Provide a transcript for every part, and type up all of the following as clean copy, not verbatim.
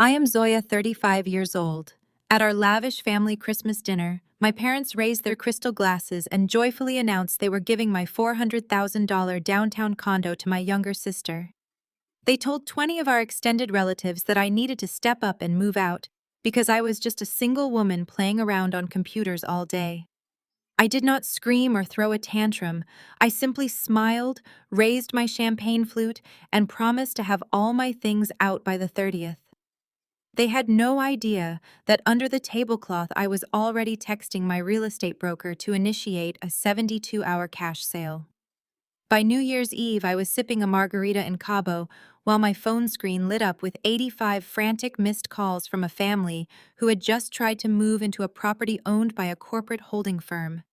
I am Zoya, 35 years old. At our lavish family Christmas dinner, my parents raised their crystal glasses and joyfully announced they were giving my $400,000 downtown condo to my younger sister. They told 20 of our extended relatives that I needed to step up and move out because I was just a single woman playing around on computers all day. I did not scream or throw a tantrum. I simply smiled, raised my champagne flute, and promised to have all my things out by the 30th. They had no idea that under the tablecloth I was already texting my real estate broker to initiate a 72-hour cash sale. By New Year's Eve, I was sipping a margarita in Cabo while my phone screen lit up with 85 frantic missed calls from a family who had just tried to move into a property owned by a corporate holding firm.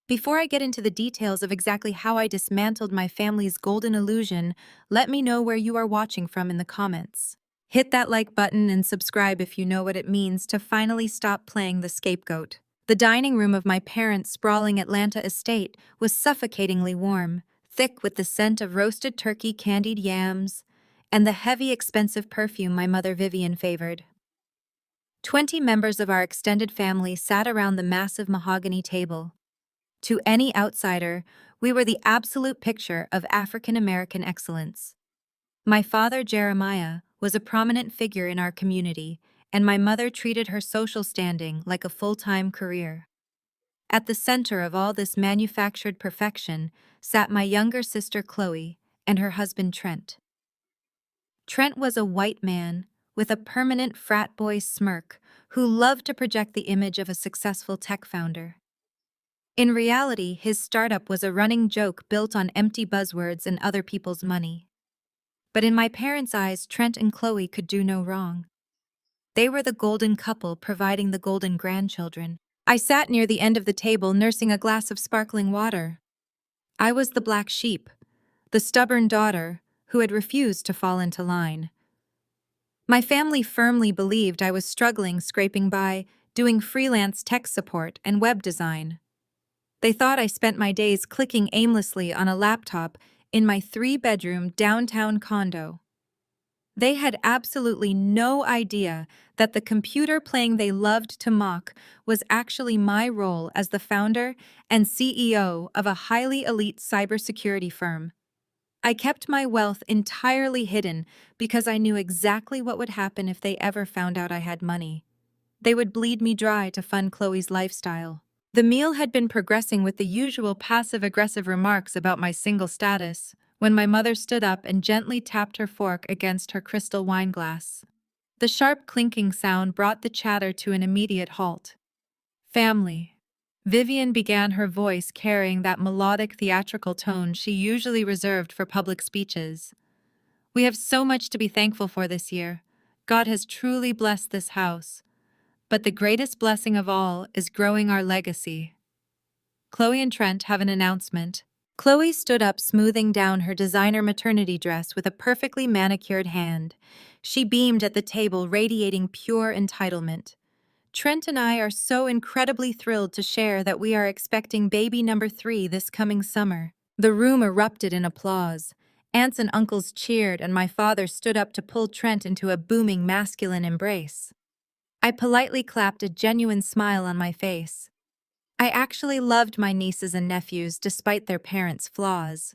Before I get into the details of exactly how I dismantled my family's golden illusion, let me know where you are watching from in the comments. Hit that like button and subscribe if you know what it means to finally stop playing the scapegoat. The dining room of my parents' sprawling Atlanta estate was suffocatingly warm, thick with the scent of roasted turkey, candied yams, and the heavy, expensive perfume my mother Vivian favored. 20 members of our extended family sat around the massive mahogany table. To any outsider, we were the absolute picture of African American excellence. My father, Jeremiah, was a prominent figure in our community, and my mother treated her social standing like a full-time career. At the center of all this manufactured perfection sat my younger sister Chloe and her husband Trent. Trent was a white man with a permanent frat boy smirk who loved to project the image of a successful tech founder. In reality, his startup was a running joke built on empty buzzwords and other people's money. But in my parents' eyes, Trent and Chloe could do no wrong. They were the golden couple providing the golden grandchildren. I sat near the end of the table nursing a glass of sparkling water. I was the black sheep, the stubborn daughter who had refused to fall into line. My family firmly believed I was struggling, scraping by, doing freelance tech support and web design. They thought I spent my days clicking aimlessly on a laptop in my 3-bedroom downtown condo. They had absolutely no idea that the computer playing they loved to mock was actually my role as the founder and CEO of a highly elite cybersecurity firm. I kept my wealth entirely hidden because I knew exactly what would happen if they ever found out I had money. They would bleed me dry to fund Chloe's lifestyle. The meal had been progressing with the usual passive-aggressive remarks about my single status when my mother stood up and gently tapped her fork against her crystal wine glass. The sharp clinking sound brought the chatter to an immediate halt. Family. Vivian began, her voice carrying that melodic theatrical tone she usually reserved for public speeches. We have so much to be thankful for this year. God has truly blessed this house. But the greatest blessing of all is growing our legacy. Chloe and Trent have an announcement. Chloe stood up, smoothing down her designer maternity dress with a perfectly manicured hand. She beamed at the table, radiating pure entitlement. Trent and I are so incredibly thrilled to share that we are expecting baby number 3 this coming summer. The room erupted in applause. Aunts and uncles cheered, and my father stood up to pull Trent into a booming masculine embrace. I politely clapped, a genuine smile on my face. I actually loved my nieces and nephews despite their parents' flaws.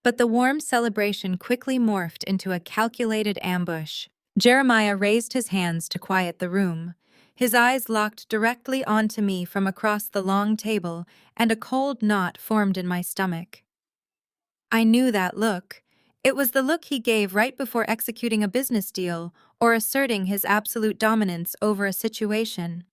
But the warm celebration quickly morphed into a calculated ambush. Jeremiah raised his hands to quiet the room. His eyes locked directly onto me from across the long table, and a cold knot formed in my stomach. I knew that look. It was the look he gave right before executing a business deal or asserting his absolute dominance over a situation.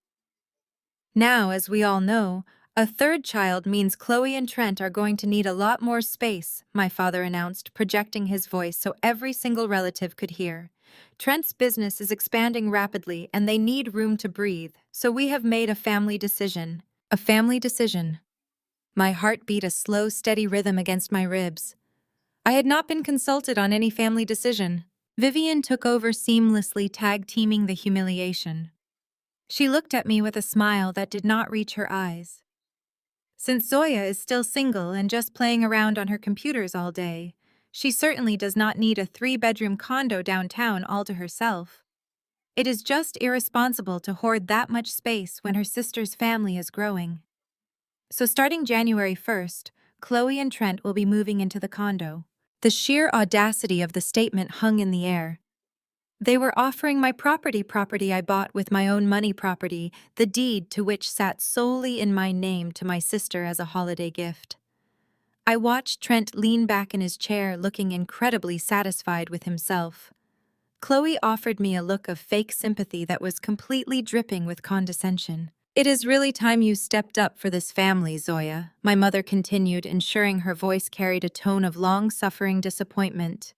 Now, as we all know, a third child means Chloe and Trent are going to need a lot more space, my father announced, projecting his voice so every single relative could hear. Trent's business is expanding rapidly and they need room to breathe, so we have made a family decision. A family decision. My heart beat a slow, steady rhythm against my ribs. I had not been consulted on any family decision. Vivian took over, seamlessly tag-teaming the humiliation. She looked at me with a smile that did not reach her eyes. Since Zoya is still single and just playing around on her computers all day, she certainly does not need a 3-bedroom condo downtown all to herself. It is just irresponsible to hoard that much space when her sister's family is growing. So starting January 1st, Chloe and Trent will be moving into the condo. The sheer audacity of the statement hung in the air. They were offering my property I bought with my own money, the deed to which sat solely in my name to my sister as a holiday gift. I watched Trent lean back in his chair, looking incredibly satisfied with himself. Chloe offered me a look of fake sympathy that was completely dripping with condescension. "It is really time you stepped up for this family, Zoya," my mother continued, ensuring her voice carried a tone of long-suffering disappointment.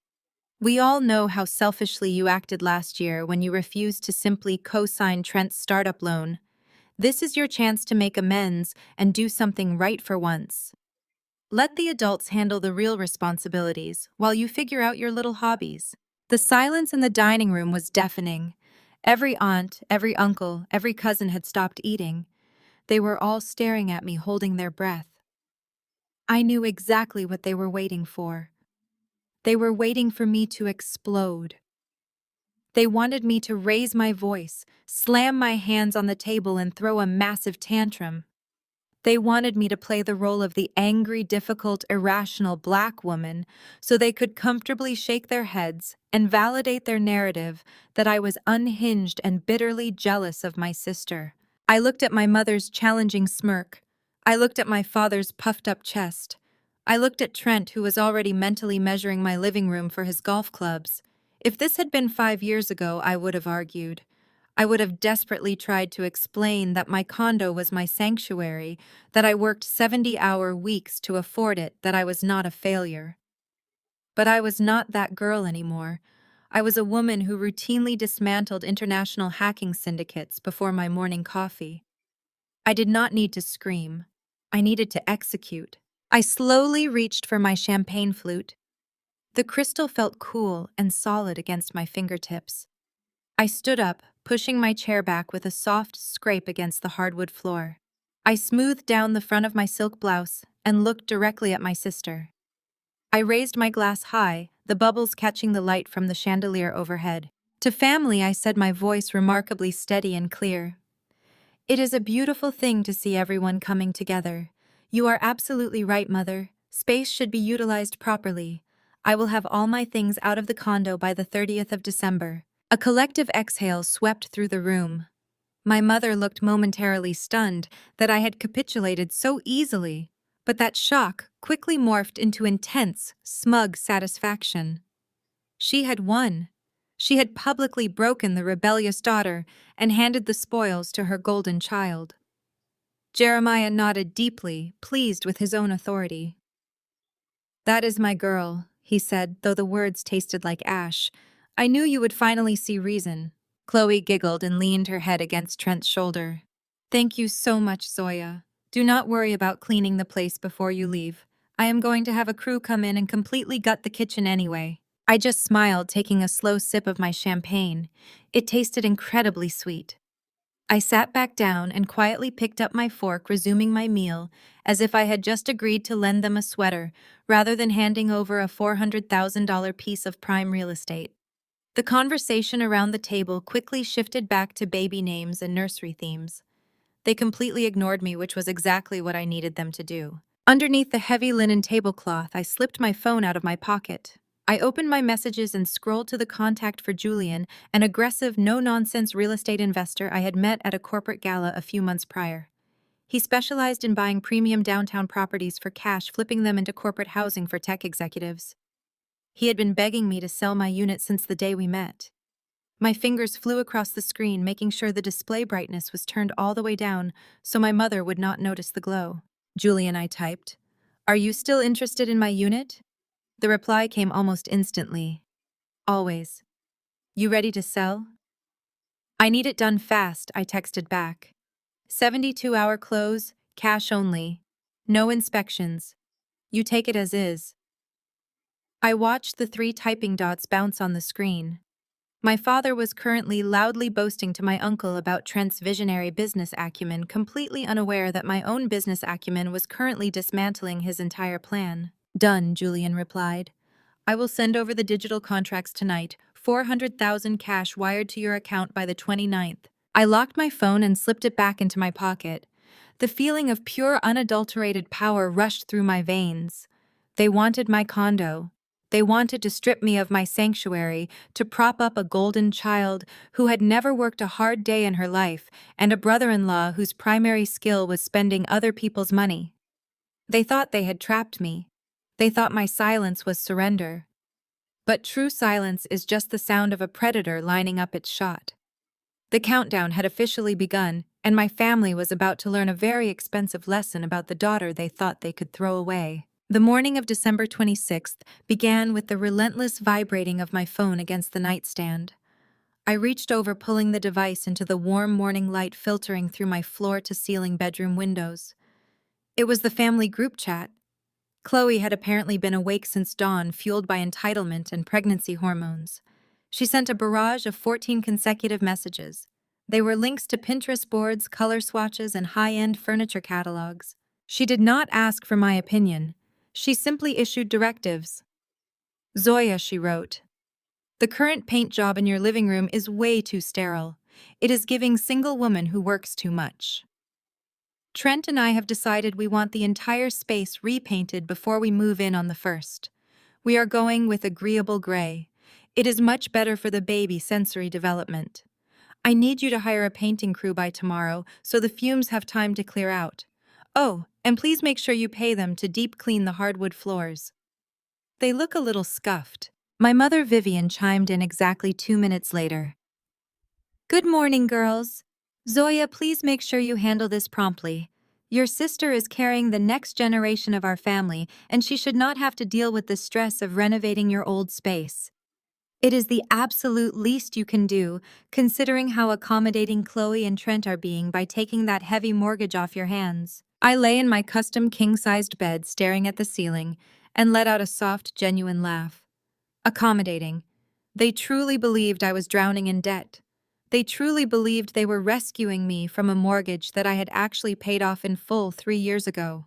"We all know how selfishly you acted last year when you refused to simply co-sign Trent's startup loan. This is your chance to make amends and do something right for once. Let the adults handle the real responsibilities while you figure out your little hobbies." The silence in the dining room was deafening. Every aunt, every uncle, every cousin had stopped eating. They were all staring at me, holding their breath. I knew exactly what they were waiting for. They were waiting for me to explode. They wanted me to raise my voice, slam my hands on the table, and throw a massive tantrum. They wanted me to play the role of the angry, difficult, irrational black woman so they could comfortably shake their heads and validate their narrative that I was unhinged and bitterly jealous of my sister. I looked at my mother's challenging smirk. I looked at my father's puffed-up chest. I looked at Trent, who was already mentally measuring my living room for his golf clubs. If this had been 5 years ago, I would have argued. I would have desperately tried to explain that my condo was my sanctuary, that I worked 70-hour weeks to afford it, that I was not a failure. But I was not that girl anymore. I was a woman who routinely dismantled international hacking syndicates before my morning coffee. I did not need to scream. I needed to execute. I slowly reached for my champagne flute. The crystal felt cool and solid against my fingertips. I stood up, pushing my chair back with a soft scrape against the hardwood floor. I smoothed down the front of my silk blouse and looked directly at my sister. I raised my glass high, the bubbles catching the light from the chandelier overhead. To family, I said, my voice remarkably steady and clear. "It is a beautiful thing to see everyone coming together. You are absolutely right, Mother. Space should be utilized properly. I will have all my things out of the condo by the 30th of December. A collective exhale swept through the room. My mother looked momentarily stunned that I had capitulated so easily, but that shock quickly morphed into intense, smug satisfaction. She had won. She had publicly broken the rebellious daughter and handed the spoils to her golden child. Jeremiah nodded deeply, pleased with his own authority. "That is my girl," he said, though the words tasted like ash. "I knew you would finally see reason." Chloe giggled and leaned her head against Trent's shoulder. "Thank you so much, Zoya. Do not worry about cleaning the place before you leave. I am going to have a crew come in and completely gut the kitchen anyway." I just smiled, taking a slow sip of my champagne. It tasted incredibly sweet. I sat back down and quietly picked up my fork, resuming my meal, as if I had just agreed to lend them a sweater, rather than handing over a $400,000 piece of prime real estate. The conversation around the table quickly shifted back to baby names and nursery themes. They completely ignored me, which was exactly what I needed them to do. Underneath the heavy linen tablecloth, I slipped my phone out of my pocket. I opened my messages and scrolled to the contact for Julian, an aggressive, no-nonsense real estate investor I had met at a corporate gala a few months prior. He specialized in buying premium downtown properties for cash, flipping them into corporate housing for tech executives. He had been begging me to sell my unit since the day we met. My fingers flew across the screen, making sure the display brightness was turned all the way down so my mother would not notice the glow. "Julian," I typed, "are you still interested in my unit?" The reply came almost instantly. "Always." "You ready to sell?" "I need it done fast," I texted back. 72-hour close, cash only. No inspections. You take it as is." I watched the 3 typing dots bounce on the screen. My father was currently loudly boasting to my uncle about Trent's visionary business acumen, completely unaware that my own business acumen was currently dismantling his entire plan. "Done," Julian replied. "I will send over the digital contracts tonight, 400,000 cash wired to your account by the 29th. I locked my phone and slipped it back into my pocket. The feeling of pure unadulterated power rushed through my veins. They wanted my condo. They wanted to strip me of my sanctuary, to prop up a golden child who had never worked a hard day in her life, and a brother-in-law whose primary skill was spending other people's money. They thought they had trapped me. They thought my silence was surrender. But true silence is just the sound of a predator lining up its shot. The countdown had officially begun, and my family was about to learn a very expensive lesson about the daughter they thought they could throw away. The morning of December 26th began with the relentless vibrating of my phone against the nightstand. I reached over, pulling the device into the warm morning light filtering through my floor-to-ceiling bedroom windows. It was the family group chat. Chloe had apparently been awake since dawn, fueled by entitlement and pregnancy hormones. She sent a barrage of 14 consecutive messages. They were links to Pinterest boards, color swatches, and high-end furniture catalogs. She did not ask for my opinion. She simply issued directives. "Zoya," she wrote, "the current paint job in your living room is way too sterile. It is giving single woman who works too much. Trent and I have decided we want the entire space repainted before we move in on the 1st. We are going with agreeable gray. It is much better for the baby sensory development. I need you to hire a painting crew by tomorrow so the fumes have time to clear out. Oh, and please make sure you pay them to deep clean the hardwood floors." They look a little scuffed. My mother Vivian chimed in exactly 2 minutes later. "Good morning, girls. Zoya, please make sure you handle this promptly. Your sister is carrying the next generation of our family, and she should not have to deal with the stress of renovating your old space. It is the absolute least you can do, considering how accommodating Chloe and Trent are being by taking that heavy mortgage off your hands." I lay in my custom king-sized bed staring at the ceiling and let out a soft, genuine laugh. Accommodating. They truly believed I was drowning in debt. They truly believed they were rescuing me from a mortgage that I had actually paid off in full 3 years ago.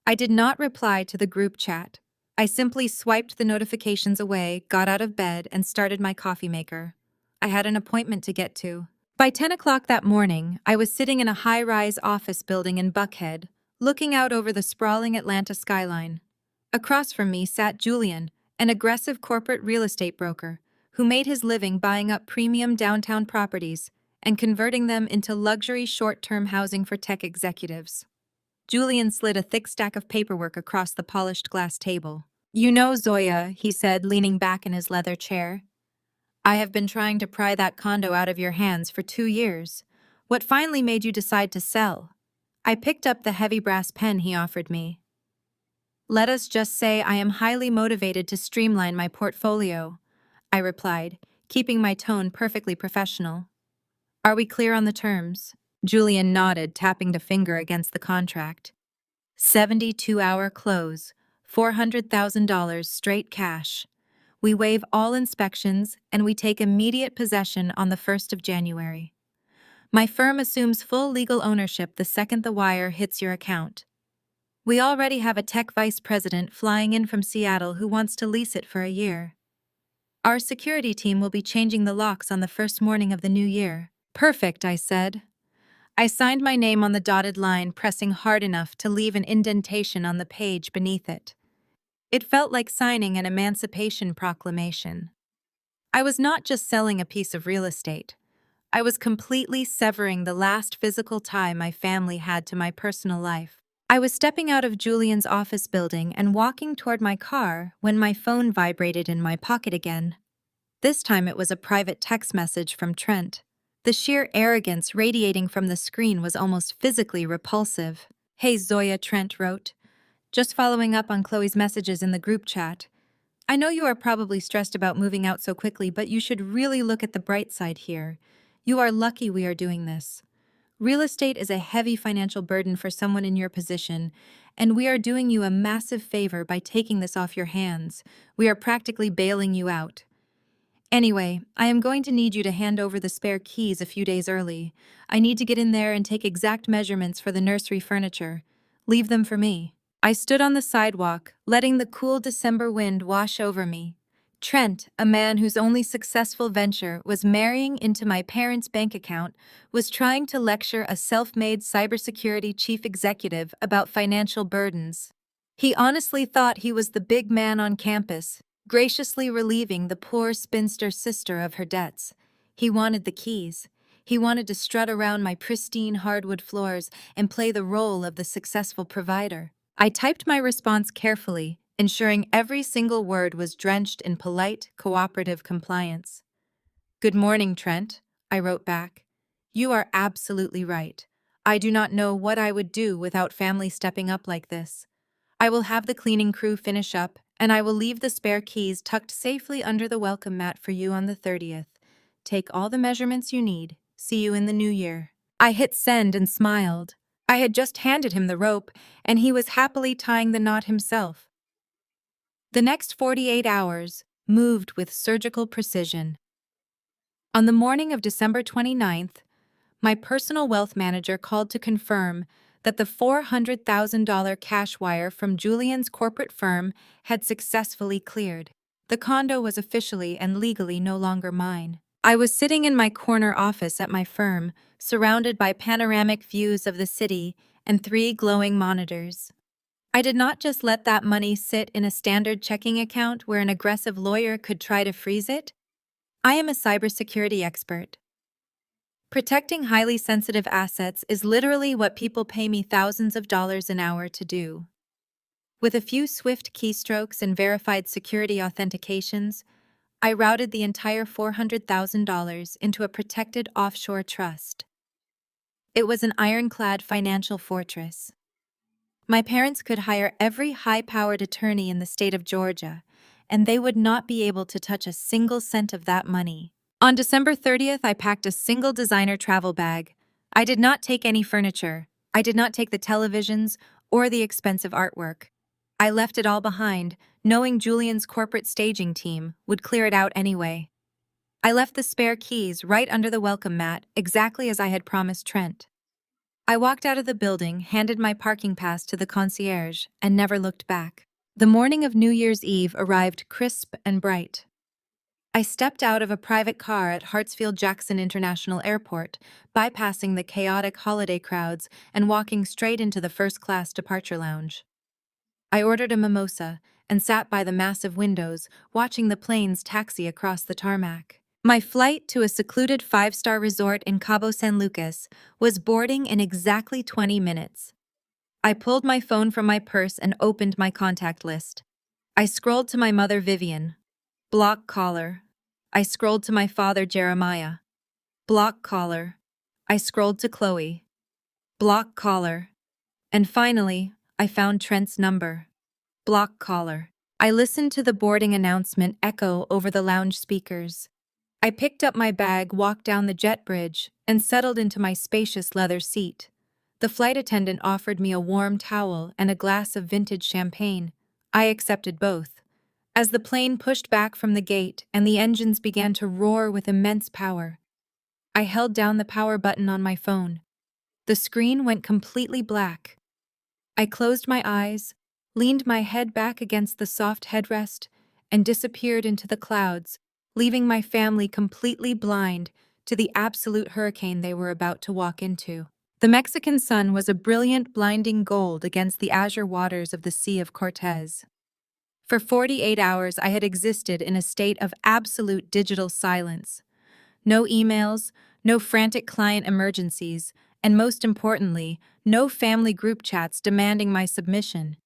I did not reply to the group chat. I simply swiped the notifications away, got out of bed, and started my coffee maker. I had an appointment to get to. By 10 o'clock that morning, I was sitting in a high-rise office building in Buckhead, looking out over the sprawling Atlanta skyline. Across from me sat Julian, an aggressive corporate real estate broker, who made his living buying up premium downtown properties and converting them into luxury short-term housing for tech executives. Julian slid a thick stack of paperwork across the polished glass table. "You know, Zoya," he said, leaning back in his leather chair, "I have been trying to pry that condo out of your hands for 2 years. What finally made you decide to sell?" I picked up the heavy brass pen he offered me. "Let us just say I am highly motivated to streamline my portfolio," I replied, keeping my tone perfectly professional. "Are we clear on the terms?" Julian nodded, tapping a finger against the contract. 72-hour close, $400,000 straight cash. We waive all inspections, and we take immediate possession on the 1st of January. My firm assumes full legal ownership the second the wire hits your account. We already have a tech vice president flying in from Seattle who wants to lease it for a year. Our security team will be changing the locks on the first morning of the new year." "Perfect," I said. I signed my name on the dotted line, pressing hard enough to leave an indentation on the page beneath it. It felt like signing an Emancipation Proclamation. I was not just selling a piece of real estate. I was completely severing the last physical tie my family had to my personal life. I was stepping out of Julian's office building and walking toward my car when my phone vibrated in my pocket again. This time it was a private text message from Trent. The sheer arrogance radiating from the screen was almost physically repulsive. "Hey Zoya," Trent wrote, "just following up on Chloe's messages in the group chat. I know you are probably stressed about moving out so quickly, but you should really look at the bright side here. You are lucky we are doing this. Real estate is a heavy financial burden for someone in your position, and we are doing you a massive favor by taking this off your hands. We are practically bailing you out. Anyway, I am going to need you to hand over the spare keys a few days early. I need to get in there and take exact measurements for the nursery furniture. Leave them for me." I stood on the sidewalk, letting the cool December wind wash over me. Trent, a man whose only successful venture was marrying into my parents' bank account, was trying to lecture a self-made cybersecurity chief executive about financial burdens. He honestly thought he was the big man on campus, graciously relieving the poor spinster sister of her debts. He wanted the keys. He wanted to strut around my pristine hardwood floors and play the role of the successful provider. I typed my response carefully, ensuring every single word was drenched in polite, cooperative compliance. "Good morning, Trent," I wrote back. "You are absolutely right. I do not know what I would do without family stepping up like this. I will have the cleaning crew finish up, and I will leave the spare keys tucked safely under the welcome mat for you on the 30th. Take all the measurements you need. See you in the new year." I hit send and smiled. I had just handed him the rope, and he was happily tying the knot himself. The next 48 hours moved with surgical precision. On the morning of December 29th, my personal wealth manager called to confirm that the $400,000 cash wire from Julian's corporate firm had successfully cleared. The condo was officially and legally no longer mine. I was sitting in my corner office at my firm, surrounded by panoramic views of the city and 3 glowing monitors. I did not just let that money sit in a standard checking account where an aggressive lawyer could try to freeze it. I am a cybersecurity expert. Protecting highly sensitive assets is literally what people pay me thousands of dollars an hour to do. With a few swift keystrokes and verified security authentications, I routed the entire $400,000 into a protected offshore trust. It was an ironclad financial fortress. My parents could hire every high-powered attorney in the state of Georgia, and they would not be able to touch a single cent of that money. On December 30th, I packed a single designer travel bag. I did not take any furniture. I did not take the televisions or the expensive artwork. I left it all behind, knowing Julian's corporate staging team would clear it out anyway. I left the spare keys right under the welcome mat, exactly as I had promised Trent. I walked out of the building, handed my parking pass to the concierge, and never looked back. The morning of New Year's Eve arrived crisp and bright. I stepped out of a private car at Hartsfield-Jackson International Airport, bypassing the chaotic holiday crowds and walking straight into the first-class departure lounge. I ordered a mimosa and sat by the massive windows, watching the planes taxi across the tarmac. My flight to a secluded 5-star resort in Cabo San Lucas was boarding in exactly 20 minutes. I pulled my phone from my purse and opened my contact list. I scrolled to my mother Vivian. Block caller. I scrolled to my father Jeremiah. Block caller. I scrolled to Chloe. Block caller. And finally, I found Trent's number. Block caller. I listened to the boarding announcement echo over the lounge speakers. I picked up my bag, walked down the jet bridge, and settled into my spacious leather seat. The flight attendant offered me a warm towel and a glass of vintage champagne. I accepted both. As the plane pushed back from the gate and the engines began to roar with immense power, I held down the power button on my phone. The screen went completely black. I closed my eyes, leaned my head back against the soft headrest, and disappeared into the clouds, leaving my family completely blind to the absolute hurricane they were about to walk into. The Mexican sun was a brilliant, blinding gold against the azure waters of the Sea of Cortez. For 48 hours, I had existed in a state of absolute digital silence. No emails, no frantic client emergencies, and most importantly, no family group chats demanding my submission.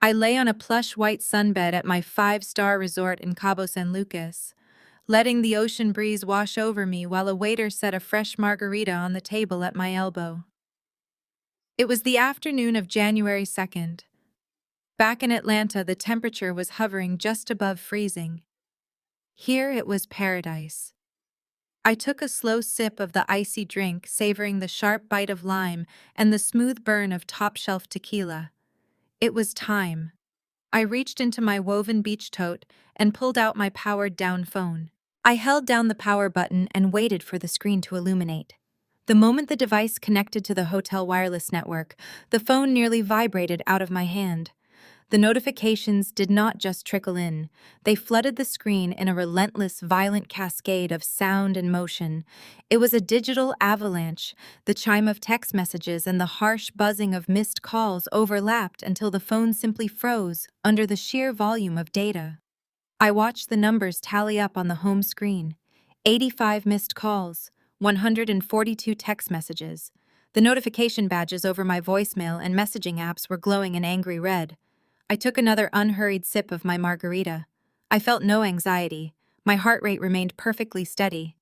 I lay on a plush white sunbed at my 5-star resort in Cabo San Lucas, letting the ocean breeze wash over me while a waiter set a fresh margarita on the table at my elbow. It was the afternoon of January 2nd. Back in Atlanta, the temperature was hovering just above freezing. Here it was paradise. I took a slow sip of the icy drink, savoring the sharp bite of lime and the smooth burn of top-shelf tequila. It was time. I reached into my woven beach tote and pulled out my powered-down phone. I held down the power button and waited for the screen to illuminate. The moment the device connected to the hotel wireless network, the phone nearly vibrated out of my hand. The notifications did not just trickle in, they flooded the screen in a relentless, violent cascade of sound and motion. It was a digital avalanche. The chime of text messages and the harsh buzzing of missed calls overlapped until the phone simply froze under the sheer volume of data. I watched the numbers tally up on the home screen. 85 missed calls, 142 text messages. The notification badges over my voicemail and messaging apps were glowing an angry red. I took another unhurried sip of my margarita. I felt no anxiety. My heart rate remained perfectly steady.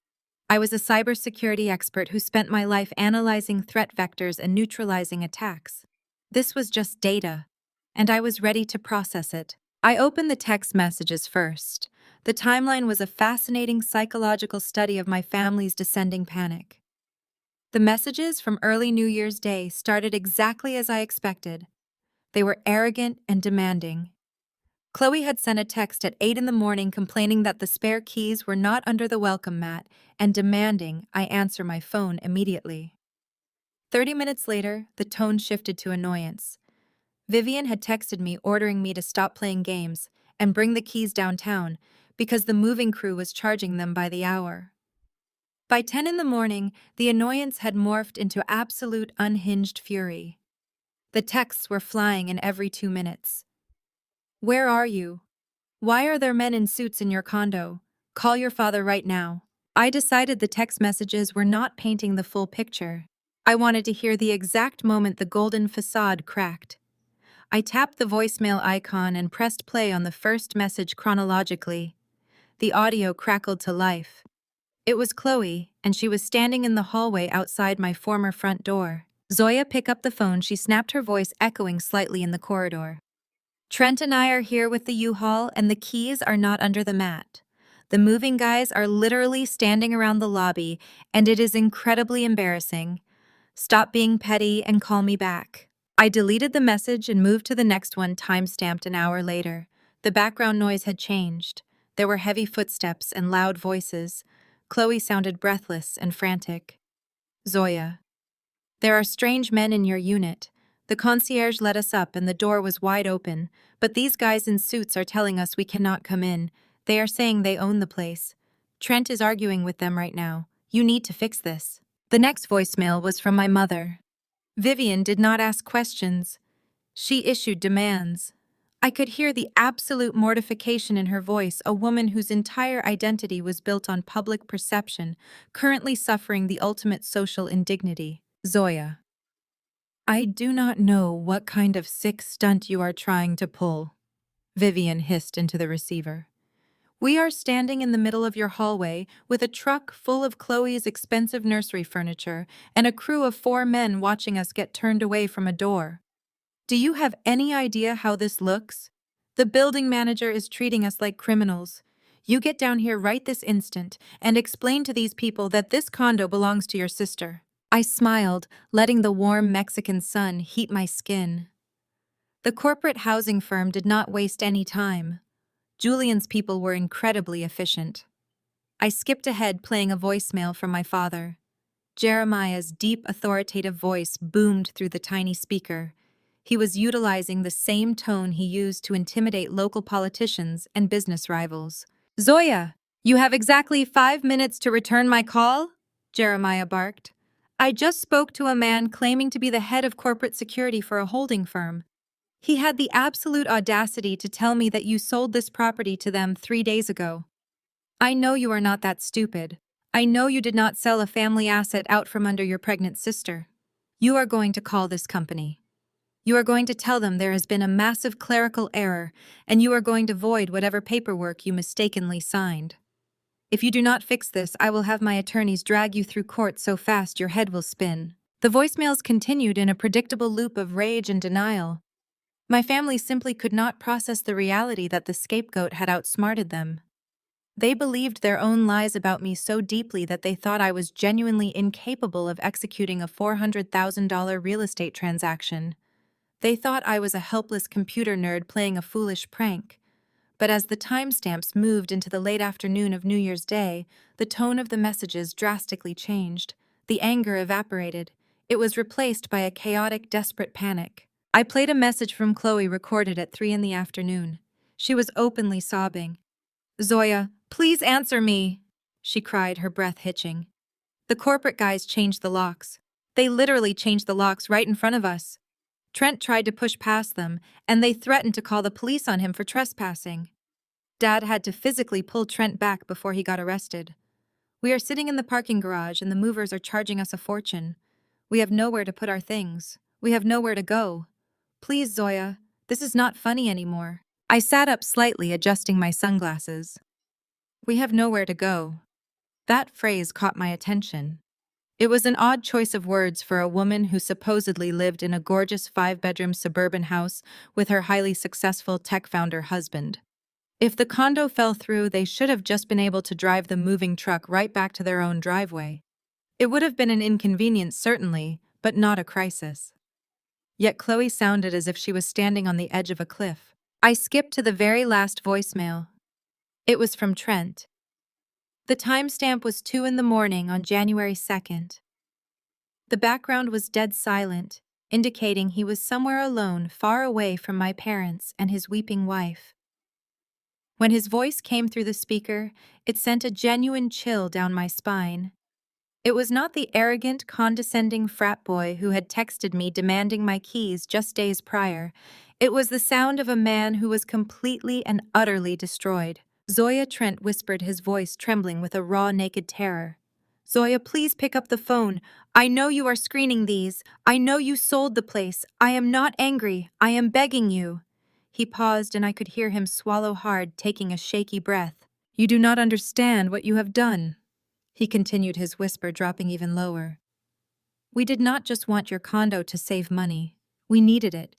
I was a cybersecurity expert who spent my life analyzing threat vectors and neutralizing attacks. This was just data, and I was ready to process it. I opened the text messages first. The timeline was a fascinating psychological study of my family's descending panic. The messages from early New Year's Day started exactly as I expected. They were arrogant and demanding. Chloe had sent a text at 8 in the morning complaining that the spare keys were not under the welcome mat and demanding I answer my phone immediately. 30 minutes later, the tone shifted to annoyance. Vivian had texted me ordering me to stop playing games and bring the keys downtown because the moving crew was charging them by the hour. By 10 in the morning, the annoyance had morphed into absolute unhinged fury. The texts were flying in every 2 minutes. Where are you? Why are there men in suits in your condo? Call your father right now. I decided the text messages were not painting the full picture. I wanted to hear the exact moment the golden facade cracked. I tapped the voicemail icon and pressed play on the first message chronologically. The audio crackled to life. It was Chloe, and she was standing in the hallway outside my former front door. Zoya picked up the phone. She snapped, her voice echoing slightly in the corridor. Trent and I are here with the U-Haul, and the keys are not under the mat. The moving guys are literally standing around the lobby, and it is incredibly embarrassing. Stop being petty and call me back. I deleted the message and moved to the next one, time-stamped an hour later. The background noise had changed. There were heavy footsteps and loud voices. Chloe sounded breathless and frantic. Zoya. There are strange men in your unit. The concierge let us up and the door was wide open, but these guys in suits are telling us we cannot come in. They are saying they own the place. Trent is arguing with them right now. You need to fix this. The next voicemail was from my mother. Vivian did not ask questions. She issued demands. I could hear the absolute mortification in her voice, a woman whose entire identity was built on public perception, currently suffering the ultimate social indignity. Zoya. I do not know what kind of sick stunt you are trying to pull, Vivian hissed into the receiver. We are standing in the middle of your hallway with a truck full of Chloe's expensive nursery furniture and a crew of 4 men watching us get turned away from a door. Do you have any idea how this looks? The building manager is treating us like criminals. You get down here right this instant and explain to these people that this condo belongs to your sister. I smiled, letting the warm Mexican sun heat my skin. The corporate housing firm did not waste any time. Julian's people were incredibly efficient. I skipped ahead, playing a voicemail from my father. Jeremiah's deep, authoritative voice boomed through the tiny speaker. He was utilizing the same tone he used to intimidate local politicians and business rivals. Zoya, you have exactly 5 minutes to return my call? Jeremiah barked. I just spoke to a man claiming to be the head of corporate security for a holding firm. He had the absolute audacity to tell me that you sold this property to them 3 days ago. I know you are not that stupid. I know you did not sell a family asset out from under your pregnant sister. You are going to call this company. You are going to tell them there has been a massive clerical error, and you are going to void whatever paperwork you mistakenly signed. If you do not fix this, I will have my attorneys drag you through court so fast your head will spin. The voicemails continued in a predictable loop of rage and denial. My family simply could not process the reality that the scapegoat had outsmarted them. They believed their own lies about me so deeply that they thought I was genuinely incapable of executing a $400,000 real estate transaction. They thought I was a helpless computer nerd playing a foolish prank. But as the timestamps moved into the late afternoon of New Year's Day, the tone of the messages drastically changed. The anger evaporated. It was replaced by a chaotic, desperate panic. I played a message from Chloe recorded at 3 in the afternoon. She was openly sobbing. "Zoya, please answer me," she cried, her breath hitching. "The corporate guys changed the locks. They literally changed the locks right in front of us. Trent tried to push past them, and they threatened to call the police on him for trespassing. Dad had to physically pull Trent back before he got arrested. We are sitting in the parking garage and the movers are charging us a fortune. We have nowhere to put our things. We have nowhere to go. Please, Zoya, this is not funny anymore." I sat up slightly, adjusting my sunglasses. "We have nowhere to go." That phrase caught my attention. It was an odd choice of words for a woman who supposedly lived in a gorgeous 5-bedroom suburban house with her highly successful tech founder husband. If the condo fell through, they should have just been able to drive the moving truck right back to their own driveway. It would have been an inconvenience, certainly, but not a crisis. Yet Chloe sounded as if she was standing on the edge of a cliff. I skipped to the very last voicemail. It was from Trent. The timestamp was 2 in the morning on January 2nd. The background was dead silent, indicating he was somewhere alone, far away from my parents and his weeping wife. When his voice came through the speaker, it sent a genuine chill down my spine. It was not the arrogant, condescending frat boy who had texted me demanding my keys just days prior. It was the sound of a man who was completely and utterly destroyed. "Zoya," Trent whispered, his voice trembling with a raw, naked terror. "Zoya, please pick up the phone. I know you are screening these. I know you sold the place. I am not angry. I am begging you." He paused and I could hear him swallow hard, taking a shaky breath. "You do not understand what you have done," he continued, his whisper dropping even lower. "We did not just want your condo to save money. We needed it.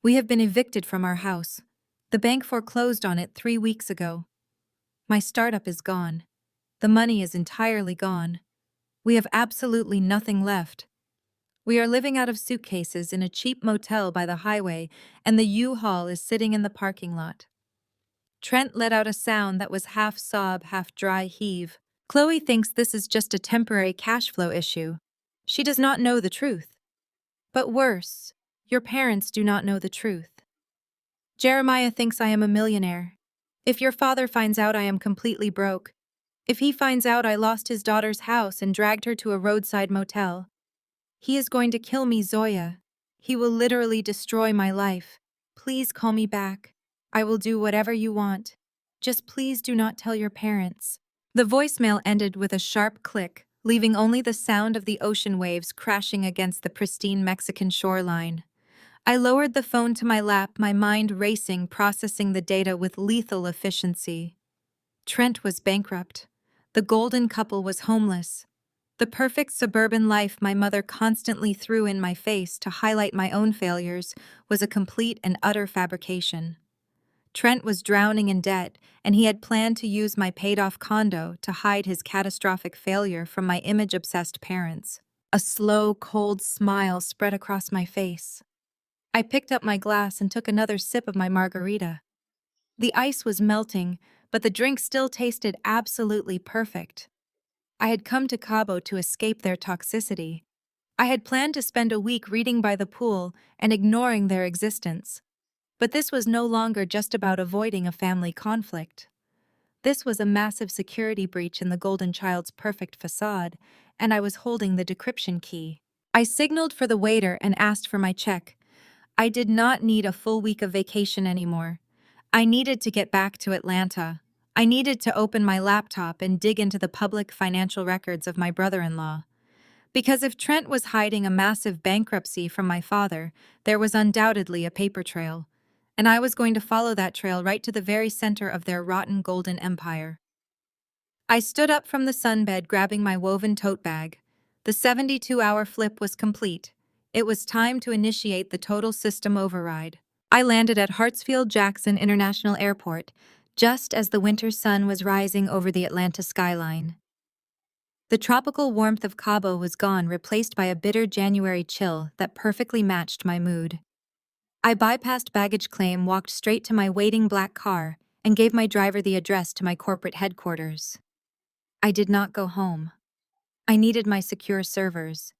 We have been evicted from our house. The bank foreclosed on it 3 weeks ago. My startup is gone. The money is entirely gone. We have absolutely nothing left. We are living out of suitcases in a cheap motel by the highway, and the U-Haul is sitting in the parking lot." Trent let out a sound that was half sob, half dry heave. "Chloe thinks this is just a temporary cash flow issue. She does not know the truth. But worse, your parents do not know the truth. Jeremiah thinks I am a millionaire. If your father finds out I am completely broke, if he finds out I lost his daughter's house and dragged her to a roadside motel, he is going to kill me, Zoya. He will literally destroy my life. Please call me back. I will do whatever you want. Just please do not tell your parents." The voicemail ended with a sharp click, leaving only the sound of the ocean waves crashing against the pristine Mexican shoreline. I lowered the phone to my lap, my mind racing, processing the data with lethal efficiency. Trent was bankrupt. The golden couple was homeless. The perfect suburban life my mother constantly threw in my face to highlight my own failures was a complete and utter fabrication. Trent was drowning in debt, and he had planned to use my paid-off condo to hide his catastrophic failure from my image-obsessed parents. A slow, cold smile spread across my face. I picked up my glass and took another sip of my margarita. The ice was melting, but the drink still tasted absolutely perfect. I had come to Cabo to escape their toxicity. I had planned to spend a week reading by the pool and ignoring their existence. But this was no longer just about avoiding a family conflict. This was a massive security breach in the golden child's perfect facade, and I was holding the decryption key. I signaled for the waiter and asked for my check. I did not need a full week of vacation anymore. I needed to get back to Atlanta. I needed to open my laptop and dig into the public financial records of my brother-in-law. Because if Trent was hiding a massive bankruptcy from my father, there was undoubtedly a paper trail, and I was going to follow that trail right to the very center of their rotten golden empire. I stood up from the sunbed, grabbing my woven tote bag. The 72-hour flip was complete. It was time to initiate the total system override. I landed at Hartsfield-Jackson International Airport, just as the winter sun was rising over the Atlanta skyline. The tropical warmth of Cabo was gone, replaced by a bitter January chill that perfectly matched my mood. I bypassed baggage claim, walked straight to my waiting black car, and gave my driver the address to my corporate headquarters. I did not go home. I needed my secure servers.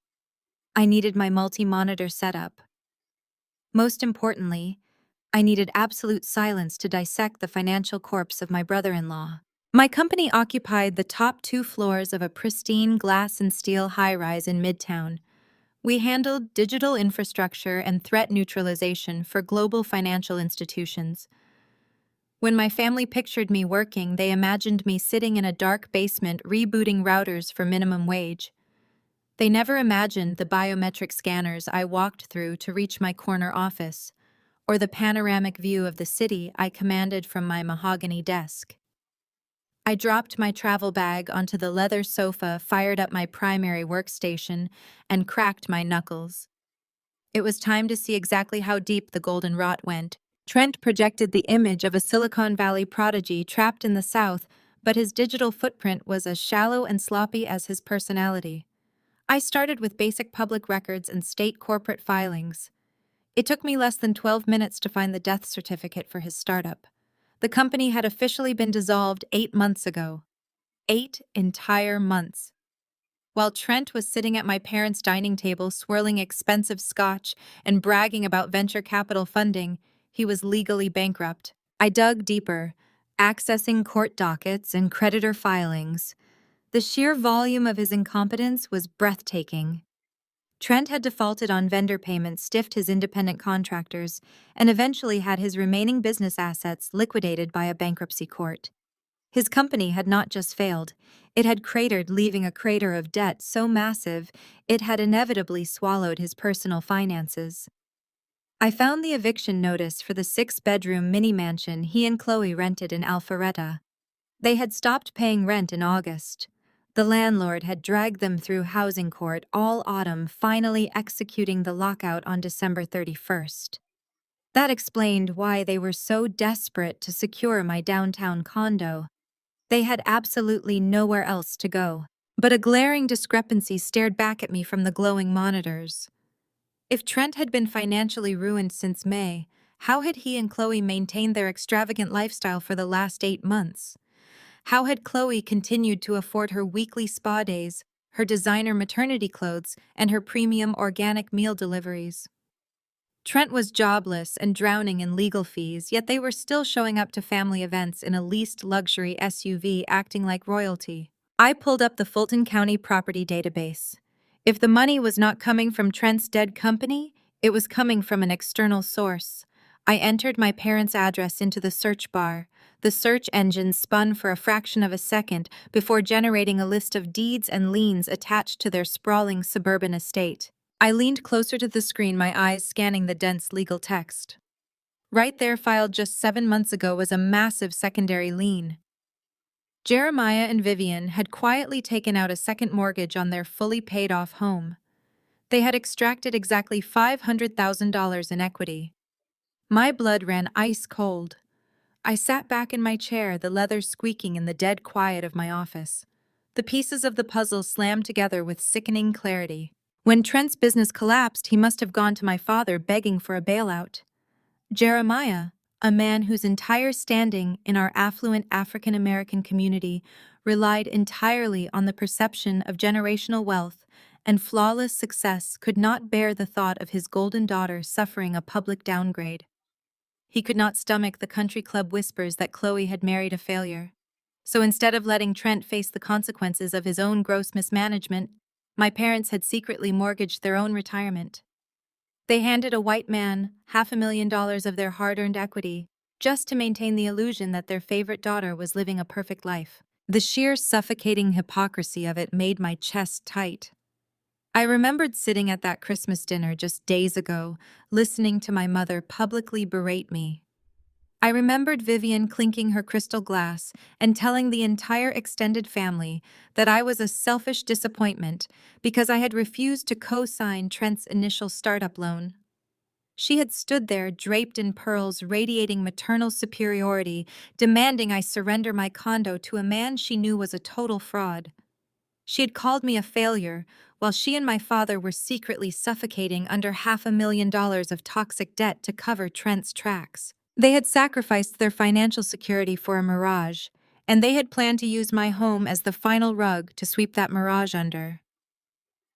I needed my multi-monitor setup. Most importantly, I needed absolute silence to dissect the financial corpse of my brother-in-law. My company occupied the top 2 floors of a pristine glass and steel high-rise in Midtown. We handled digital infrastructure and threat neutralization for global financial institutions. When my family pictured me working, they imagined me sitting in a dark basement rebooting routers for minimum wage. They never imagined the biometric scanners I walked through to reach my corner office, or the panoramic view of the city I commanded from my mahogany desk. I dropped my travel bag onto the leather sofa, fired up my primary workstation, and cracked my knuckles. It was time to see exactly how deep the golden rot went. Trent projected the image of a Silicon Valley prodigy trapped in the South, but his digital footprint was as shallow and sloppy as his personality. I started with basic public records and state corporate filings. It took me less than 12 minutes to find the death certificate for his startup. The company had officially been dissolved 8 months ago. 8 entire months. While Trent was sitting at my parents' dining table swirling expensive scotch and bragging about venture capital funding, he was legally bankrupt. I dug deeper, accessing court dockets and creditor filings. The sheer volume of his incompetence was breathtaking. Trent had defaulted on vendor payments, stiffed his independent contractors, and eventually had his remaining business assets liquidated by a bankruptcy court. His company had not just failed, it had cratered, leaving a crater of debt so massive it had inevitably swallowed his personal finances. I found the eviction notice for the 6-bedroom mini-mansion he and Chloe rented in Alpharetta. They had stopped paying rent in August. The landlord had dragged them through housing court all autumn, finally executing the lockout on December 31st. That explained why they were so desperate to secure my downtown condo. They had absolutely nowhere else to go. But a glaring discrepancy stared back at me from the glowing monitors. If Trent had been financially ruined since May, how had he and Chloe maintained their extravagant lifestyle for the last 8 months? How had Chloe continued to afford her weekly spa days, her designer maternity clothes, and her premium organic meal deliveries? Trent was jobless and drowning in legal fees, yet they were still showing up to family events in a leased luxury SUV, acting like royalty. I pulled up the Fulton County property database. If the money was not coming from Trent's dead company, it was coming from an external source. I entered my parents' address into the search bar. The search engine spun for a fraction of a second before generating a list of deeds and liens attached to their sprawling suburban estate. I leaned closer to the screen, my eyes scanning the dense legal text. Right there, filed just 7 months ago, was a massive secondary lien. Jeremiah and Vivian had quietly taken out a second mortgage on their fully paid-off home. They had extracted exactly $500,000 in equity. My blood ran ice cold. I sat back in my chair, the leather squeaking in the dead quiet of my office. The pieces of the puzzle slammed together with sickening clarity. When Trent's business collapsed, he must have gone to my father begging for a bailout. Jeremiah, a man whose entire standing in our affluent African-American community relied entirely on the perception of generational wealth and flawless success, could not bear the thought of his golden daughter suffering a public downgrade. He could not stomach the country club whispers that Chloe had married a failure. So instead of letting Trent face the consequences of his own gross mismanagement, my parents had secretly mortgaged their own retirement. They handed a white man $500,000 of their hard-earned equity just to maintain the illusion that their favorite daughter was living a perfect life. The sheer suffocating hypocrisy of it made my chest tight. I remembered sitting at that Christmas dinner just days ago, listening to my mother publicly berate me. I remembered Vivian clinking her crystal glass and telling the entire extended family that I was a selfish disappointment because I had refused to co-sign Trent's initial startup loan. She had stood there, draped in pearls, radiating maternal superiority, demanding I surrender my condo to a man she knew was a total fraud. She had called me a failure, while she and my father were secretly suffocating under $500,000 of toxic debt to cover Trent's tracks. They had sacrificed their financial security for a mirage, and they had planned to use my home as the final rug to sweep that mirage under.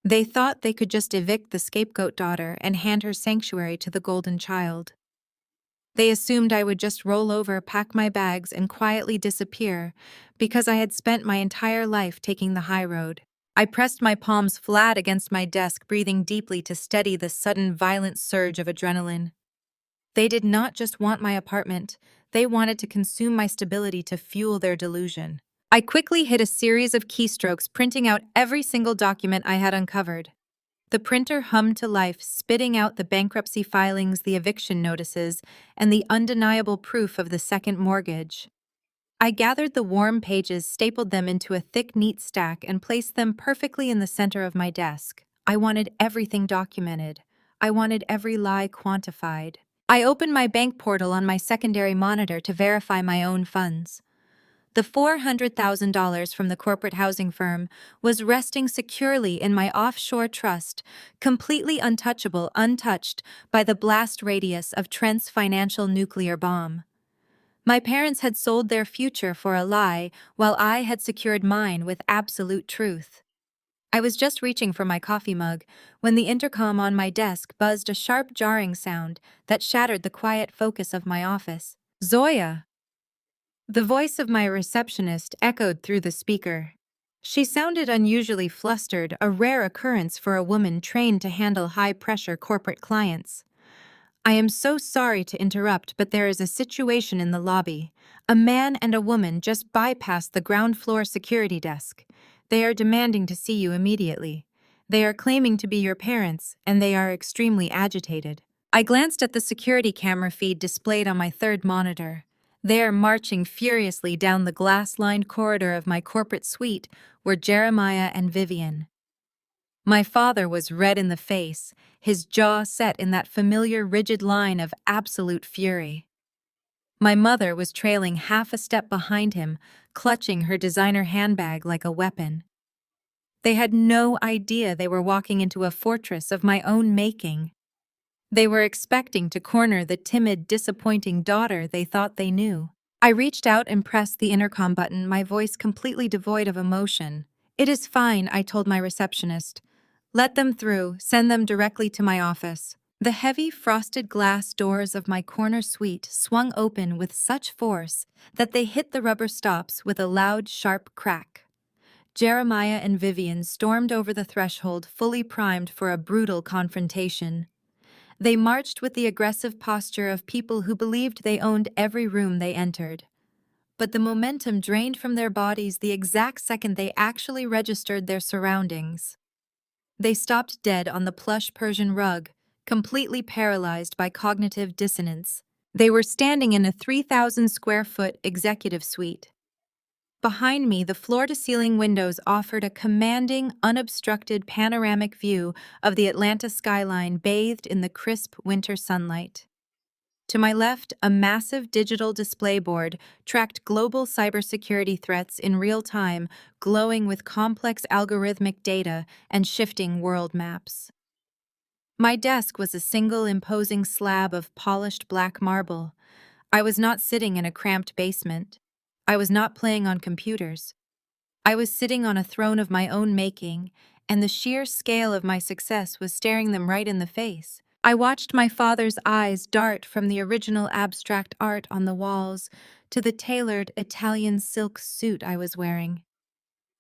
They thought they could just evict the scapegoat daughter and hand her sanctuary to the golden child. They assumed I would just roll over, pack my bags, and quietly disappear because I had spent my entire life taking the high road. I pressed my palms flat against my desk, breathing deeply to steady the sudden violent surge of adrenaline. They did not just want my apartment, they wanted to consume my stability to fuel their delusion. I quickly hit a series of keystrokes, printing out every single document I had uncovered. The printer hummed to life, spitting out the bankruptcy filings, the eviction notices, and the undeniable proof of the second mortgage. I gathered the warm pages, stapled them into a thick, neat stack, and placed them perfectly in the center of my desk. I wanted everything documented. I wanted every lie quantified. I opened my bank portal on my secondary monitor to verify my own funds. The $400,000 from the corporate housing firm was resting securely in my offshore trust, completely untouchable, untouched by the blast radius of Trent's financial nuclear bomb. My parents had sold their future for a lie, while I had secured mine with absolute truth. I was just reaching for my coffee mug when the intercom on my desk buzzed a sharp, jarring sound that shattered the quiet focus of my office. "Zoya!" The voice of my receptionist echoed through the speaker. She sounded unusually flustered, a rare occurrence for a woman trained to handle high-pressure corporate clients. "I am so sorry to interrupt, but there is a situation in the lobby. A man and a woman just bypassed the ground floor security desk. They are demanding to see you immediately. They are claiming to be your parents, and they are extremely agitated." I glanced at the security camera feed displayed on my third monitor. There, marching furiously down the glass-lined corridor of my corporate suite, were Jeremiah and Vivian. My father was red in the face, his jaw set in that familiar rigid line of absolute fury. My mother was trailing half a step behind him, clutching her designer handbag like a weapon. They had no idea they were walking into a fortress of my own making. They were expecting to corner the timid, disappointing daughter they thought they knew. I reached out and pressed the intercom button, my voice completely devoid of emotion. "It is fine," I told my receptionist. "Let them through, send them directly to my office." The heavy, frosted glass doors of my corner suite swung open with such force that they hit the rubber stops with a loud, sharp crack. Jeremiah and Vivian stormed over the threshold, fully primed for a brutal confrontation. They marched with the aggressive posture of people who believed they owned every room they entered. But the momentum drained from their bodies the exact second they actually registered their surroundings. They stopped dead on the plush Persian rug, completely paralyzed by cognitive dissonance. They were standing in a 3,000-square-foot executive suite. Behind me, the floor-to-ceiling windows offered a commanding, unobstructed panoramic view of the Atlanta skyline bathed in the crisp winter sunlight. To my left, a massive digital display board tracked global cybersecurity threats in real time, glowing with complex algorithmic data and shifting world maps. My desk was a single imposing slab of polished black marble. I was not sitting in a cramped basement. I was not playing on computers. I was sitting on a throne of my own making, and the sheer scale of my success was staring them right in the face. I watched my father's eyes dart from the original abstract art on the walls to the tailored Italian silk suit I was wearing.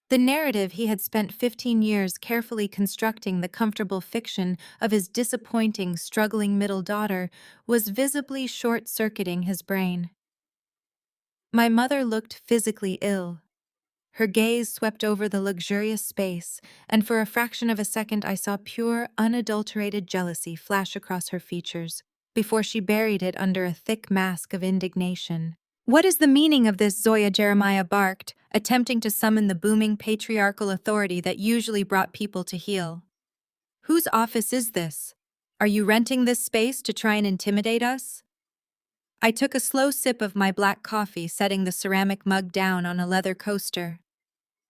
The narrative he had spent 15 years carefully constructing, the comfortable fiction of his disappointing, struggling middle daughter, was visibly short-circuiting his brain. My mother looked physically ill. Her gaze swept over the luxurious space, and for a fraction of a second I saw pure, unadulterated jealousy flash across her features, before she buried it under a thick mask of indignation. "What is the meaning of this?" Zoya Jeremiah barked, attempting to summon the booming patriarchal authority that usually brought people to heel. "Whose office is this? Are you renting this space to try and intimidate us?" I took a slow sip of my black coffee, setting the ceramic mug down on a leather coaster.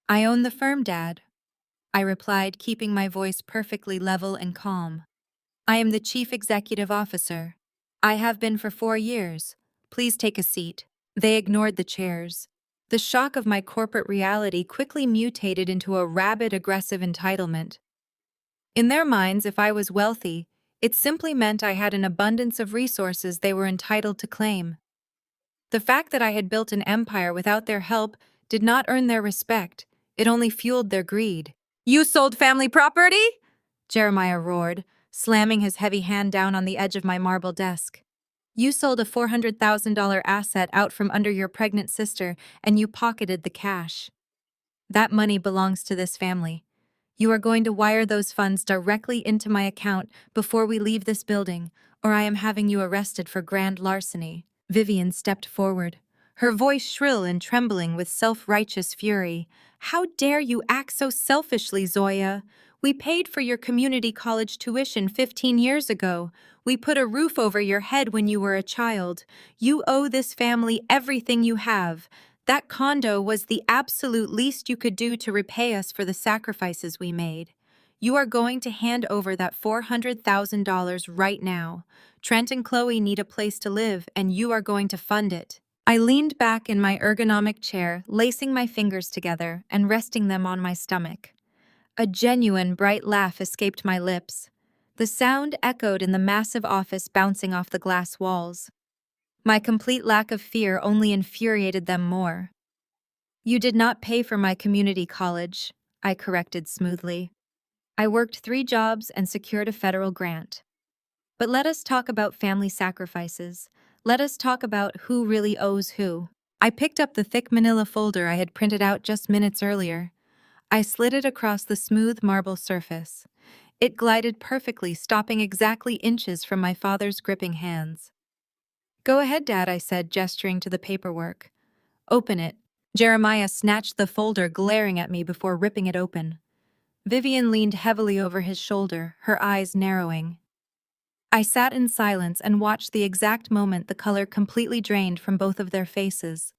"I own the firm, Dad," I replied, keeping my voice perfectly level and calm. "I am the chief executive officer. I have been for 4 years. Please take a seat." They ignored the chairs. The shock of my corporate reality quickly mutated into a rabid, aggressive entitlement. In their minds, if I was wealthy, it simply meant I had an abundance of resources they were entitled to claim. The fact that I had built an empire without their help did not earn their respect, it only fueled their greed. "You sold family property?" Jeremiah roared, slamming his heavy hand down on the edge of my marble desk. "You sold a $400,000 asset out from under your pregnant sister, and you pocketed the cash. That money belongs to this family. You are going to wire those funds directly into my account before we leave this building, or I am having you arrested for grand larceny." Vivian stepped forward, her voice shrill and trembling with self-righteous fury. "How dare you act so selfishly, Zoya? We paid for your community college tuition 15 years ago. We put a roof over your head when you were a child. You owe this family everything you have. That condo was the absolute least you could do to repay us for the sacrifices we made. You are going to hand over that $400,000 right now. Trent and Chloe need a place to live, and you are going to fund it." I leaned back in my ergonomic chair, lacing my fingers together and resting them on my stomach. A genuine bright laugh escaped my lips. The sound echoed in the massive office, bouncing off the glass walls. My complete lack of fear only infuriated them more. "You did not pay for my community college," I corrected smoothly. "I worked 3 jobs and secured a federal grant. But let us talk about family sacrifices. Let us talk about who really owes who." I picked up the thick manila folder I had printed out just minutes earlier. I slid it across the smooth marble surface. It glided perfectly, stopping exactly inches from my father's gripping hands. "Go ahead, Dad," I said, gesturing to the paperwork. "Open it." Jeremiah snatched the folder, glaring at me before ripping it open. Vivian leaned heavily over his shoulder, her eyes narrowing. I sat in silence and watched the exact moment the color completely drained from both of their faces.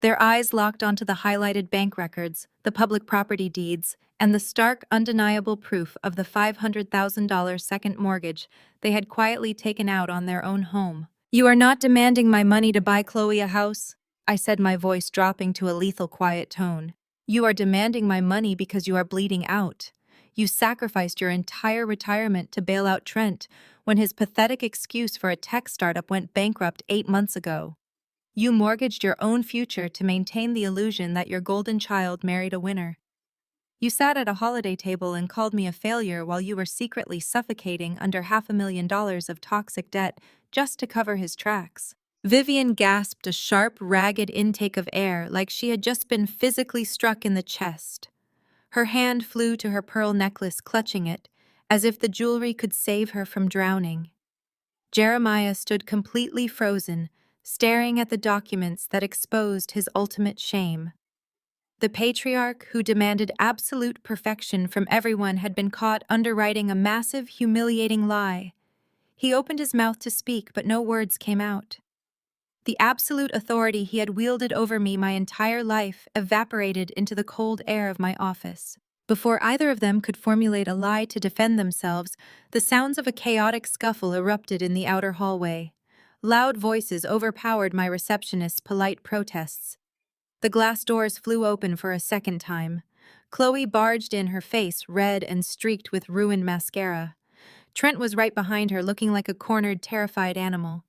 Their eyes locked onto the highlighted bank records, the public property deeds, and the stark, undeniable proof of the $500,000 second mortgage they had quietly taken out on their own home. "You are not demanding my money to buy Chloe a house," I said, my voice dropping to a lethal quiet tone. "You are demanding my money because you are bleeding out. You sacrificed your entire retirement to bail out Trent when his pathetic excuse for a tech startup went bankrupt 8 months ago. You mortgaged your own future to maintain the illusion that your golden child married a winner. You sat at a holiday table and called me a failure while you were secretly suffocating under $500,000 of toxic debt just to cover his tracks." Vivian gasped a sharp, ragged intake of air like she had just been physically struck in the chest. Her hand flew to her pearl necklace, clutching it, as if the jewelry could save her from drowning. Jeremiah stood completely frozen, staring at the documents that exposed his ultimate shame. The patriarch who demanded absolute perfection from everyone had been caught underwriting a massive, humiliating lie. He opened his mouth to speak, but no words came out. The absolute authority he had wielded over me my entire life evaporated into the cold air of my office. Before either of them could formulate a lie to defend themselves, the sounds of a chaotic scuffle erupted in the outer hallway. Loud voices overpowered my receptionist's polite protests. The glass doors flew open for a second time. Chloe barged in, her face red and streaked with ruined mascara. Trent was right behind her, looking like a cornered, terrified animal.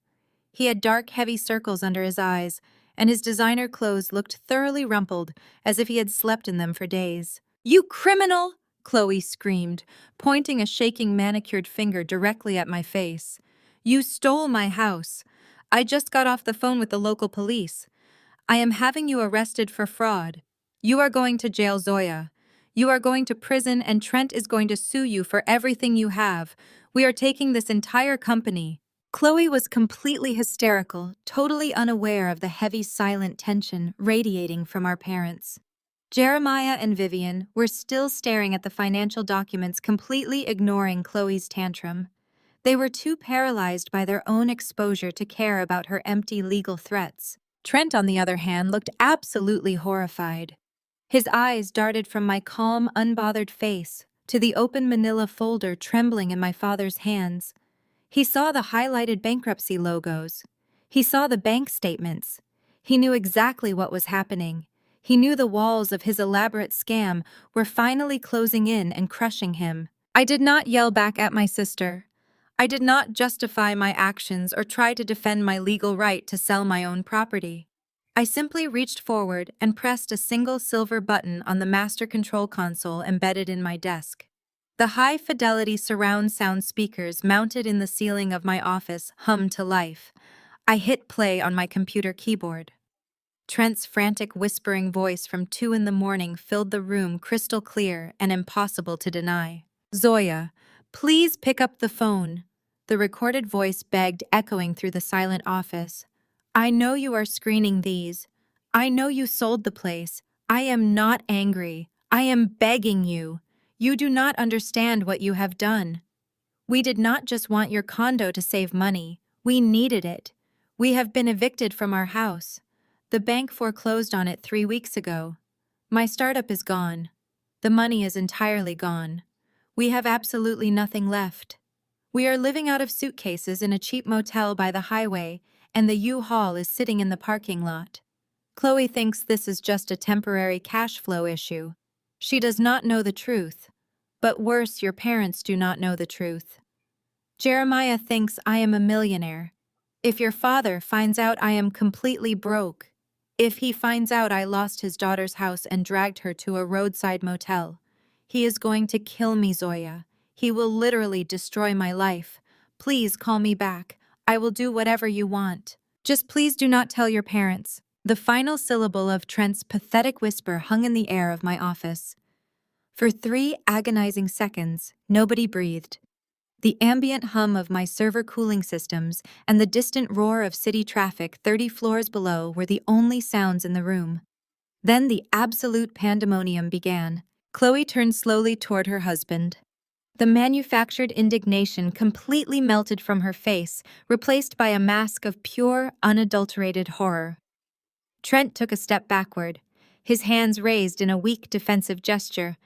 He had dark, heavy circles under his eyes, and his designer clothes looked thoroughly rumpled, as if he had slept in them for days. "You criminal!" Chloe screamed, pointing a shaking manicured finger directly at my face. "You stole my house. I just got off the phone with the local police. I am having you arrested for fraud. You are going to jail, Zoya. You are going to prison, and Trent is going to sue you for everything you have. We are taking this entire company." Chloe was completely hysterical, totally unaware of the heavy, silent tension radiating from our parents. Jeremiah and Vivian were still staring at the financial documents, completely ignoring Chloe's tantrum. They were too paralyzed by their own exposure to care about her empty legal threats. Trent, on the other hand, looked absolutely horrified. His eyes darted from my calm, unbothered face to the open manila folder trembling in my father's hands. He saw the highlighted bankruptcy logos. He saw the bank statements. He knew exactly what was happening. He knew the walls of his elaborate scam were finally closing in and crushing him. I did not yell back at my sister. I did not justify my actions or try to defend my legal right to sell my own property. I simply reached forward and pressed a single silver button on the master control console embedded in my desk. The high-fidelity surround sound speakers mounted in the ceiling of my office hummed to life. I hit play on my computer keyboard. Trent's frantic whispering voice from 2 in the morning filled the room crystal clear and impossible to deny. Zoya, please pick up the phone. The recorded voice begged, echoing through the silent office. I know you are screening these. I know you sold the place. I am not angry. I am begging you. You do not understand what you have done. We did not just want your condo to save money. We needed it. We have been evicted from our house. The bank foreclosed on it 3 weeks ago. My startup is gone. The money is entirely gone. We have absolutely nothing left. We are living out of suitcases in a cheap motel by the highway, and the U-Haul is sitting in the parking lot. Chloe thinks this is just a temporary cash flow issue. She does not know the truth. But worse, your parents do not know the truth. Jeremiah thinks I am a millionaire. If your father finds out I am completely broke, if he finds out I lost his daughter's house and dragged her to a roadside motel, he is going to kill me, Zoya. He will literally destroy my life. Please call me back. I will do whatever you want. Just please do not tell your parents. The final syllable of Trent's pathetic whisper hung in the air of my office. For 3 agonizing seconds, nobody breathed. The ambient hum of my server cooling systems and the distant roar of city traffic 30 floors below were the only sounds in the room. Then the absolute pandemonium began. Chloe turned slowly toward her husband. The manufactured indignation completely melted from her face, replaced by a mask of pure, unadulterated horror. Trent took a step backward, his hands raised in a weak defensive gesture.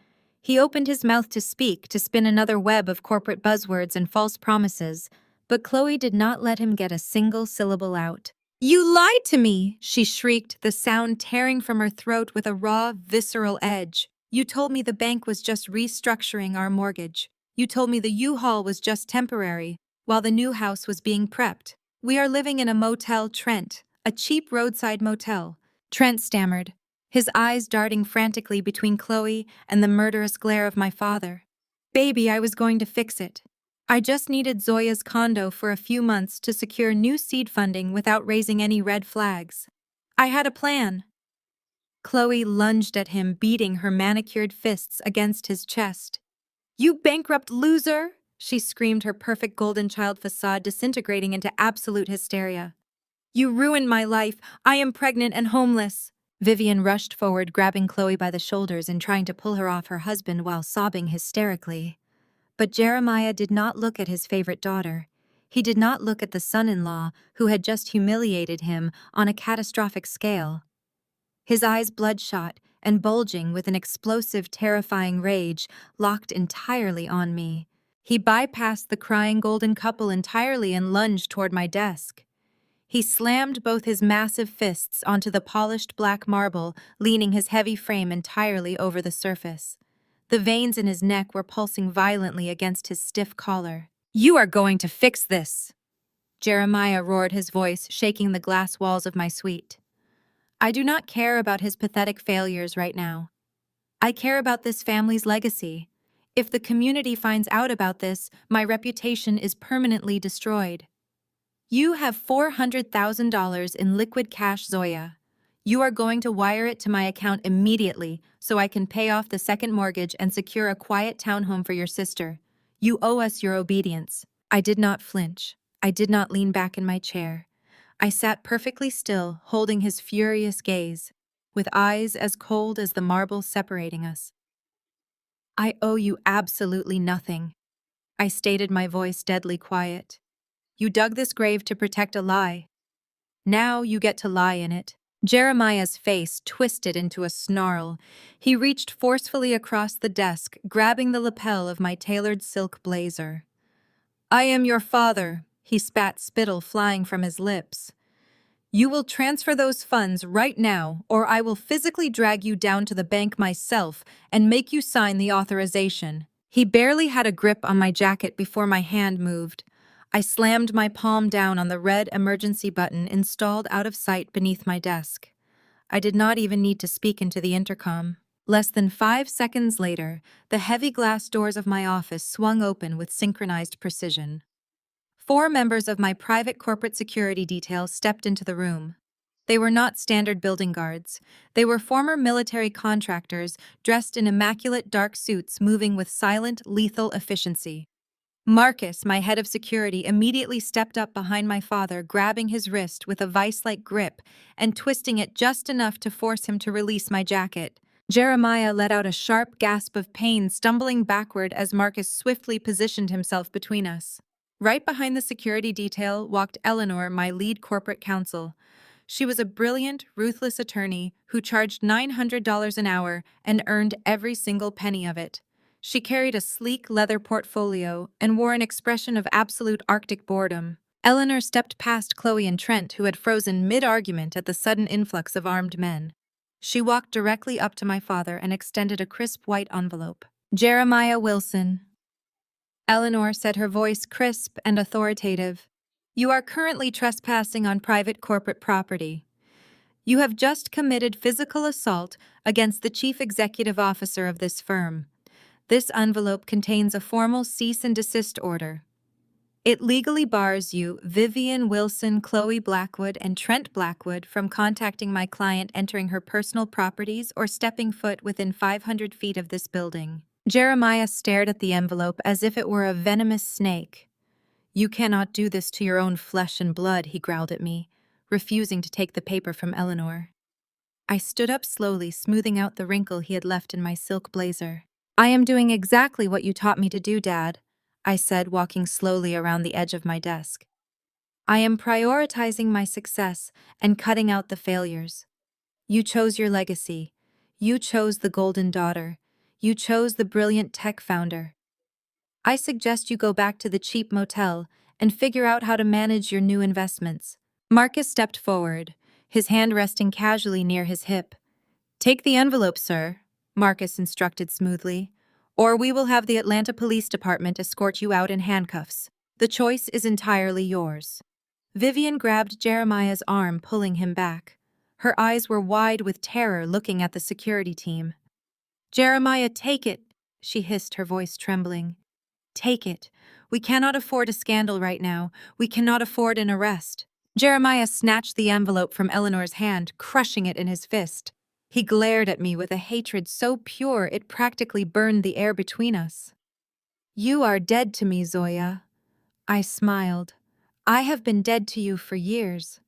He opened his mouth to speak, to spin another web of corporate buzzwords and false promises, but Chloe did not let him get a single syllable out. "You lied to me!" she shrieked, the sound tearing from her throat with a raw, visceral edge. "You told me the bank was just restructuring our mortgage. You told me the U-Haul was just temporary, while the new house was being prepped. We are living in a motel, Trent, a cheap roadside motel." Trent stammered, his eyes darting frantically between Chloe and the murderous glare of my father. "Baby, I was going to fix it. I just needed Zoya's condo for a few months to secure new seed funding without raising any red flags. I had a plan." Chloe lunged at him, beating her manicured fists against his chest. "You bankrupt loser!" she screamed, her perfect golden child facade disintegrating into absolute hysteria. "You ruined my life. I am pregnant and homeless." Vivian rushed forward, grabbing Chloe by the shoulders and trying to pull her off her husband while sobbing hysterically. But Jeremiah did not look at his favorite daughter. He did not look at the son-in-law who had just humiliated him on a catastrophic scale. His eyes bloodshot and bulging with an explosive, terrifying rage, locked entirely on me. He bypassed the crying golden couple entirely and lunged toward my desk. He slammed both his massive fists onto the polished black marble, leaning his heavy frame entirely over the surface. The veins in his neck were pulsing violently against his stiff collar. "You are going to fix this!" Jeremiah roared, his voice shaking the glass walls of my suite. "I do not care about his pathetic failures right now. I care about this family's legacy. If the community finds out about this, my reputation is permanently destroyed. You have $400,000 in liquid cash, Zoya. You are going to wire it to my account immediately so I can pay off the second mortgage and secure a quiet townhome for your sister. You owe us your obedience." I did not flinch. I did not lean back in my chair. I sat perfectly still, holding his furious gaze, with eyes as cold as the marble separating us. "I owe you absolutely nothing," I stated, my voice deadly quiet. "You dug this grave to protect a lie. Now you get to lie in it." Jeremiah's face twisted into a snarl. He reached forcefully across the desk, grabbing the lapel of my tailored silk blazer. "I am your father," he spat, spittle flying from his lips. "You will transfer those funds right now, or I will physically drag you down to the bank myself and make you sign the authorization." He barely had a grip on my jacket before my hand moved. I slammed my palm down on the red emergency button installed out of sight beneath my desk. I did not even need to speak into the intercom. Less than 5 seconds later, the heavy glass doors of my office swung open with synchronized precision. 4 members of my private corporate security detail stepped into the room. They were not standard building guards. They were former military contractors dressed in immaculate dark suits moving with silent, lethal efficiency. Marcus, my head of security, immediately stepped up behind my father, grabbing his wrist with a vice-like grip and twisting it just enough to force him to release my jacket. Jeremiah let out a sharp gasp of pain, stumbling backward as Marcus swiftly positioned himself between us. Right behind the security detail walked Eleanor, my lead corporate counsel. She was a brilliant, ruthless attorney who charged $900 an hour and earned every single penny of it. She carried a sleek leather portfolio and wore an expression of absolute Arctic boredom. Eleanor stepped past Chloe and Trent, who had frozen mid-argument at the sudden influx of armed men. She walked directly up to my father and extended a crisp white envelope. Jeremiah Wilson. Eleanor said, her voice crisp and authoritative. You are currently trespassing on private corporate property. You have just committed physical assault against the chief executive officer of this firm. This envelope contains a formal cease and desist order. It legally bars you, Vivian Wilson, Chloe Blackwood, and Trent Blackwood from contacting my client, entering her personal properties, or stepping foot within 500 feet of this building. Jeremiah stared at the envelope as if it were a venomous snake. You cannot do this to your own flesh and blood, he growled at me, refusing to take the paper from Eleanor. I stood up slowly, smoothing out the wrinkle he had left in my silk blazer. I am doing exactly what you taught me to do, Dad, I said, walking slowly around the edge of my desk. I am prioritizing my success and cutting out the failures. You chose your legacy. You chose the golden daughter. You chose the brilliant tech founder. I suggest you go back to the cheap motel and figure out how to manage your new investments. Marcus stepped forward, his hand resting casually near his hip. Take the envelope, sir, Marcus instructed smoothly, or we will have the Atlanta Police Department escort you out in handcuffs. The choice is entirely yours. Vivian grabbed Jeremiah's arm, pulling him back. Her eyes were wide with terror, looking at the security team. Jeremiah, take it, she hissed, her voice trembling. Take it. We cannot afford a scandal right now. We cannot afford an arrest. Jeremiah snatched the envelope from Eleanor's hand, crushing it in his fist. He glared at me with a hatred so pure it practically burned the air between us. You are dead to me, Zoya. I smiled. I have been dead to you for years.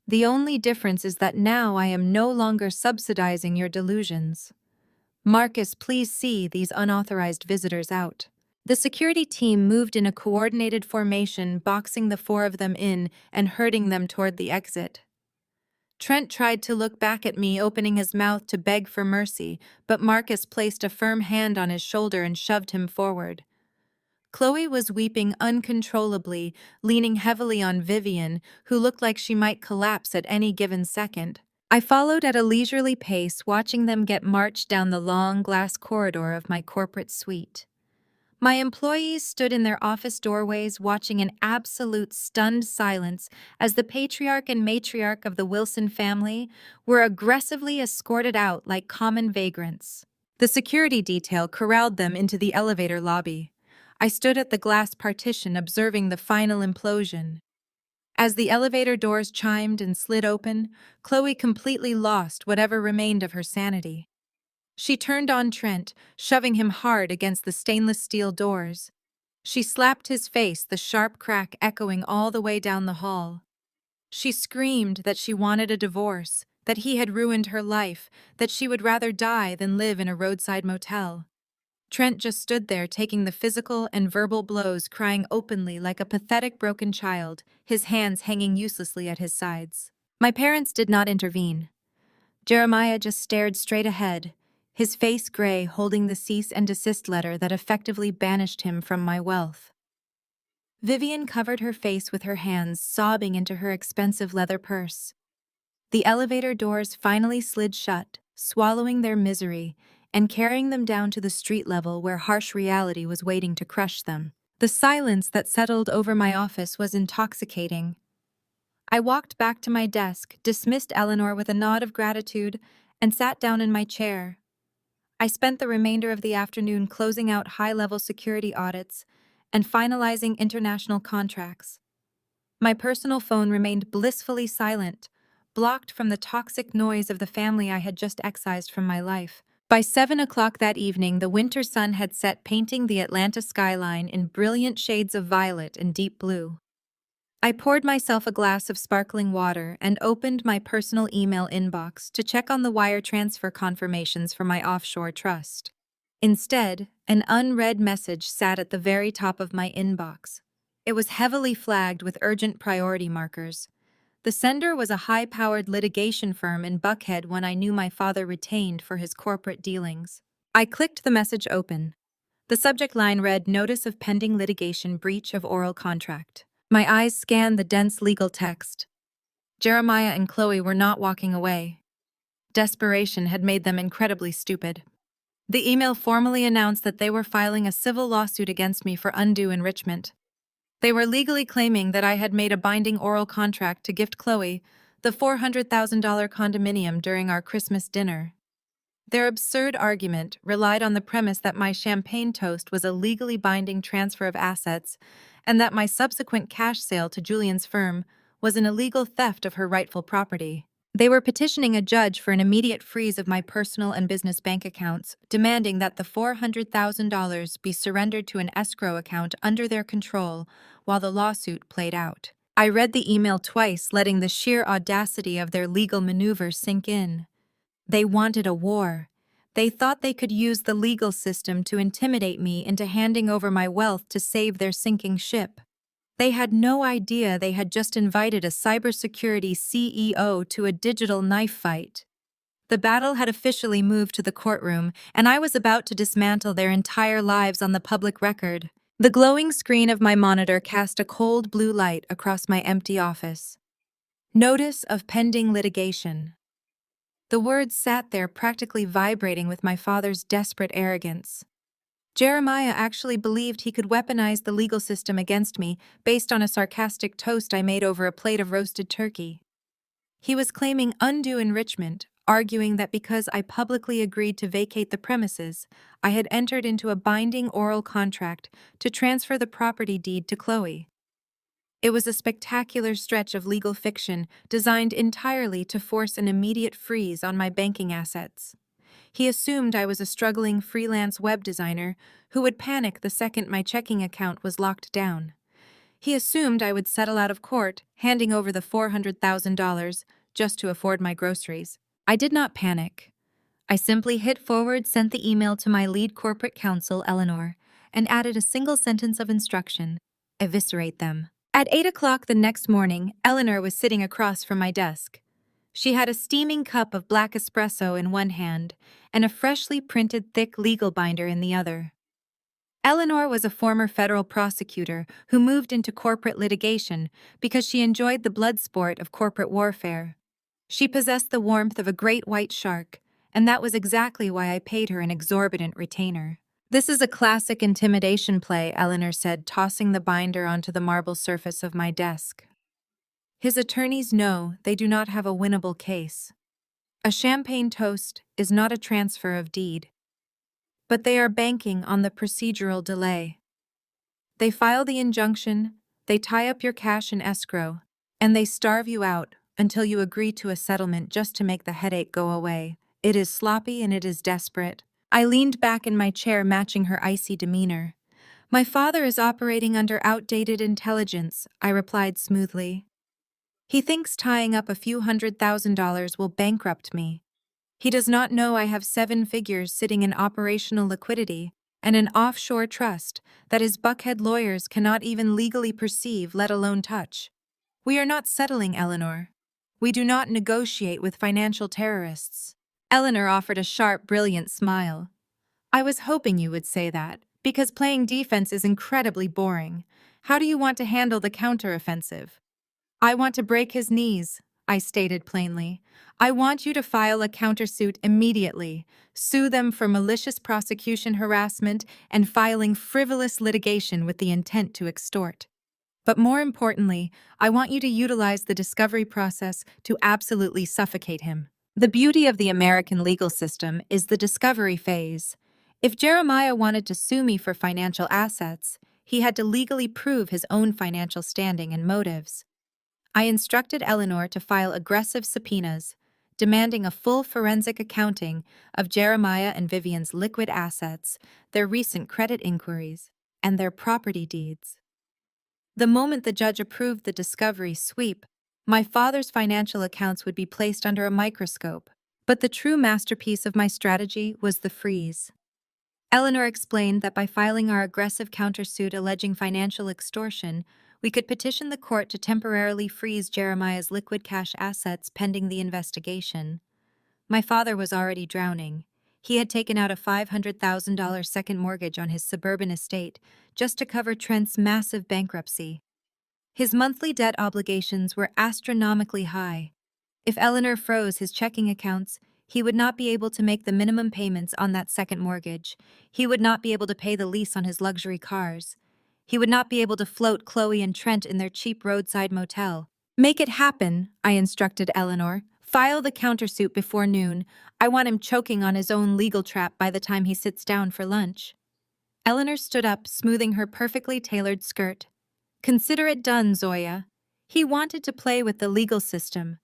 The only difference is that now I am no longer subsidizing your delusions. Marcus, please see these unauthorized visitors out. The security team moved in a coordinated formation, boxing the 4 of them in and herding them toward the exit. Trent tried to look back at me, opening his mouth to beg for mercy, but Marcus placed a firm hand on his shoulder and shoved him forward. Chloe was weeping uncontrollably, leaning heavily on Vivian, who looked like she might collapse at any given second. I followed at a leisurely pace, watching them get marched down the long glass corridor of my corporate suite. My employees stood in their office doorways, watching in absolute stunned silence as the patriarch and matriarch of the Wilson family were aggressively escorted out like common vagrants. The security detail corralled them into the elevator lobby. I stood at the glass partition, observing the final implosion. As the elevator doors chimed and slid open, Chloe completely lost whatever remained of her sanity. She turned on Trent, shoving him hard against the stainless steel doors. She slapped his face, the sharp crack echoing all the way down the hall. She screamed that she wanted a divorce, that he had ruined her life, that she would rather die than live in a roadside motel. Trent just stood there, taking the physical and verbal blows, crying openly like a pathetic broken child, his hands hanging uselessly at his sides. My parents did not intervene. Jeremiah just stared straight ahead, his face gray, holding the cease and desist letter that effectively banished him from my wealth. Vivian covered her face with her hands, sobbing into her expensive leather purse. The elevator doors finally slid shut, swallowing their misery, and carrying them down to the street level where harsh reality was waiting to crush them. The silence that settled over my office was intoxicating. I walked back to my desk, dismissed Eleanor with a nod of gratitude, and sat down in my chair. I spent the remainder of the afternoon closing out high-level security audits and finalizing international contracts. My personal phone remained blissfully silent, blocked from the toxic noise of the family I had just excised from my life. By 7 o'clock that evening, the winter sun had set, painting the Atlanta skyline in brilliant shades of violet and deep blue. I poured myself a glass of sparkling water and opened my personal email inbox to check on the wire transfer confirmations for my offshore trust. Instead, an unread message sat at the very top of my inbox. It was heavily flagged with urgent priority markers. The sender was a high-powered litigation firm in Buckhead one I knew my father retained for his corporate dealings. I clicked the message open. The subject line read, "Notice of pending litigation, breach of oral contract." My eyes scanned the dense legal text. Jeremiah and Chloe were not walking away. Desperation had made them incredibly stupid. The email formally announced that they were filing a civil lawsuit against me for undue enrichment. They were legally claiming that I had made a binding oral contract to gift Chloe the $400,000 condominium during our Christmas dinner. Their absurd argument relied on the premise that my champagne toast was a legally binding transfer of assets and that my subsequent cash sale to Julian's firm was an illegal theft of her rightful property. They were petitioning a judge for an immediate freeze of my personal and business bank accounts, demanding that the $400,000 be surrendered to an escrow account under their control while the lawsuit played out. I read the email twice, letting the sheer audacity of their legal maneuvers sink in. They wanted a war. They thought they could use the legal system to intimidate me into handing over my wealth to save their sinking ship. They had no idea they had just invited a cybersecurity CEO to a digital knife fight. The battle had officially moved to the courtroom, and I was about to dismantle their entire lives on the public record. The glowing screen of my monitor cast a cold blue light across my empty office. Notice of pending litigation. The words sat there practically vibrating with my father's desperate arrogance. Jeremiah actually believed he could weaponize the legal system against me based on a sarcastic toast I made over a plate of roasted turkey. He was claiming undue enrichment, arguing that because I publicly agreed to vacate the premises, I had entered into a binding oral contract to transfer the property deed to Chloe. It was a spectacular stretch of legal fiction designed entirely to force an immediate freeze on my banking assets. He assumed I was a struggling freelance web designer who would panic the second my checking account was locked down. He assumed I would settle out of court, handing over the $400,000 just to afford my groceries. I did not panic. I simply hit forward, sent the email to my lead corporate counsel, Eleanor, and added a single sentence of instruction: eviscerate them. At 8 o'clock the next morning, Eleanor was sitting across from my desk. She had a steaming cup of black espresso in one hand and a freshly printed thick legal binder in the other. Eleanor was a former federal prosecutor who moved into corporate litigation because she enjoyed the blood sport of corporate warfare. She possessed the warmth of a great white shark, and that was exactly why I paid her an exorbitant retainer. "This is a classic intimidation play," Eleanor said, tossing the binder onto the marble surface of my desk. "His attorneys know they do not have a winnable case. A champagne toast is not a transfer of deed. But they are banking on the procedural delay. They file the injunction, they tie up your cash in escrow, and they starve you out until you agree to a settlement just to make the headache go away. It is sloppy and it is desperate." I leaned back in my chair, matching her icy demeanor. "My father is operating under outdated intelligence," I replied smoothly. "He thinks tying up a few $100,000 will bankrupt me. He does not know I have 7 figures sitting in operational liquidity and an offshore trust that his Buckhead lawyers cannot even legally perceive, let alone touch. We are not settling, Eleanor. We do not negotiate with financial terrorists." Eleanor offered a sharp, brilliant smile. "I was hoping you would say that, because playing defense is incredibly boring. How do you want to handle the counteroffensive?" "I want to break his knees," I stated plainly. I want you to file a countersuit immediately, sue them for malicious prosecution harassment and filing frivolous litigation with the intent to extort. But more importantly, I want you to utilize the discovery process to absolutely suffocate him. The beauty of the American legal system is the discovery phase. If Jeremiah wanted to sue me for financial assets, he had to legally prove his own financial standing and motives. I instructed Eleanor to file aggressive subpoenas, demanding a full forensic accounting of Jeremiah and Vivian's liquid assets, their recent credit inquiries, and their property deeds. The moment the judge approved the discovery sweep, my father's financial accounts would be placed under a microscope. But the true masterpiece of my strategy was the freeze. Eleanor explained that by filing our aggressive countersuit alleging financial extortion, we could petition the court to temporarily freeze Jeremiah's liquid cash assets pending the investigation. My father was already drowning. He had taken out a $500,000 second mortgage on his suburban estate just to cover Trent's massive bankruptcy. His monthly debt obligations were astronomically high. If Eleanor froze his checking accounts, he would not be able to make the minimum payments on that second mortgage. He would not be able to pay the lease on his luxury cars. He would not be able to float Chloe and Trent in their cheap roadside motel. Make it happen, I instructed Eleanor. File the countersuit before noon. I want him choking on his own legal trap by the time he sits down for lunch. Eleanor stood up, smoothing her perfectly tailored skirt. Consider it done, Zoya. He wanted to play with the legal system.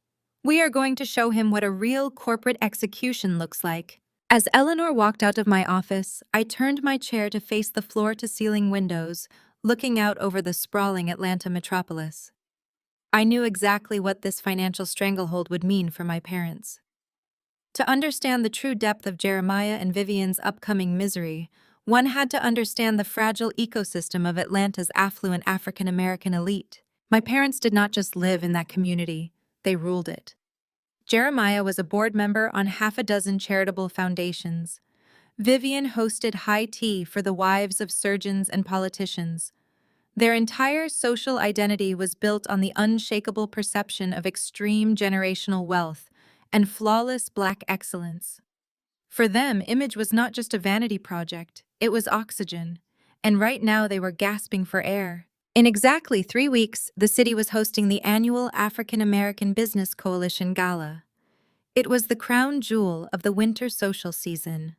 We are going to show him what a real corporate execution looks like. As Eleanor walked out of my office, I turned my chair to face the floor-to-ceiling windows, looking out over the sprawling Atlanta metropolis. I knew exactly what this financial stranglehold would mean for my parents. To understand the true depth of Jeremiah and Vivian's upcoming misery, one had to understand the fragile ecosystem of Atlanta's affluent African-American elite. My parents did not just live in that community, they ruled it. Jeremiah was a board member on half a dozen charitable foundations. Vivian hosted high tea for the wives of surgeons and politicians. Their entire social identity was built on the unshakable perception of extreme generational wealth and flawless Black excellence. For them, image was not just a vanity project, it was oxygen, and right now they were gasping for air. In exactly 3 weeks, the city was hosting the annual African American Business Coalition Gala. It was the crown jewel of the winter social season.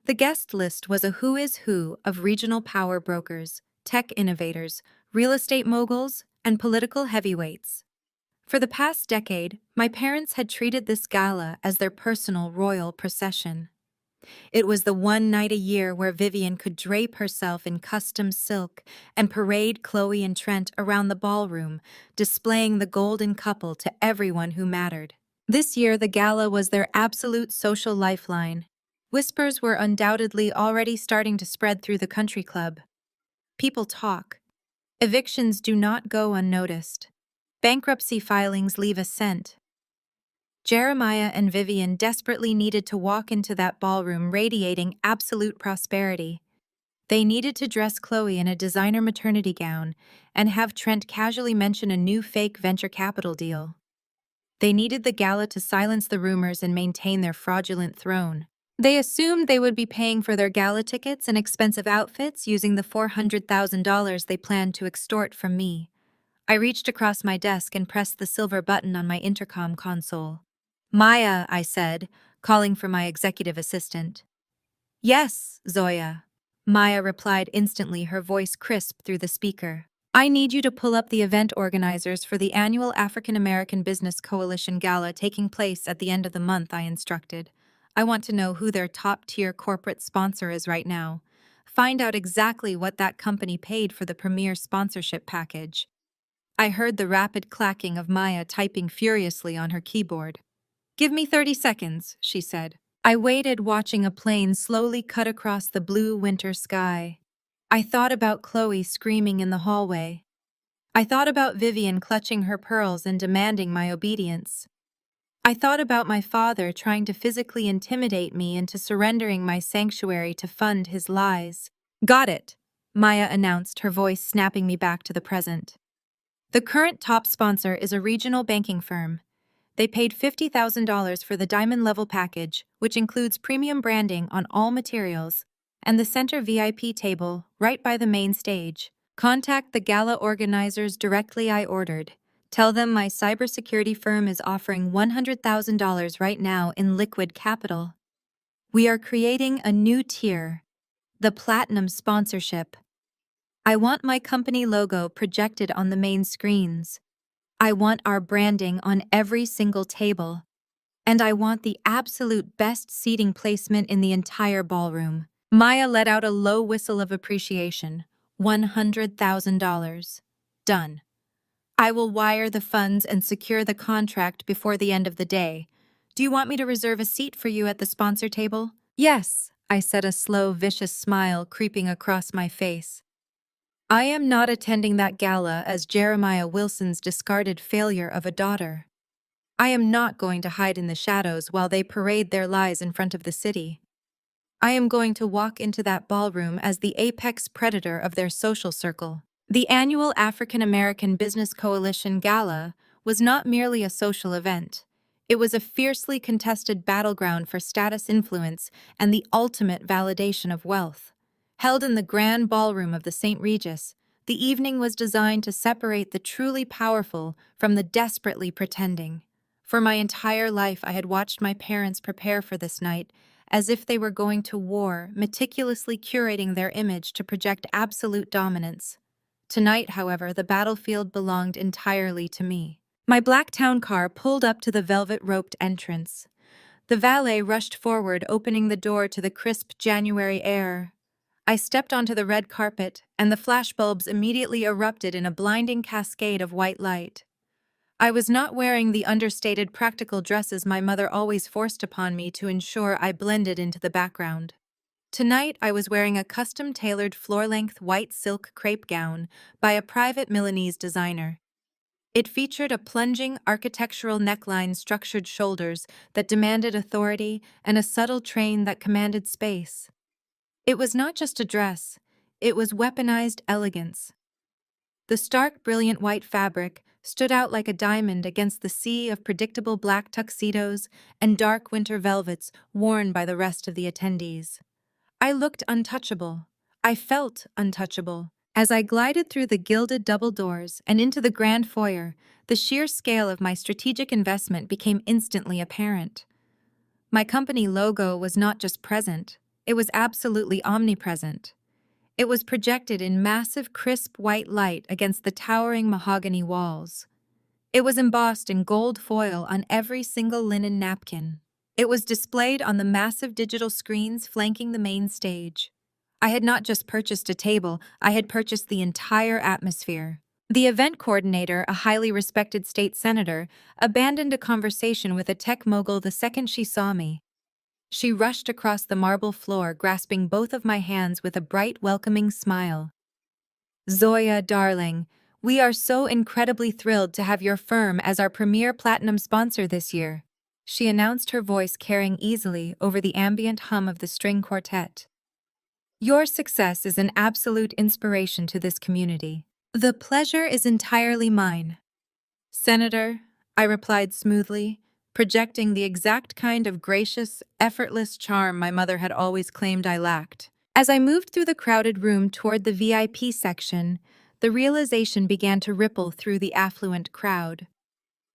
The guest list was a who is who of regional power brokers, tech innovators, real estate moguls, and political heavyweights. For the past decade, my parents had treated this gala as their personal royal procession. It was the one night a year where Vivian could drape herself in custom silk and parade Chloe and Trent around the ballroom, displaying the golden couple to everyone who mattered. This year, the gala was their absolute social lifeline. Whispers were undoubtedly already starting to spread through the country club. People talk. Evictions do not go unnoticed. Bankruptcy filings leave a scent. Jeremiah and Vivian desperately needed to walk into that ballroom radiating absolute prosperity. They needed to dress Chloe in a designer maternity gown and have Trent casually mention a new fake venture capital deal. They needed the gala to silence the rumors and maintain their fraudulent throne. They assumed they would be paying for their gala tickets and expensive outfits using the $400,000 they planned to extort from me. I reached across my desk and pressed the silver button on my intercom console. Maya, I said, calling for my executive assistant. Yes, Zoya. Maya replied instantly, her voice crisp through the speaker. I need you to pull up the event organizers for the annual African American Business Coalition Gala taking place at the end of the month, I instructed. I want to know who their top-tier corporate sponsor is right now. Find out exactly what that company paid for the premier sponsorship package. I heard the rapid clacking of Maya typing furiously on her keyboard. Give me 30 seconds, she said. I waited, watching a plane slowly cut across the blue winter sky. I thought about Chloe screaming in the hallway. I thought about Vivian clutching her pearls and demanding my obedience. I thought about my father trying to physically intimidate me into surrendering my sanctuary to fund his lies. Got it, Maya announced, her voice snapping me back to the present. The current top sponsor is a regional banking firm. They paid $50,000 for the diamond level package, which includes premium branding on all materials, and the center VIP table right by the main stage. Contact the gala organizers directly, I ordered. Tell them my cybersecurity firm is offering $100,000 right now in liquid capital. We are creating a new tier, the Platinum Sponsorship. I want my company logo projected on the main screens. I want our branding on every single table. And I want the absolute best seating placement in the entire ballroom. Maya let out a low whistle of appreciation. $100,000. Done. I will wire the funds and secure the contract before the end of the day. Do you want me to reserve a seat for you at the sponsor table? Yes, I said, a slow, vicious smile creeping across my face. I am not attending that gala as Jeremiah Wilson's discarded failure of a daughter. I am not going to hide in the shadows while they parade their lies in front of the city. I am going to walk into that ballroom as the apex predator of their social circle. The annual African American Business Coalition Gala was not merely a social event. It was a fiercely contested battleground for status, influence, and the ultimate validation of wealth. Held in the grand ballroom of the St. Regis, the evening was designed to separate the truly powerful from the desperately pretending. For my entire life, I had watched my parents prepare for this night, as if they were going to war, meticulously curating their image to project absolute dominance. Tonight, however, the battlefield belonged entirely to me. My black town car pulled up to the velvet-roped entrance. The valet rushed forward, opening the door to the crisp January air. I stepped onto the red carpet, and the flashbulbs immediately erupted in a blinding cascade of white light. I was not wearing the understated practical dresses my mother always forced upon me to ensure I blended into the background. Tonight, I was wearing a custom-tailored floor-length white silk crepe gown by a private Milanese designer. It featured a plunging architectural neckline, structured shoulders that demanded authority, and a subtle train that commanded space. It was not just a dress, it was weaponized elegance. The stark, brilliant white fabric stood out like a diamond against the sea of predictable black tuxedos and dark winter velvets worn by the rest of the attendees. I looked untouchable. I felt untouchable. As I glided through the gilded double doors and into the grand foyer, the sheer scale of my strategic investment became instantly apparent. My company logo was not just present, it was absolutely omnipresent. It was projected in massive, crisp white light against the towering mahogany walls. It was embossed in gold foil on every single linen napkin. It was displayed on the massive digital screens flanking the main stage. I had not just purchased a table, I had purchased the entire atmosphere. The event coordinator, a highly respected state senator, abandoned a conversation with a tech mogul the second she saw me. She rushed across the marble floor, grasping both of my hands with a bright, welcoming smile. "Zoya, darling, we are so incredibly thrilled to have your firm as our premier platinum sponsor this year," she announced, her voice carrying easily over the ambient hum of the string quartet. "Your success is an absolute inspiration to this community. The pleasure is entirely mine." "Senator," I replied smoothly, projecting the exact kind of gracious, effortless charm my mother had always claimed I lacked. As I moved through the crowded room toward the VIP section, the realization began to ripple through the affluent crowd.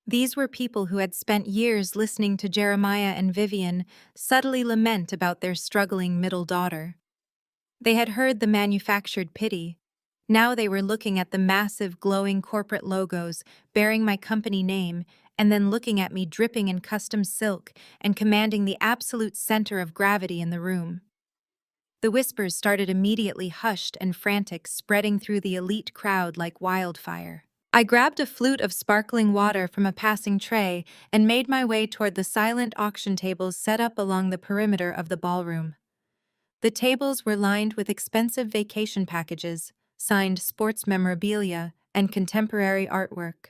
These were people who had spent years listening to Jeremiah and Vivian subtly lament about their struggling middle daughter. They had heard the manufactured pity. Now they were looking at the massive, glowing corporate logos bearing my company name, and then looking at me dripping in custom silk and commanding the absolute center of gravity in the room. The whispers started immediately, hushed and frantic, spreading through the elite crowd like wildfire. I grabbed a flute of sparkling water from a passing tray and made my way toward the silent auction tables set up along the perimeter of the ballroom. The tables were lined with expensive vacation packages, signed sports memorabilia, and contemporary artwork.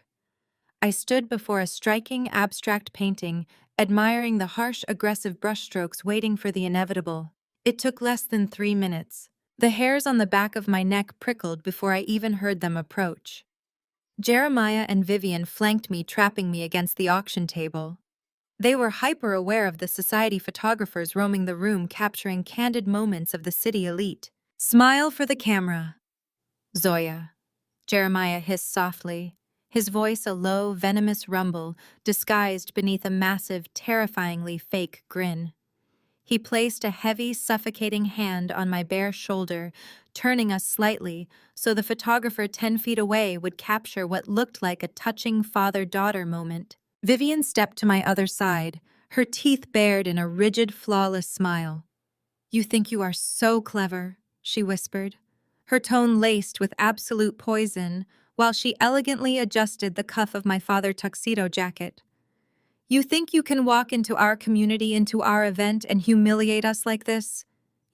I stood before a striking abstract painting, admiring the harsh, aggressive brushstrokes, waiting for the inevitable. It took less than 3 minutes. The hairs on the back of my neck prickled before I even heard them approach. Jeremiah and Vivian flanked me, trapping me against the auction table. They were hyper-aware of the society photographers roaming the room, capturing candid moments of the city elite. "Smile for the camera, Zoya," Jeremiah hissed softly, his voice a low, venomous rumble disguised beneath a massive, terrifyingly fake grin. He placed a heavy, suffocating hand on my bare shoulder, turning us slightly so the photographer 10 feet away would capture what looked like a touching father-daughter moment. Vivian stepped to my other side, her teeth bared in a rigid, flawless smile. "You think you are so clever," she whispered, her tone laced with absolute poison, while she elegantly adjusted the cuff of my father tuxedo jacket. "You think you can walk into our community, into our event, and humiliate us like this?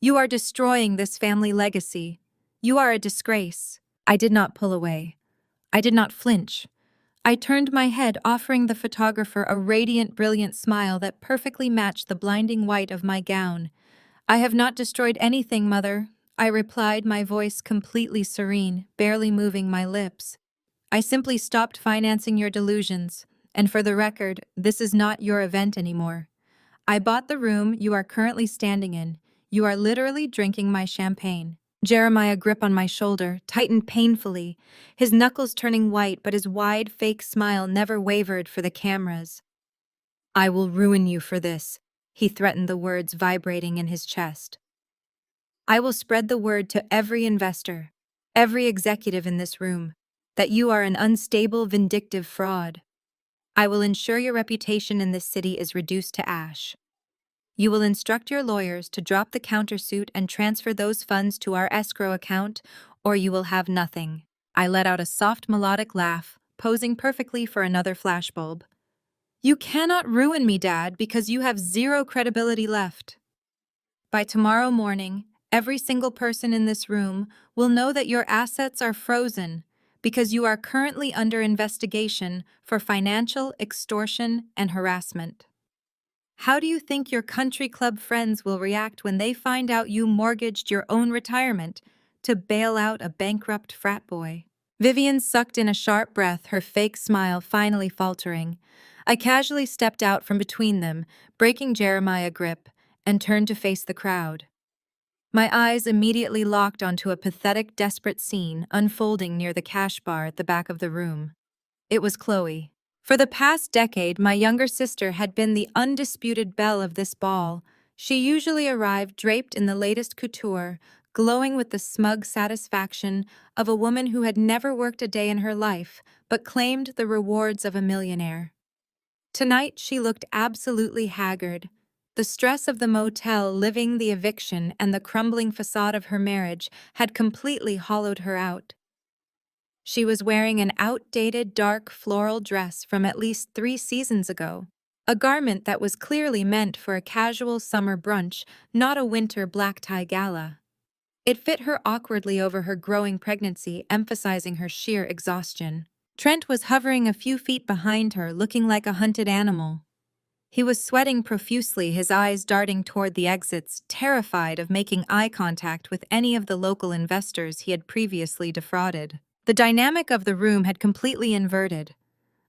You are destroying this family legacy. You are a disgrace." I did not pull away. I did not flinch. I turned my head, offering the photographer a radiant, brilliant smile that perfectly matched the blinding white of my gown. "I have not destroyed anything, Mother," I replied, my voice completely serene, barely moving my lips. "I simply stopped financing your delusions. And for the record, this is not your event anymore. I bought the room you are currently standing in. You are literally drinking my champagne." Jeremiah's grip on my shoulder tightened painfully, his knuckles turning white, but his wide, fake smile never wavered for the cameras. "I will ruin you for this," he threatened, the words vibrating in his chest. "I will spread the word to every investor, every executive in this room, that you are an unstable, vindictive fraud. I will ensure your reputation in this city is reduced to ash. You will instruct your lawyers to drop the countersuit and transfer those funds to our escrow account, or you will have nothing." I let out a soft melodic laugh, posing perfectly for another flashbulb. "You cannot ruin me, Dad, because you have zero credibility left. By tomorrow morning, every single person in this room will know that your assets are frozen because you are currently under investigation for financial extortion and harassment. How do you think your country club friends will react when they find out you mortgaged your own retirement to bail out a bankrupt frat boy?" Vivian sucked in a sharp breath, her fake smile finally faltering. I casually stepped out from between them, breaking Jeremiah's grip, and turned to face the crowd. My eyes immediately locked onto a pathetic, desperate scene unfolding near the cash bar at the back of the room. It was Chloe. For the past decade, my younger sister had been the undisputed belle of this ball. She usually arrived draped in the latest couture, glowing with the smug satisfaction of a woman who had never worked a day in her life, but claimed the rewards of a millionaire. Tonight, she looked absolutely haggard. The stress of the motel, living, the eviction, and the crumbling facade of her marriage had completely hollowed her out. She was wearing an outdated dark floral dress from at least 3 seasons ago, a garment that was clearly meant for a casual summer brunch, not a winter black tie gala. It fit her awkwardly over her growing pregnancy, emphasizing her sheer exhaustion. Trent was hovering a few feet behind her, looking like a hunted animal. He was sweating profusely, his eyes darting toward the exits, terrified of making eye contact with any of the local investors he had previously defrauded. The dynamic of the room had completely inverted.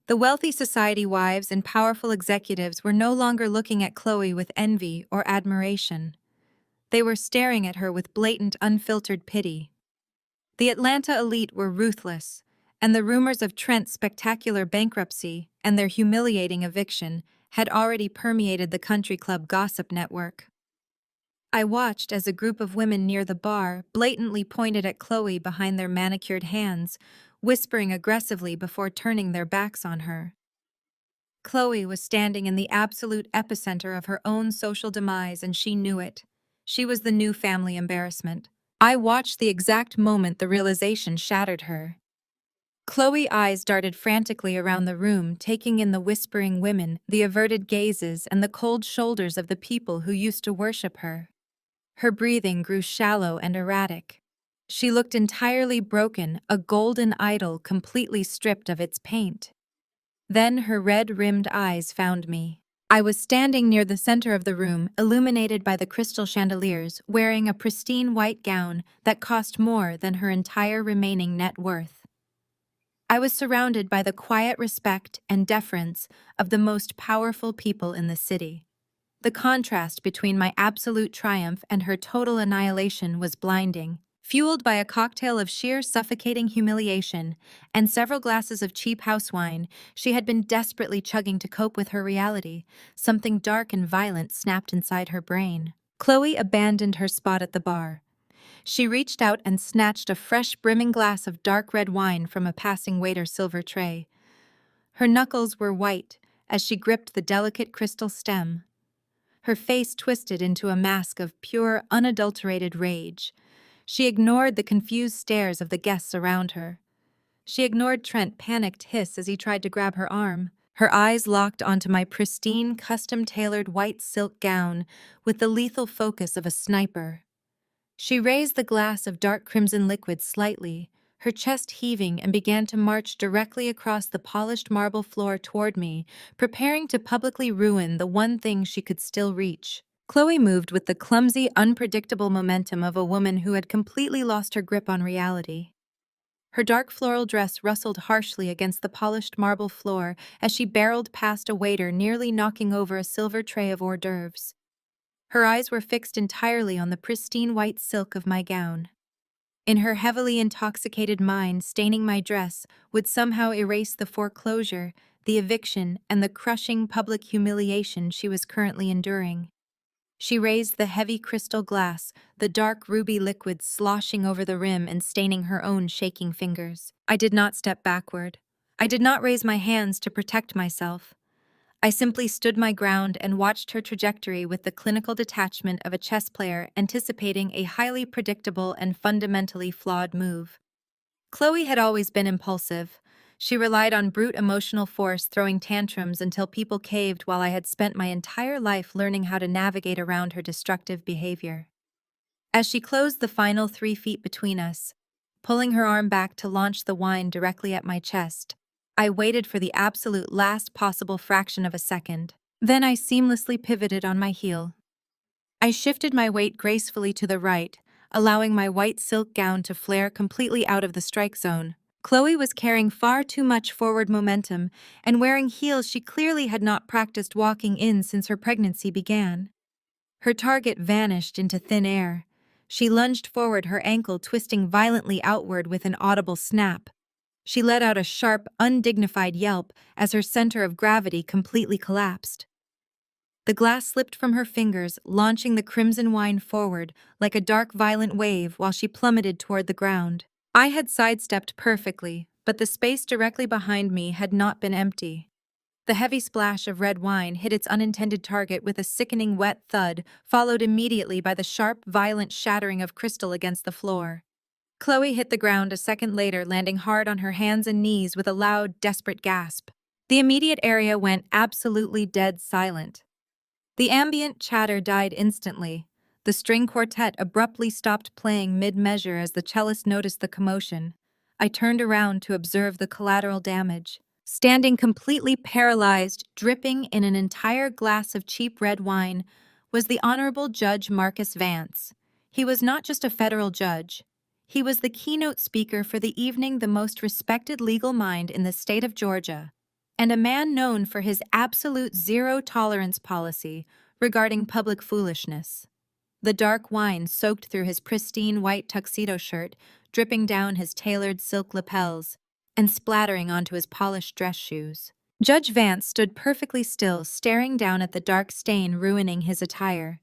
The wealthy society wives and powerful executives were no longer looking at Chloe with envy or admiration. They were staring at her with blatant, unfiltered pity. The Atlanta elite were ruthless, and the rumors of Trent's spectacular bankruptcy and their humiliating eviction had already permeated the country club gossip network. I watched as a group of women near the bar blatantly pointed at Chloe behind their manicured hands, whispering aggressively before turning their backs on her. Chloe was standing in the absolute epicenter of her own social demise, and she knew it. She was the new family embarrassment. I watched the exact moment the realization shattered her. Chloe's eyes darted frantically around the room, taking in the whispering women, the averted gazes, and the cold shoulders of the people who used to worship her. Her breathing grew shallow and erratic. She looked entirely broken, a golden idol completely stripped of its paint. Then her red-rimmed eyes found me. I was standing near the center of the room, illuminated by the crystal chandeliers, wearing a pristine white gown that cost more than her entire remaining net worth. I was surrounded by the quiet respect and deference of the most powerful people in the city. The contrast between my absolute triumph and her total annihilation was blinding. Fueled by a cocktail of sheer suffocating humiliation and several glasses of cheap house wine, she had been desperately chugging to cope with her reality. Something dark and violent snapped inside her brain. Chloe abandoned her spot at the bar. She reached out and snatched a fresh, brimming glass of dark red wine from a passing waiter's silver tray. Her knuckles were white as she gripped the delicate crystal stem. Her face twisted into a mask of pure, unadulterated rage. She ignored the confused stares of the guests around her. She ignored Trent's panicked hiss as he tried to grab her arm. Her eyes locked onto my pristine, custom-tailored white silk gown with the lethal focus of a sniper. She raised the glass of dark crimson liquid slightly, her chest heaving, and began to march directly across the polished marble floor toward me, preparing to publicly ruin the one thing she could still reach. Chloe moved with the clumsy, unpredictable momentum of a woman who had completely lost her grip on reality. Her dark floral dress rustled harshly against the polished marble floor as she barreled past a waiter, nearly knocking over a silver tray of hors d'oeuvres. Her eyes were fixed entirely on the pristine white silk of my gown. In her heavily intoxicated mind, staining my dress would somehow erase the foreclosure, the eviction, and the crushing public humiliation she was currently enduring. She raised the heavy crystal glass, the dark ruby liquid sloshing over the rim and staining her own shaking fingers. I did not step backward. I did not raise my hands to protect myself. I simply stood my ground and watched her trajectory with the clinical detachment of a chess player anticipating a highly predictable and fundamentally flawed move. Chloe had always been impulsive. She relied on brute emotional force, throwing tantrums until people caved, while I had spent my entire life learning how to navigate around her destructive behavior. As she closed the final 3 feet between us, pulling her arm back to launch the wine directly at my chest, I waited for the absolute last possible fraction of a second. Then I seamlessly pivoted on my heel. I shifted my weight gracefully to the right, allowing my white silk gown to flare completely out of the strike zone. Chloe was carrying far too much forward momentum and wearing heels she clearly had not practiced walking in since her pregnancy began. Her target vanished into thin air. She lunged forward, her ankle twisting violently outward with an audible snap. She let out a sharp, undignified yelp as her center of gravity completely collapsed. The glass slipped from her fingers, launching the crimson wine forward like a dark, violent wave while she plummeted toward the ground. I had sidestepped perfectly, but the space directly behind me had not been empty. The heavy splash of red wine hit its unintended target with a sickening wet thud, followed immediately by the sharp, violent shattering of crystal against the floor. Chloe hit the ground a second later, landing hard on her hands and knees with a loud, desperate gasp. The immediate area went absolutely dead silent. The ambient chatter died instantly. The string quartet abruptly stopped playing mid-measure as the cellist noticed the commotion. I turned around to observe the collateral damage. Standing completely paralyzed, dripping in an entire glass of cheap red wine, was the Honorable Judge Marcus Vance. He was not just a federal judge. He was the keynote speaker for the evening, the most respected legal mind in the state of Georgia, and a man known for his absolute zero-tolerance policy regarding public foolishness. The dark wine soaked through his pristine white tuxedo shirt, dripping down his tailored silk lapels, and splattering onto his polished dress shoes. Judge Vance stood perfectly still, staring down at the dark stain ruining his attire.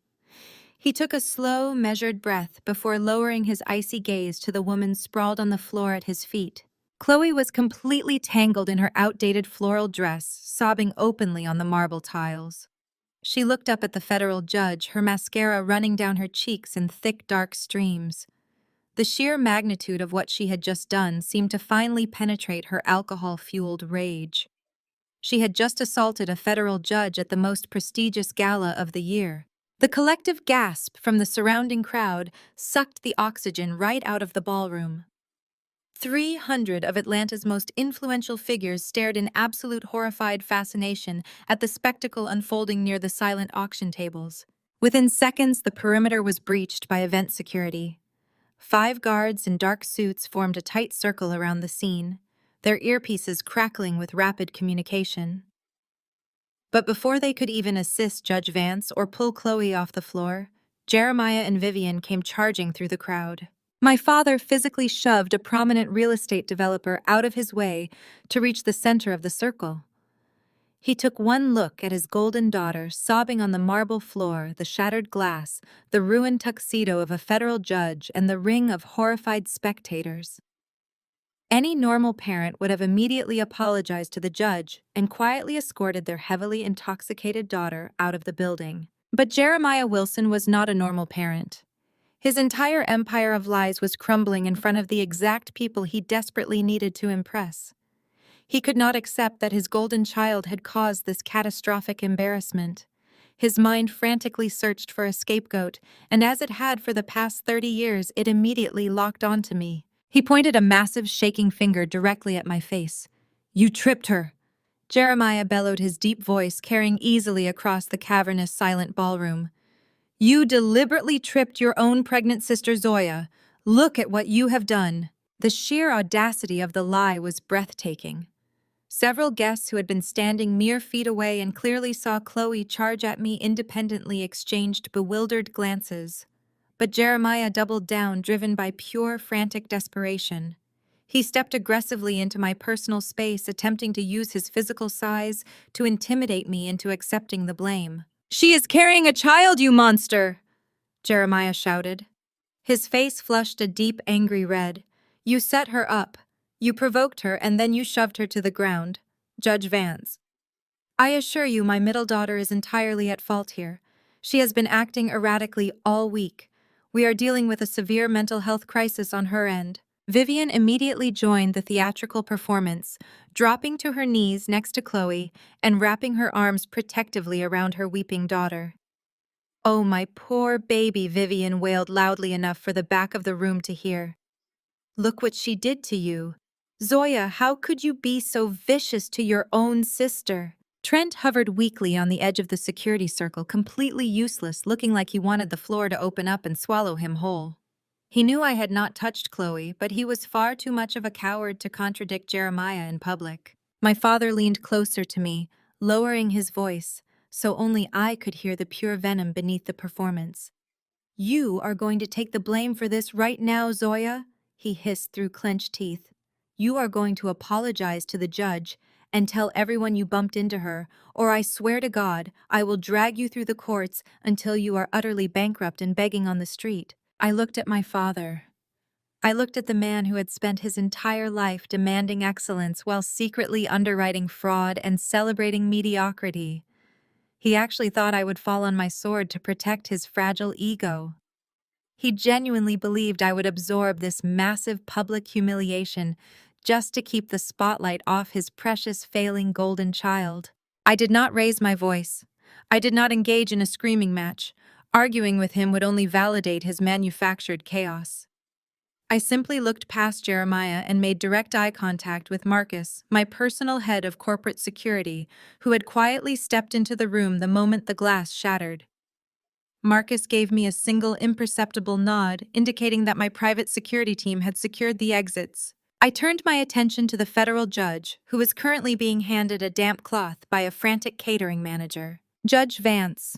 He took a slow, measured breath before lowering his icy gaze to the woman sprawled on the floor at his feet. Chloe was completely tangled in her outdated floral dress, sobbing openly on the marble tiles. She looked up at the federal judge, her mascara running down her cheeks in thick, dark streams. The sheer magnitude of what she had just done seemed to finally penetrate her alcohol-fueled rage. She had just assaulted a federal judge at the most prestigious gala of the year. The collective gasp from the surrounding crowd sucked the oxygen right out of the ballroom. 300 of Atlanta's most influential figures stared in absolute horrified fascination at the spectacle unfolding near the silent auction tables. Within seconds, the perimeter was breached by event security. 5 guards in dark suits formed a tight circle around the scene, their earpieces crackling with rapid communication. But before they could even assist Judge Vance or pull Chloe off the floor, Jeremiah and Vivian came charging through the crowd. My father physically shoved a prominent real estate developer out of his way to reach the center of the circle. He took one look at his golden daughter sobbing on the marble floor, the shattered glass, the ruined tuxedo of a federal judge, and the ring of horrified spectators. Any normal parent would have immediately apologized to the judge and quietly escorted their heavily intoxicated daughter out of the building. But Jeremiah Wilson was not a normal parent. His entire empire of lies was crumbling in front of the exact people he desperately needed to impress. He could not accept that his golden child had caused this catastrophic embarrassment. His mind frantically searched for a scapegoat, and as it had for the past 30 years, it immediately locked onto me. He pointed a massive shaking finger directly at my face. "You tripped her!" Jeremiah bellowed, his deep voice carrying easily across the cavernous, silent ballroom. "You deliberately tripped your own pregnant sister Zoya. Look at what you have done." The sheer audacity of the lie was breathtaking. Several guests who had been standing mere feet away and clearly saw Chloe charge at me independently exchanged bewildered glances. But Jeremiah doubled down, driven by pure, frantic desperation. He stepped aggressively into my personal space, attempting to use his physical size to intimidate me into accepting the blame. "She is carrying a child, you monster!" Jeremiah shouted. His face flushed a deep, angry red. "You set her up. You provoked her, and then you shoved her to the ground. Judge Vance. I assure you my middle daughter is entirely at fault here. She has been acting erratically all week. We are dealing with a severe mental health crisis on her end." Vivian immediately joined the theatrical performance, dropping to her knees next to Chloe and wrapping her arms protectively around her weeping daughter. "Oh, my poor baby," Vivian wailed loudly enough for the back of the room to hear. "Look what she did to you. Zoya, how could you be so vicious to your own sister?" Trent hovered weakly on the edge of the security circle, completely useless, looking like he wanted the floor to open up and swallow him whole. He knew I had not touched Chloe, but he was far too much of a coward to contradict Jeremiah in public. My father leaned closer to me, lowering his voice, so only I could hear the pure venom beneath the performance. "You are going to take the blame for this right now, Zoya," he hissed through clenched teeth. "You are going to apologize to the judge and tell everyone you bumped into her, or I swear to God, I will drag you through the courts until you are utterly bankrupt and begging on the street." I looked at my father. I looked at the man who had spent his entire life demanding excellence while secretly underwriting fraud and celebrating mediocrity. He actually thought I would fall on my sword to protect his fragile ego. He genuinely believed I would absorb this massive public humiliation just to keep the spotlight off his precious failing golden child. I did not raise my voice. I did not engage in a screaming match. Arguing with him would only validate his manufactured chaos. I simply looked past Jeremiah and made direct eye contact with Marcus, my personal head of corporate security, who had quietly stepped into the room the moment the glass shattered. Marcus gave me a single imperceptible nod, indicating that my private security team had secured the exits. I turned my attention to the federal judge, who was currently being handed a damp cloth by a frantic catering manager. "Judge Vance,"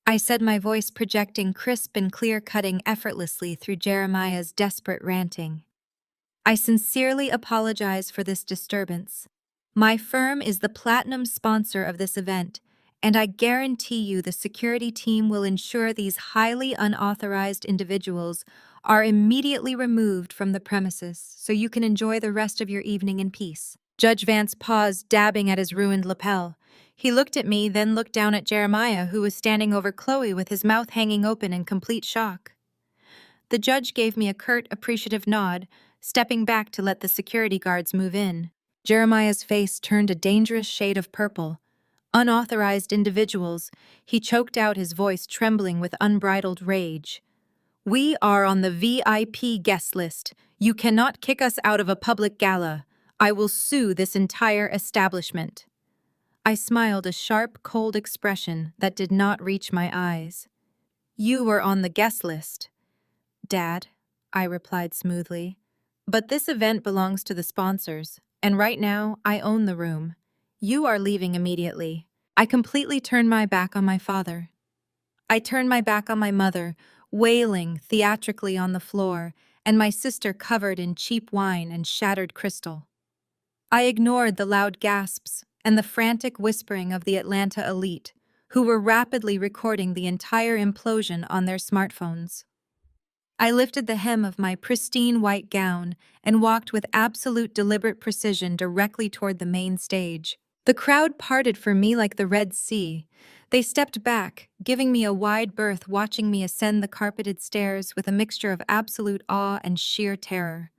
I said, my voice projecting crisp and clear, cutting effortlessly through Jeremiah's desperate ranting. "I sincerely apologize for this disturbance. My firm is the platinum sponsor of this event, and I guarantee you the security team will ensure these highly unauthorized individuals are immediately removed from the premises so you can enjoy the rest of your evening in peace." Judge Vance paused, dabbing at his ruined lapel. He looked at me, then looked down at Jeremiah, who was standing over Chloe with his mouth hanging open in complete shock. The judge gave me a curt, appreciative nod, stepping back to let the security guards move in. Jeremiah's face turned a dangerous shade of purple. "Unauthorized individuals," he choked out, his voice trembling with unbridled rage. "We are on the VIP guest list. You cannot kick us out of a public gala. I will sue this entire establishment." I smiled, a sharp, cold expression that did not reach my eyes. "You were on the guest list, Dad," I replied smoothly. "But this event belongs to the sponsors. And right now, I own the room. You are leaving immediately. I completely turned my back on my father. I turned my back on my mother, wailing theatrically on the floor, and my sister covered in cheap wine and shattered crystal. I ignored the loud gasps and the frantic whispering of the Atlanta elite, who were rapidly recording the entire implosion on their smartphones. I lifted the hem of my pristine white gown and walked with absolute deliberate precision directly toward the main stage. The crowd parted for me like the Red Sea. They stepped back, giving me a wide berth, watching me ascend the carpeted stairs with a mixture of absolute awe and sheer terror.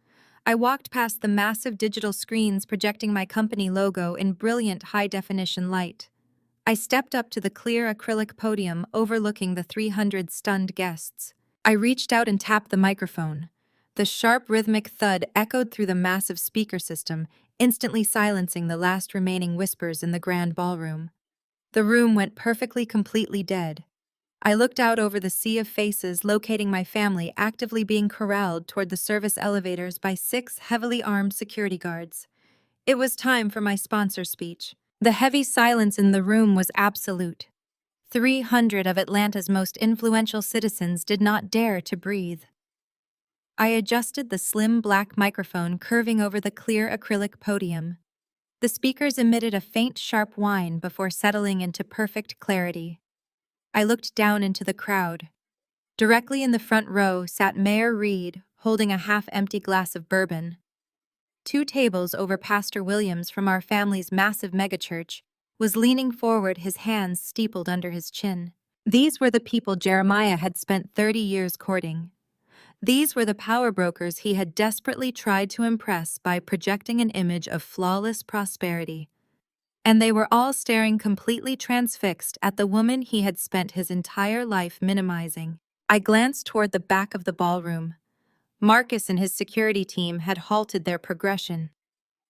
I walked past the massive digital screens projecting my company logo in brilliant high-definition light. I stepped up to the clear acrylic podium overlooking the 300 stunned guests. I reached out and tapped the microphone. The sharp rhythmic thud echoed through the massive speaker system, instantly silencing the last remaining whispers in the grand ballroom. The room went perfectly, completely dead. I looked out over the sea of faces, locating my family actively being corralled toward the service elevators by 6 heavily armed security guards. It was time for my sponsor speech. The heavy silence in the room was absolute. 300 of Atlanta's most influential citizens did not dare to breathe. I adjusted the slim black microphone curving over the clear acrylic podium. The speakers emitted a faint, sharp whine before settling into perfect clarity. I looked down into the crowd. Directly in the front row sat Mayor Reed, holding a half-empty glass of bourbon. 2 tables over Pastor Williams from our family's massive megachurch was leaning forward, his hands steepled under his chin. These were the people Jeremiah had spent 30 years courting. These were the power brokers he had desperately tried to impress by projecting an image of flawless prosperity. And they were all staring completely transfixed at the woman he had spent his entire life minimizing. I glanced toward the back of the ballroom. Marcus and his security team had halted their progression.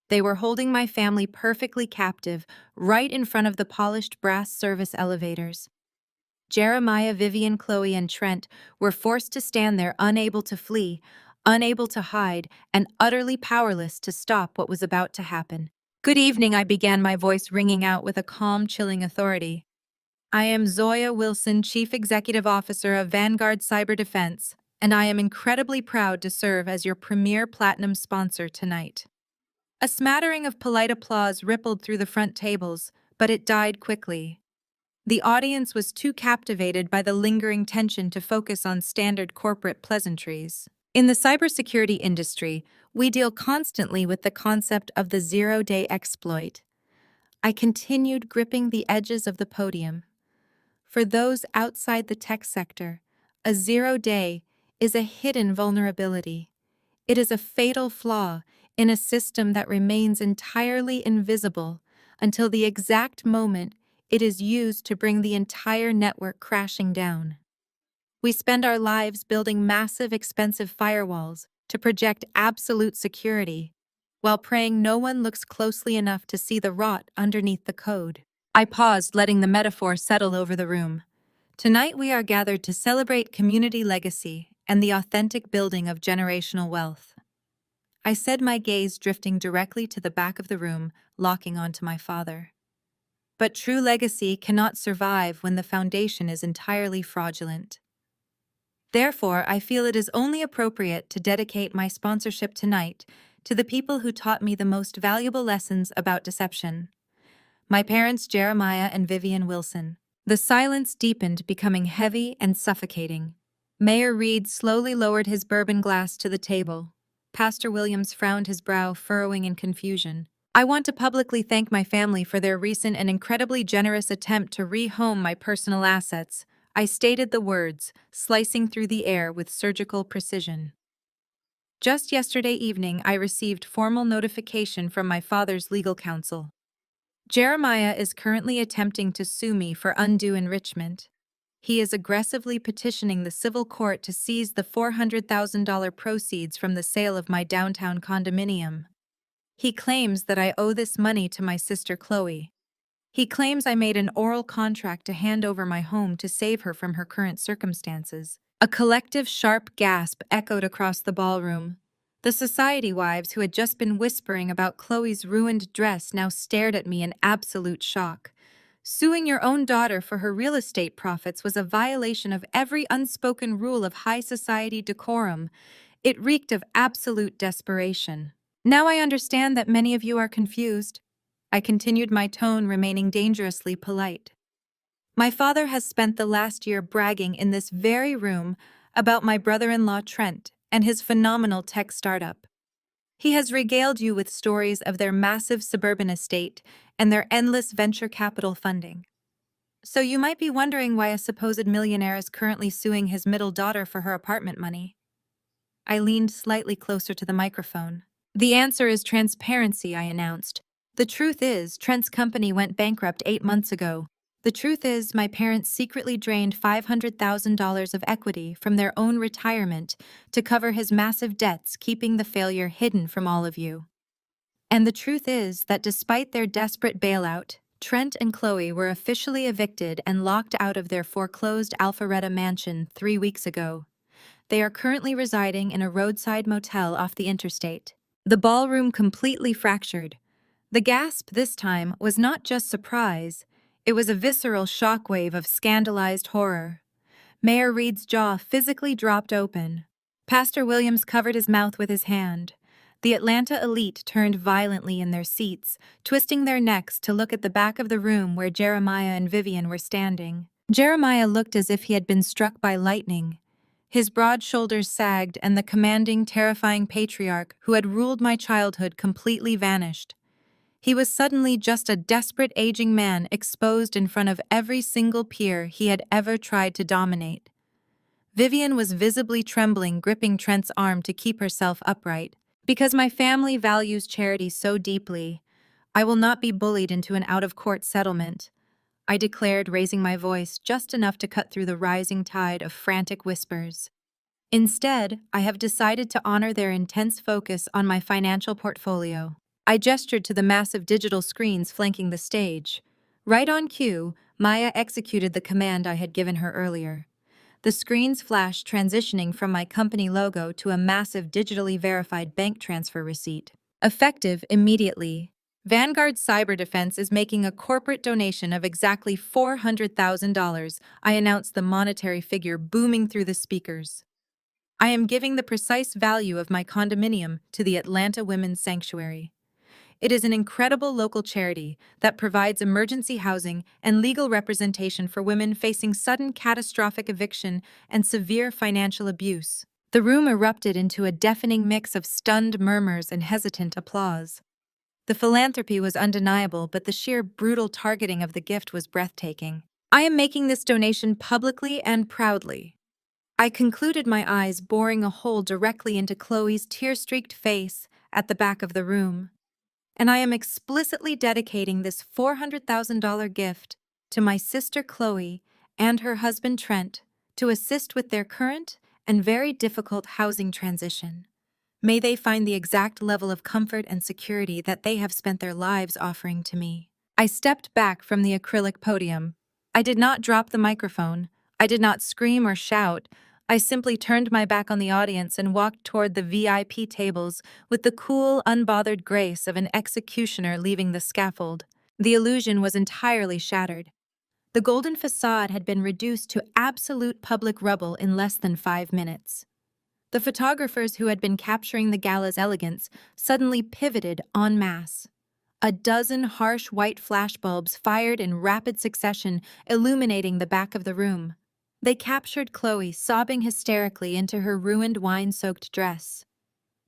They were holding my family perfectly captive right in front of the polished brass service elevators. Jeremiah, Vivian, Chloe, and Trent were forced to stand there, unable to flee, unable to hide, and utterly powerless to stop what was about to happen. "Good evening," I began, my voice ringing out with a calm, chilling authority. "I am Zoya Wilson, Chief Executive Officer of Vanguard Cyber Defense, and I am incredibly proud to serve as your premier platinum sponsor tonight." A smattering of polite applause rippled through the front tables, but it died quickly. The audience was too captivated by the lingering tension to focus on standard corporate pleasantries. In the cybersecurity industry, we deal constantly with the concept of the zero-day exploit. I continued gripping the edges of the podium. For those outside the tech sector, a zero-day is a hidden vulnerability. It is a fatal flaw in a system that remains entirely invisible until the exact moment it is used to bring the entire network crashing down. We spend our lives building massive, expensive firewalls to project absolute security, while praying no one looks closely enough to see the rot underneath the code. I paused, letting the metaphor settle over the room. Tonight we are gathered to celebrate community legacy and the authentic building of generational wealth. I said, my gaze drifting directly to the back of the room, locking onto my father. But true legacy cannot survive when the foundation is entirely fraudulent. Therefore, I feel it is only appropriate to dedicate my sponsorship tonight to the people who taught me the most valuable lessons about deception. My parents, Jeremiah and Vivian Wilson. The silence deepened, becoming heavy and suffocating. Mayor Reed slowly lowered his bourbon glass to the table. Pastor Williams frowned, his brow furrowing in confusion. "I want to publicly thank my family for their recent and incredibly generous attempt to rehome my personal assets," I stated, the words slicing through the air with surgical precision. Just yesterday evening, I received formal notification from my father's legal counsel. Jeremiah is currently attempting to sue me for undue enrichment. He is aggressively petitioning the civil court to seize the $400,000 proceeds from the sale of my downtown condominium. He claims that I owe this money to my sister Chloe. He claims I made an oral contract to hand over my home to save her from her current circumstances. A collective sharp gasp echoed across the ballroom. The society wives who had just been whispering about Chloe's ruined dress now stared at me in absolute shock. Suing your own daughter for her real estate profits was a violation of every unspoken rule of high society decorum. It reeked of absolute desperation. Now I understand that many of you are confused. I continued, my tone remaining dangerously polite. My father has spent the last year bragging in this very room about my brother-in-law Trent and his phenomenal tech startup. He has regaled you with stories of their massive suburban estate and their endless venture capital funding. So you might be wondering why a supposed millionaire is currently suing his middle daughter for her apartment money. I leaned slightly closer to the microphone. The answer is transparency, I announced. The truth is, Trent's company went bankrupt 8 months ago. The truth is, my parents secretly drained $500,000 of equity from their own retirement to cover his massive debts, keeping the failure hidden from all of you. And the truth is that despite their desperate bailout, Trent and Chloe were officially evicted and locked out of their foreclosed Alpharetta mansion 3 weeks ago. They are currently residing in a roadside motel off the interstate. The ballroom completely fractured. The gasp this time was not just surprise, it was a visceral shockwave of scandalized horror. Mayor Reed's jaw physically dropped open. Pastor Williams covered his mouth with his hand. The Atlanta elite turned violently in their seats, twisting their necks to look at the back of the room where Jeremiah and Vivian were standing. Jeremiah looked as if he had been struck by lightning. His broad shoulders sagged, and the commanding, terrifying patriarch who had ruled my childhood completely vanished. He was suddenly just a desperate aging man exposed in front of every single peer he had ever tried to dominate. Vivian was visibly trembling, gripping Trent's arm to keep herself upright. Because my family values charity so deeply, I will not be bullied into an out-of-court settlement, I declared, raising my voice just enough to cut through the rising tide of frantic whispers. Instead, I have decided to honor their intense focus on my financial portfolio. I gestured to the massive digital screens flanking the stage. Right on cue, Maya executed the command I had given her earlier. The screens flashed, transitioning from my company logo to a massive digitally verified bank transfer receipt. Effective immediately. Vanguard Cyber Defense is making a corporate donation of exactly $400,000, I announced, the monetary figure booming through the speakers. I am giving the precise value of my condominium to the Atlanta Women's Sanctuary. It is an incredible local charity that provides emergency housing and legal representation for women facing sudden catastrophic eviction and severe financial abuse. The room erupted into a deafening mix of stunned murmurs and hesitant applause. The philanthropy was undeniable, but the sheer brutal targeting of the gift was breathtaking. I am making this donation publicly and proudly. I concluded, my eyes boring a hole directly into Chloe's tear-streaked face at the back of the room. And I am explicitly dedicating this $400,000 gift to my sister Chloe and her husband Trent to assist with their current and very difficult housing transition. May they find the exact level of comfort and security that they have spent their lives offering to me. I stepped back from the acrylic podium. I did not drop the microphone. I did not scream or shout. I simply turned my back on the audience and walked toward the VIP tables with the cool, unbothered grace of an executioner leaving the scaffold. The illusion was entirely shattered. The golden facade had been reduced to absolute public rubble in less than 5 minutes. The photographers who had been capturing the gala's elegance suddenly pivoted en masse. A dozen harsh white flashbulbs fired in rapid succession, illuminating the back of the room. They captured Chloe sobbing hysterically into her ruined wine-soaked dress.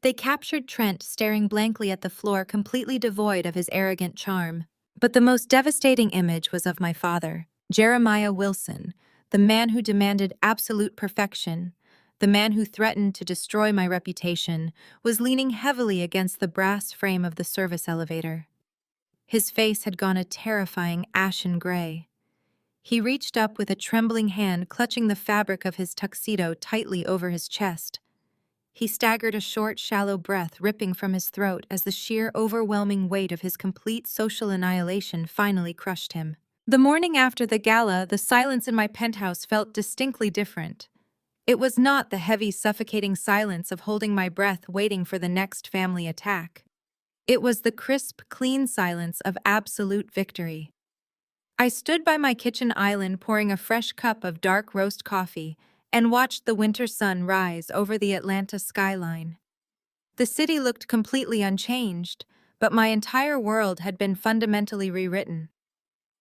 They captured Trent staring blankly at the floor, completely devoid of his arrogant charm. But the most devastating image was of my father, Jeremiah Wilson, the man who demanded absolute perfection, the man who threatened to destroy my reputation, was leaning heavily against the brass frame of the service elevator. His face had gone a terrifying ashen gray. He reached up with a trembling hand, clutching the fabric of his tuxedo tightly over his chest. He staggered, a short, shallow breath ripping from his throat as the sheer, overwhelming weight of his complete social annihilation finally crushed him. The morning after the gala, the silence in my penthouse felt distinctly different. It was not the heavy, suffocating silence of holding my breath waiting for the next family attack. It was the crisp, clean silence of absolute victory. I stood by my kitchen island pouring a fresh cup of dark roast coffee and watched the winter sun rise over the Atlanta skyline. The city looked completely unchanged, but my entire world had been fundamentally rewritten.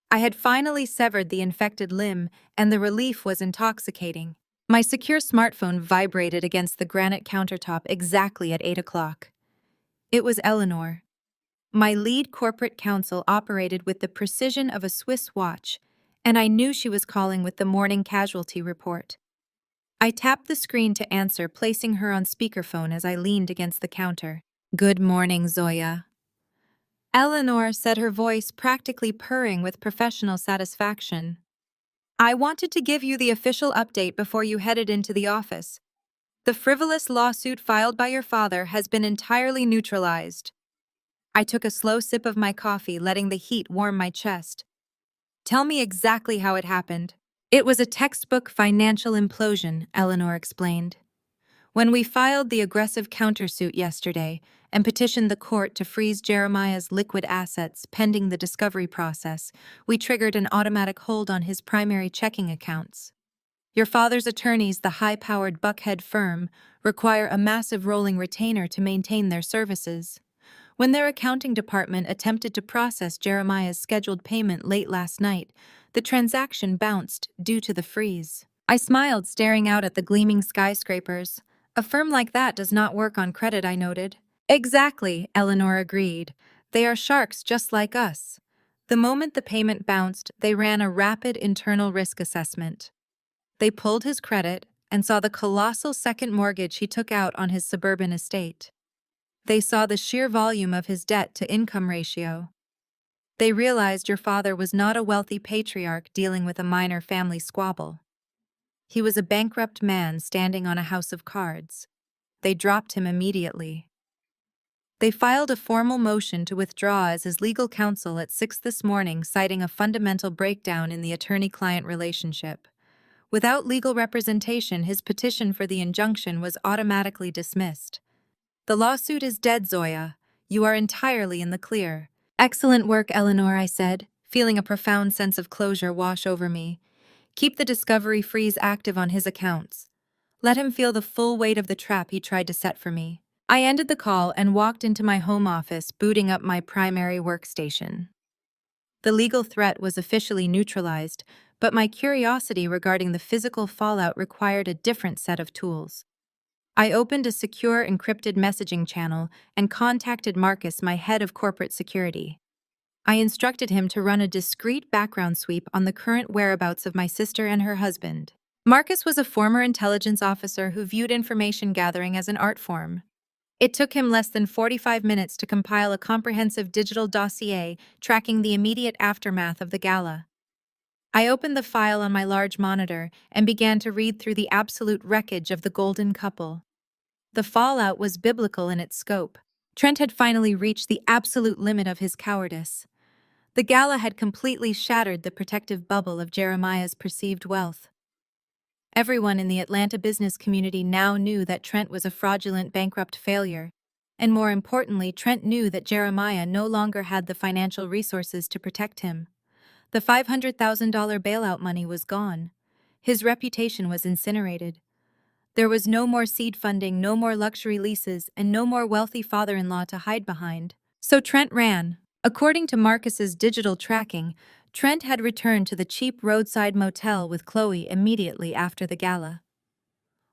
I had finally severed the infected limb, and the relief was intoxicating. My secure smartphone vibrated against the granite countertop exactly at 8 o'clock. It was Eleanor. My lead corporate counsel operated with the precision of a Swiss watch, and I knew she was calling with the morning casualty report. I tapped the screen to answer, placing her on speakerphone as I leaned against the counter. "Good morning, Zoya." Eleanor said, her voice practically purring with professional satisfaction. "I wanted to give you the official update before you headed into the office. The frivolous lawsuit filed by your father has been entirely neutralized." I took a slow sip of my coffee, letting the heat warm my chest. "Tell me exactly how it happened." "It was a textbook financial implosion," Eleanor explained. "When we filed the aggressive countersuit yesterday and petitioned the court to freeze Jeremiah's liquid assets pending the discovery process, we triggered an automatic hold on his primary checking accounts. Your father's attorneys, the high-powered Buckhead firm, require a massive rolling retainer to maintain their services. When their accounting department attempted to process Jeremiah's scheduled payment late last night, the transaction bounced due to the freeze." I smiled, staring out at the gleaming skyscrapers. "A firm like that does not work on credit," I noted. "Exactly," Eleanor agreed. "They are sharks just like us." The moment the payment bounced, they ran a rapid internal risk assessment. They pulled his credit and saw the colossal second mortgage he took out on his suburban estate. They saw the sheer volume of his debt-to-income ratio. They realized your father was not a wealthy patriarch dealing with a minor family squabble. He was a bankrupt man standing on a house of cards. They dropped him immediately. They filed a formal motion to withdraw as his legal counsel at 6 this morning, citing a fundamental breakdown in the attorney-client relationship. Without legal representation, his petition for the injunction was automatically dismissed. "The lawsuit is dead, Zoya. You are entirely in the clear." "Excellent work, Eleanor," I said, feeling a profound sense of closure wash over me. "Keep the discovery freeze active on his accounts. Let him feel the full weight of the trap he tried to set for me." I ended the call and walked into my home office, booting up my primary workstation. The legal threat was officially neutralized, but my curiosity regarding the physical fallout required a different set of tools. I opened a secure encrypted messaging channel and contacted Marcus, my head of corporate security. I instructed him to run a discreet background sweep on the current whereabouts of my sister and her husband. Marcus was a former intelligence officer who viewed information gathering as an art form. It took him less than 45 minutes to compile a comprehensive digital dossier tracking the immediate aftermath of the gala. I opened the file on my large monitor and began to read through the absolute wreckage of the golden couple. The fallout was biblical in its scope. Trent had finally reached the absolute limit of his cowardice. The gala had completely shattered the protective bubble of Jeremiah's perceived wealth. Everyone in the Atlanta business community now knew that Trent was a fraudulent, bankrupt failure. And more importantly, Trent knew that Jeremiah no longer had the financial resources to protect him. The $500,000 bailout money was gone. His reputation was incinerated. There was no more seed funding, no more luxury leases, and no more wealthy father-in-law to hide behind. So Trent ran. According to Marcus's digital tracking, Trent had returned to the cheap roadside motel with Chloe immediately after the gala.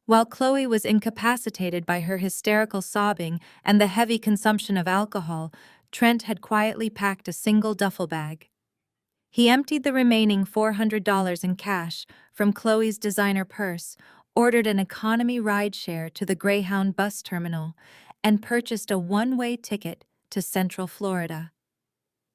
While Chloe was incapacitated by her hysterical sobbing and the heavy consumption of alcohol, Trent had quietly packed a single duffel bag. He emptied the remaining $400 in cash from Chloe's designer purse, ordered an economy rideshare to the Greyhound bus terminal, and purchased a one-way ticket to Central Florida.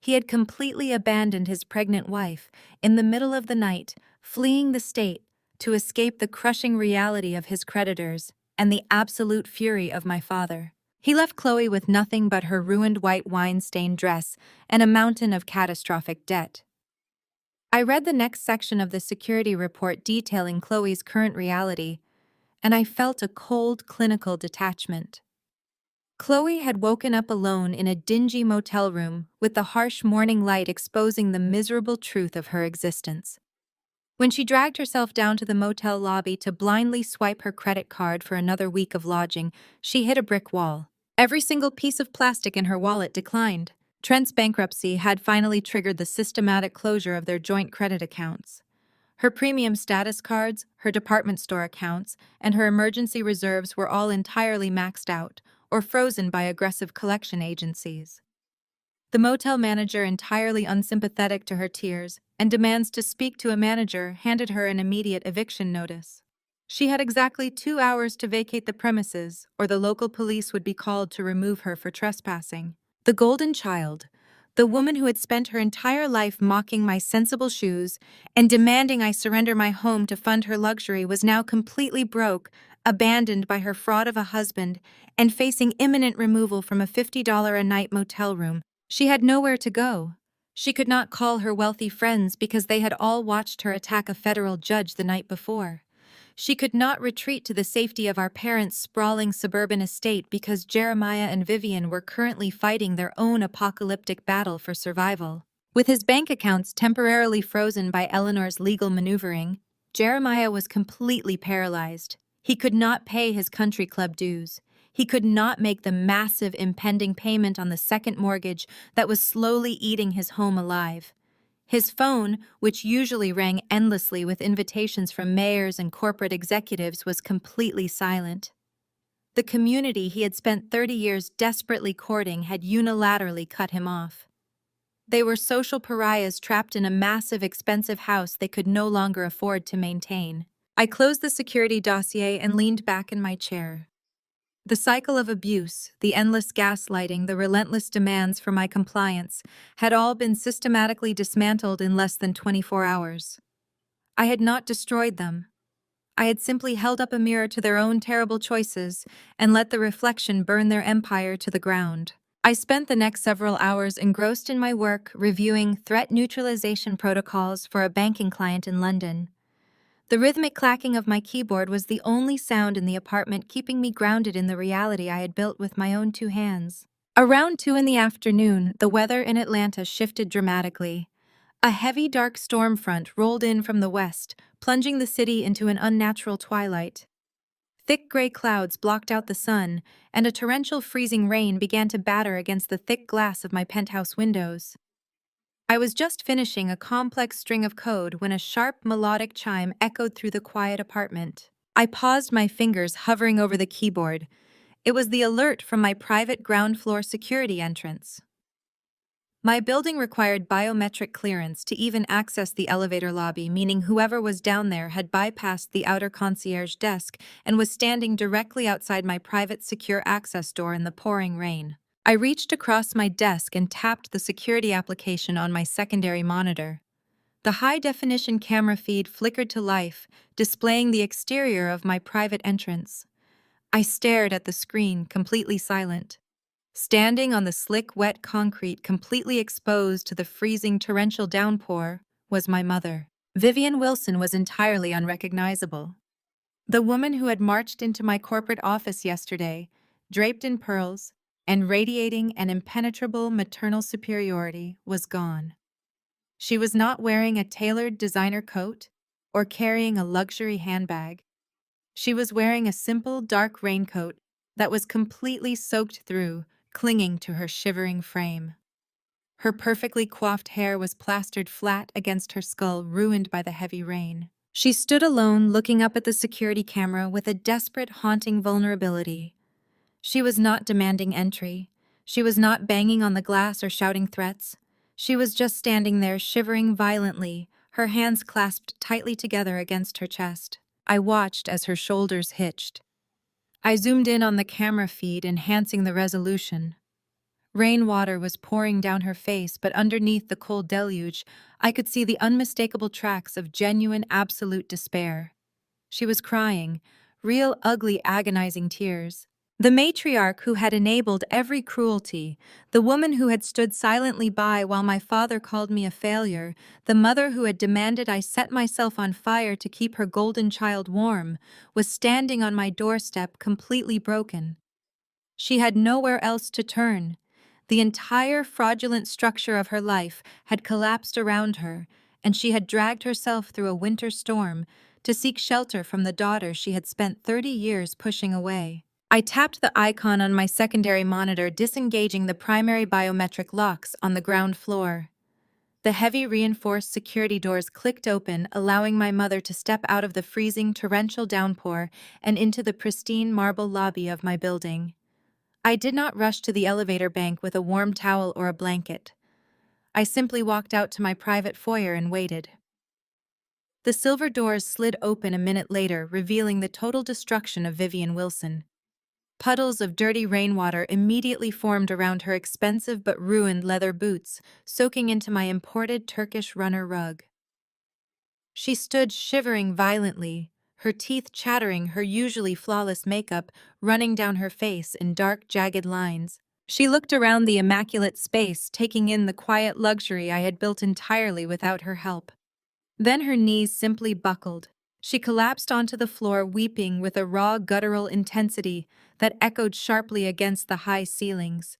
He had completely abandoned his pregnant wife in the middle of the night, fleeing the state to escape the crushing reality of his creditors and the absolute fury of my father. He left Chloe with nothing but her ruined white wine-stained dress and a mountain of catastrophic debt. I read the next section of the security report detailing Chloe's current reality. and I felt a cold, clinical detachment. Chloe had woken up alone in a dingy motel room with the harsh morning light exposing the miserable truth of her existence. When she dragged herself down to the motel lobby to blindly swipe her credit card for another week of lodging, she hit a brick wall. Every single piece of plastic in her wallet declined. Trent's bankruptcy had finally triggered the systematic closure of their joint credit accounts. Her premium status cards, her department store accounts, and her emergency reserves were all entirely maxed out or frozen by aggressive collection agencies. The motel manager, entirely unsympathetic to her tears and demands to speak to a manager, handed her an immediate eviction notice. She had exactly 2 hours to vacate the premises, or the local police would be called to remove her for trespassing. The golden child, the woman who had spent her entire life mocking my sensible shoes and demanding I surrender my home to fund her luxury, was now completely broke, abandoned by her fraud of a husband, and facing imminent removal from a $50 a night motel room. She had nowhere to go. She could not call her wealthy friends because they had all watched her attack a federal judge the night before. She could not retreat to the safety of our parents' sprawling suburban estate because Jeremiah and Vivian were currently fighting their own apocalyptic battle for survival. With his bank accounts temporarily frozen by Eleanor's legal maneuvering, Jeremiah was completely paralyzed. He could not pay his country club dues. He could not make the massive impending payment on the second mortgage that was slowly eating his home alive. His phone, which usually rang endlessly with invitations from mayors and corporate executives, was completely silent. The community he had spent 30 years desperately courting had unilaterally cut him off. They were social pariahs trapped in a massive, expensive house they could no longer afford to maintain. I closed the security dossier and leaned back in my chair. The cycle of abuse, the endless gaslighting, the relentless demands for my compliance had all been systematically dismantled in less than 24 hours. I had not destroyed them. I had simply held up a mirror to their own terrible choices and let the reflection burn their empire to the ground. I spent the next several hours engrossed in my work reviewing threat neutralization protocols for a banking client in London. The rhythmic clacking of my keyboard was the only sound in the apartment, keeping me grounded in the reality I had built with my own 2 hands. Around 2 in the afternoon, the weather in Atlanta shifted dramatically. A heavy, dark storm front rolled in from the west, plunging the city into an unnatural twilight. Thick gray clouds blocked out the sun, and a torrential freezing rain began to batter against the thick glass of my penthouse windows. I was just finishing a complex string of code when a sharp, melodic chime echoed through the quiet apartment. I paused, my fingers hovering over the keyboard. It was the alert from my private ground-floor security entrance. My building required biometric clearance to even access the elevator lobby, meaning whoever was down there had bypassed the outer concierge desk and was standing directly outside my private secure access door in the pouring rain. I reached across my desk and tapped the security application on my secondary monitor. The high-definition camera feed flickered to life, displaying the exterior of my private entrance. I stared at the screen, completely silent. Standing on the slick, wet concrete, completely exposed to the freezing torrential downpour, was my mother. Vivian Wilson was entirely unrecognizable. The woman who had marched into my corporate office yesterday, draped in pearls and radiating an impenetrable maternal superiority, was gone. She was not wearing a tailored designer coat or carrying a luxury handbag. She was wearing a simple, dark raincoat that was completely soaked through, clinging to her shivering frame. Her perfectly coiffed hair was plastered flat against her skull, ruined by the heavy rain. She stood alone, looking up at the security camera with a desperate, haunting vulnerability. She was not demanding entry. She was not banging on the glass or shouting threats. She was just standing there, shivering violently, her hands clasped tightly together against her chest. I watched as her shoulders hitched. I zoomed in on the camera feed, enhancing the resolution. Rainwater was pouring down her face, but underneath the cold deluge, I could see the unmistakable tracks of genuine, absolute despair. She was crying, real, ugly, agonizing tears. The matriarch who had enabled every cruelty, the woman who had stood silently by while my father called me a failure, the mother who had demanded I set myself on fire to keep her golden child warm, was standing on my doorstep completely broken. She had nowhere else to turn. The entire fraudulent structure of her life had collapsed around her, and she had dragged herself through a winter storm to seek shelter from the daughter she had spent 30 years pushing away. I tapped the icon on my secondary monitor, disengaging the primary biometric locks on the ground floor. The heavy reinforced security doors clicked open, allowing my mother to step out of the freezing torrential downpour and into the pristine marble lobby of my building. I did not rush to the elevator bank with a warm towel or a blanket. I simply walked out to my private foyer and waited. The silver doors slid open a minute later, revealing the total destruction of Vivian Wilson. Puddles of dirty rainwater immediately formed around her expensive but ruined leather boots, soaking into my imported Turkish runner rug. She stood shivering violently, her teeth chattering, her usually flawless makeup running down her face in dark, jagged lines. She looked around the immaculate space, taking in the quiet luxury I had built entirely without her help. Then her knees simply buckled. She collapsed onto the floor, weeping with a raw, guttural intensity that echoed sharply against the high ceilings.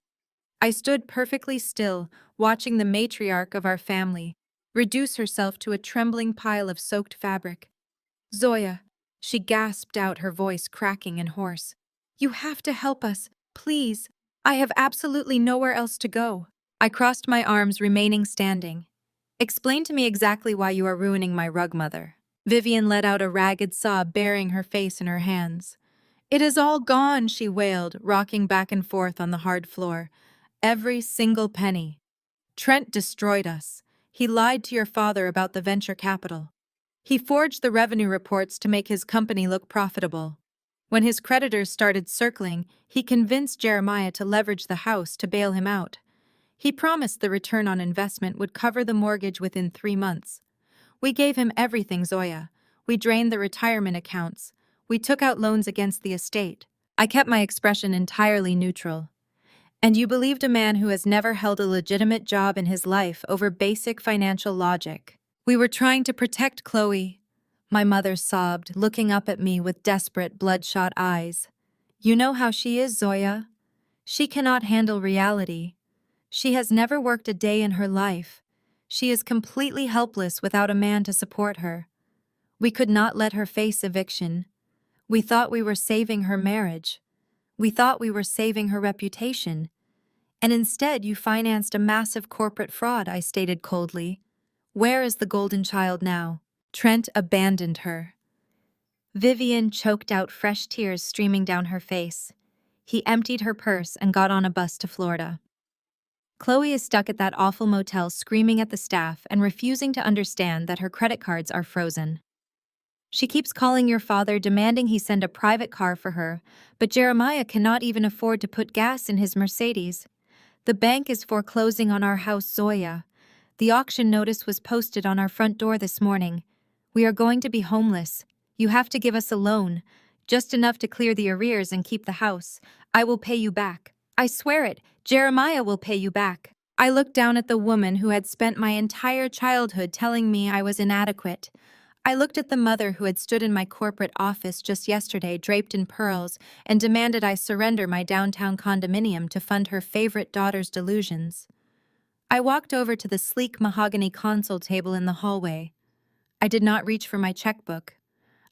I stood perfectly still, watching the matriarch of our family reduce herself to a trembling pile of soaked fabric. "Zoya," she gasped out, her voice cracking and hoarse. "You have to help us, please. I have absolutely nowhere else to go." I crossed my arms, remaining standing. "Explain to me exactly why you are ruining my rug, Mother." Vivian let out a ragged sob, burying her face in her hands. "It is all gone," she wailed, rocking back and forth on the hard floor. "Every single penny. Trent destroyed us. He lied to your father about the venture capital. He forged the revenue reports to make his company look profitable. When his creditors started circling, he convinced Jeremiah to leverage the house to bail him out. He promised the return on investment would cover the mortgage within 3 months. We gave him everything, Zoya. We drained the retirement accounts. We took out loans against the estate." I kept my expression entirely neutral. "And you believed a man who has never held a legitimate job in his life over basic financial logic." "We were trying to protect Chloe," my mother sobbed, looking up at me with desperate, bloodshot eyes. "You know how she is, Zoya. She cannot handle reality. She has never worked a day in her life. She is completely helpless without a man to support her. We could not let her face eviction. We thought we were saving her marriage. We thought we were saving her reputation. And instead you financed a massive corporate fraud," I stated coldly. "Where is the golden child now?" "Trent abandoned her." Vivian choked out, fresh tears streaming down her face. "He emptied her purse and got on a bus to Florida. Chloe is stuck at that awful motel, screaming at the staff and refusing to understand that her credit cards are frozen. She keeps calling your father, demanding he send a private car for her, but Jeremiah cannot even afford to put gas in his Mercedes. The bank is foreclosing on our house, Zoya. The auction notice was posted on our front door this morning. We are going to be homeless. You have to give us a loan, just enough to clear the arrears and keep the house. I will pay you back. I swear it, Jeremiah will pay you back." I looked down at the woman who had spent my entire childhood telling me I was inadequate. I looked at the mother who had stood in my corporate office just yesterday, draped in pearls, and demanded I surrender my downtown condominium to fund her favorite daughter's delusions. I walked over to the sleek mahogany console table in the hallway. I did not reach for my checkbook.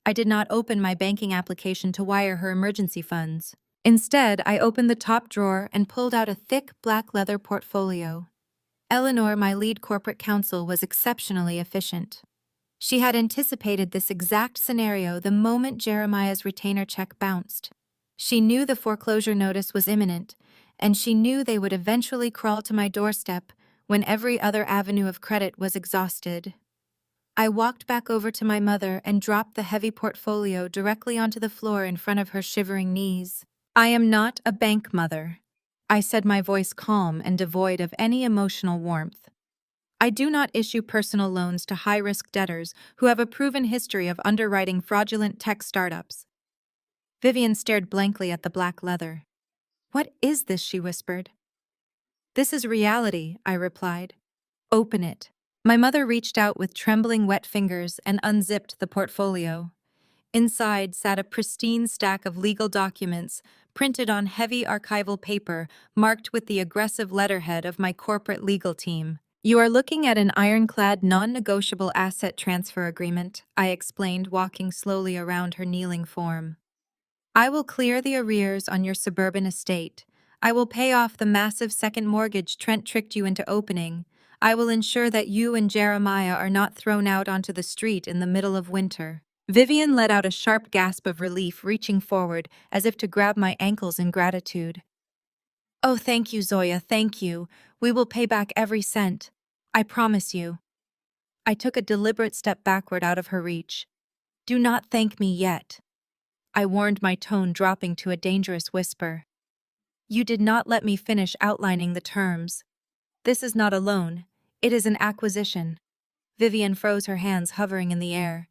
I did not open my banking application to wire her emergency funds. Instead, I opened the top drawer and pulled out a thick black leather portfolio. Eleanor, my lead corporate counsel, was exceptionally efficient. She had anticipated this exact scenario the moment Jeremiah's retainer check bounced. She knew the foreclosure notice was imminent, and she knew they would eventually crawl to my doorstep when every other avenue of credit was exhausted. I walked back over to my mother and dropped the heavy portfolio directly onto the floor in front of her shivering knees. "I am not a bank, Mother," I said, my voice calm and devoid of any emotional warmth. "I do not issue personal loans to high-risk debtors who have a proven history of underwriting fraudulent tech startups. Vivian stared blankly at the black leather. "What is this?" she whispered. "This is reality," I replied. "Open it." My mother reached out with trembling wet fingers and unzipped the portfolio. Inside sat a pristine stack of legal documents, printed on heavy archival paper, marked with the aggressive letterhead of my corporate legal team. "You are looking at an ironclad, non-negotiable asset transfer agreement," I explained, walking slowly around her kneeling form. "I will clear the arrears on your suburban estate. I will pay off the massive second mortgage Trent tricked you into opening. I will ensure that you and Jeremiah are not thrown out onto the street in the middle of winter." Vivian let out a sharp gasp of relief, reaching forward as if to grab my ankles in gratitude. "Oh, thank you, Zoya, thank you. We will pay back every cent. I promise you." I took a deliberate step backward out of her reach. "Do not thank me yet," I warned, my tone dropping to a dangerous whisper. "You did not let me finish outlining the terms. This is not a loan. It is an acquisition." Vivian froze, her hands hovering in the air.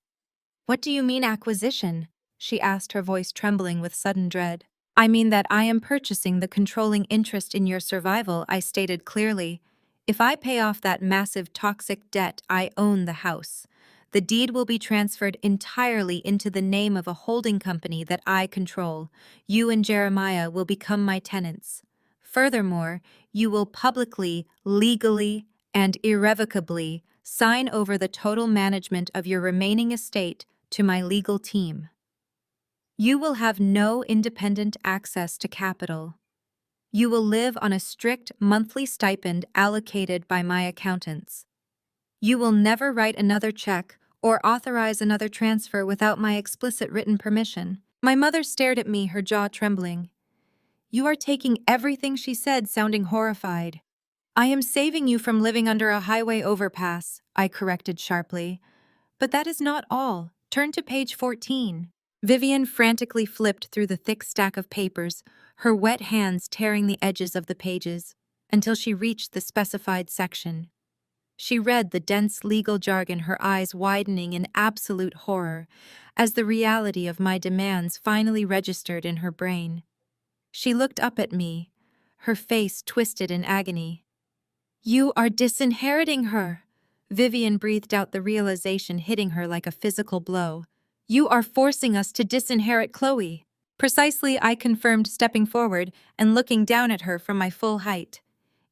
"What do you mean, acquisition?" she asked, her voice trembling with sudden dread. "I mean that I am purchasing the controlling interest in your survival," I stated clearly. "If I pay off that massive toxic debt, I own the house. The deed will be transferred entirely into the name of a holding company that I control. You and Jeremiah will become my tenants. Furthermore, you will publicly, legally, and irrevocably sign over the total management of your remaining estate to my legal team. You will have no independent access to capital. You will live on a strict monthly stipend allocated by my accountants. You will never write another check or authorize another transfer without my explicit written permission." My mother stared at me, her jaw trembling. "You are taking everything she said, sounding horrified." "I am saving you from living under a highway overpass," I corrected sharply. "But that is not all. Turn to page 14. Vivian frantically flipped through the thick stack of papers, her wet hands tearing the edges of the pages, until she reached the specified section. She read the dense legal jargon, her eyes widening in absolute horror, as the reality of my demands finally registered in her brain. She looked up at me, her face twisted in agony. "You are disinheriting her!" Vivian breathed out, the realization hitting her like a physical blow. "You are forcing us to disinherit Chloe." "Precisely," I confirmed, stepping forward and looking down at her from my full height.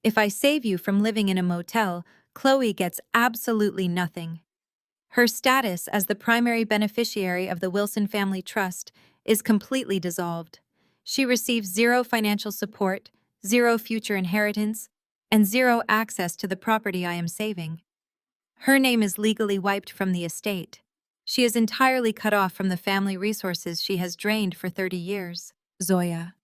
"If I save you from living in a motel, Chloe gets absolutely nothing. Her status as the primary beneficiary of the Wilson Family Trust is completely dissolved. She receives zero financial support, zero future inheritance, and zero access to the property I am saving. Her name is legally wiped from the estate. She is entirely cut off from the family resources she has drained for 30 years. Zoya.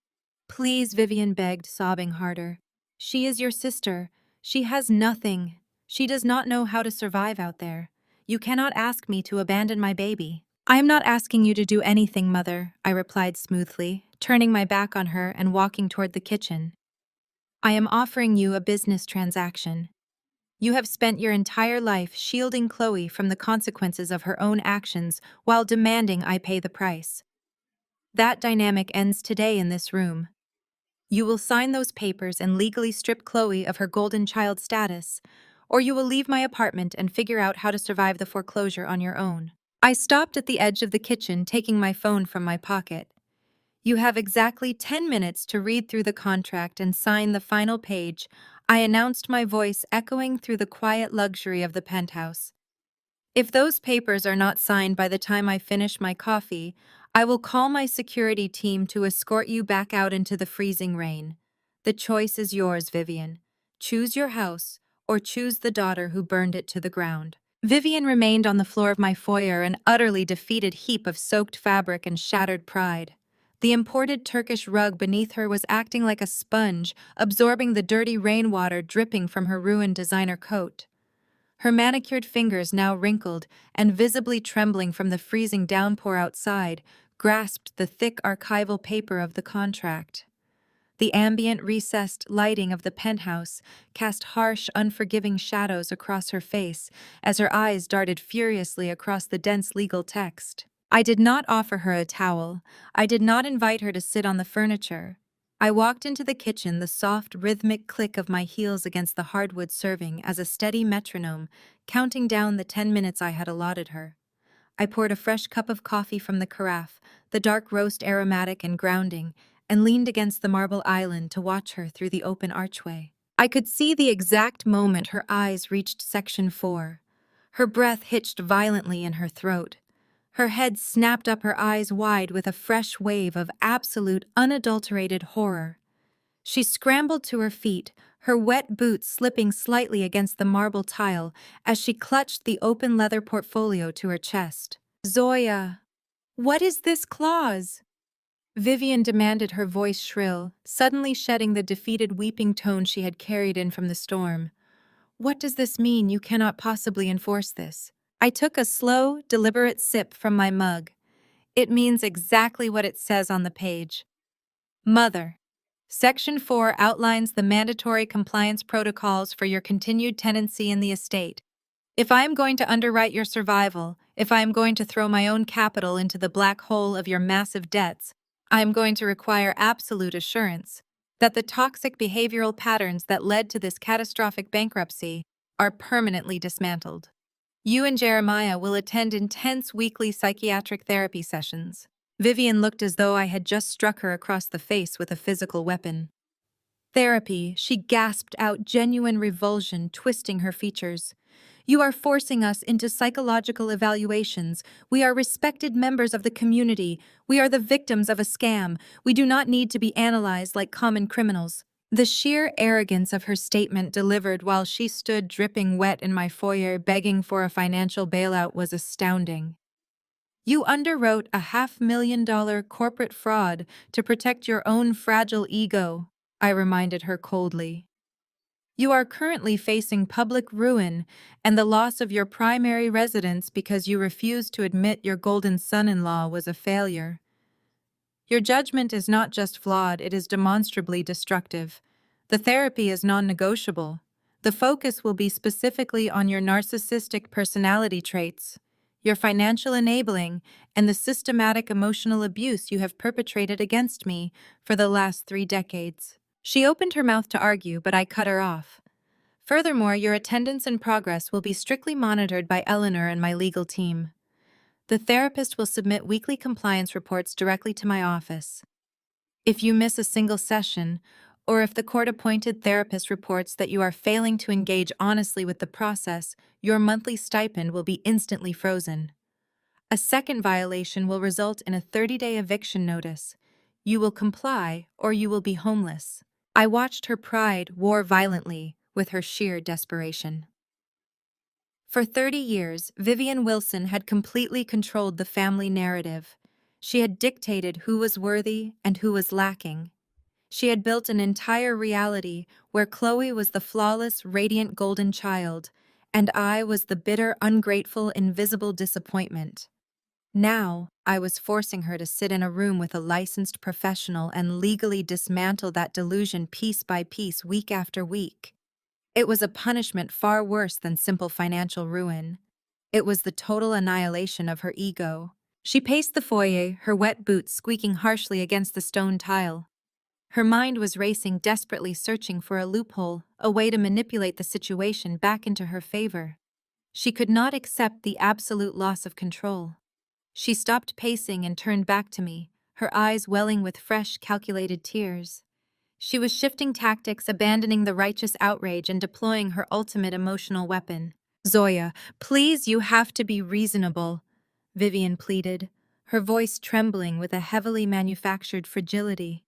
Please, Vivian begged, sobbing harder. She is your sister. She has nothing. She does not know how to survive out there. You cannot ask me to abandon my baby." "I am not asking you to do anything, Mother," I replied smoothly, turning my back on her and walking toward the kitchen. "I am offering you a business transaction. You have spent your entire life shielding Chloe from the consequences of her own actions while demanding I pay the price. That dynamic ends today in this room. You will sign those papers and legally strip Chloe of her golden child status, or you will leave my apartment and figure out how to survive the foreclosure on your own." I stopped at the edge of the kitchen, taking my phone from my pocket. "You have exactly 10 minutes to read through the contract and sign the final page," I announced, my voice echoing through the quiet luxury of the penthouse. "If those papers are not signed by the time I finish my coffee, I will call my security team to escort you back out into the freezing rain. The choice is yours, Vivian. Choose your house, or choose the daughter who burned it to the ground." Vivian remained on the floor of my foyer, an utterly defeated heap of soaked fabric and shattered pride. The imported Turkish rug beneath her was acting like a sponge, absorbing the dirty rainwater dripping from her ruined designer coat. Her manicured fingers, now wrinkled and visibly trembling from the freezing downpour outside, grasped the thick archival paper of the contract. The ambient, recessed lighting of the penthouse cast harsh, unforgiving shadows across her face as her eyes darted furiously across the dense legal text. I did not offer her a towel. I did not invite her to sit on the furniture. I walked into the kitchen, the soft, rhythmic click of my heels against the hardwood serving as a steady metronome, counting down the 10 minutes I had allotted her. I poured a fresh cup of coffee from the carafe, the dark roast aromatic and grounding, and leaned against the marble island to watch her through the open archway. I could see the exact moment her eyes reached section 4. Her breath hitched violently in her throat. Her head snapped up, her eyes wide with a fresh wave of absolute, unadulterated horror. She scrambled to her feet, her wet boots slipping slightly against the marble tile as she clutched the open leather portfolio to her chest. "Zoya, what is this clause?" Vivian demanded, her voice shrill, suddenly shedding the defeated weeping tone she had carried in from the storm. "What does this mean? You cannot possibly enforce this." I took a slow, deliberate sip from my mug. "It means exactly what it says on the page. Mother. Section 4 outlines the mandatory compliance protocols for your continued tenancy in the estate. If I am going to underwrite your survival, if I am going to throw my own capital into the black hole of your massive debts, I am going to require absolute assurance that the toxic behavioral patterns that led to this catastrophic bankruptcy are permanently dismantled. You and Jeremiah will attend intense weekly psychiatric therapy sessions." Vivian looked as though I had just struck her across the face with a physical weapon. "Therapy," she gasped out, genuine revulsion twisting her features. "You are forcing us into psychological evaluations. We are respected members of the community. We are the victims of a scam. We do not need to be analyzed like common criminals." The sheer arrogance of her statement, delivered while she stood dripping wet in my foyer begging for a financial bailout, was astounding. "You underwrote a $500,000 corporate fraud to protect your own fragile ego," I reminded her coldly. "You are currently facing public ruin and the loss of your primary residence because you refused to admit your golden son-in-law was a failure. Your judgment is not just flawed, it is demonstrably destructive. The therapy is non-negotiable. The focus will be specifically on your narcissistic personality traits, your financial enabling, and the systematic emotional abuse you have perpetrated against me for the last 3 decades." She opened her mouth to argue, but I cut her off. "Furthermore, your attendance and progress will be strictly monitored by Eleanor and my legal team. The therapist will submit weekly compliance reports directly to my office. If you miss a single session, or if the court-appointed therapist reports that you are failing to engage honestly with the process, your monthly stipend will be instantly frozen. A second violation will result in a 30-day eviction notice. You will comply, or you will be homeless." I watched her pride war violently with her sheer desperation. For 30 years, Vivian Wilson had completely controlled the family narrative. She had dictated who was worthy and who was lacking. She had built an entire reality where Chloe was the flawless, radiant golden child, and I was the bitter, ungrateful, invisible disappointment. Now, I was forcing her to sit in a room with a licensed professional and legally dismantle that delusion piece by piece, week after week. It was a punishment far worse than simple financial ruin. It was the total annihilation of her ego. She paced the foyer, her wet boots squeaking harshly against the stone tile. Her mind was racing, desperately searching for a loophole, a way to manipulate the situation back into her favor. She could not accept the absolute loss of control. She stopped pacing and turned back to me, her eyes welling with fresh, calculated tears. She was shifting tactics, abandoning the righteous outrage and deploying her ultimate emotional weapon. "Zoya, please, you have to be reasonable," Vivian pleaded, her voice trembling with a heavily manufactured fragility.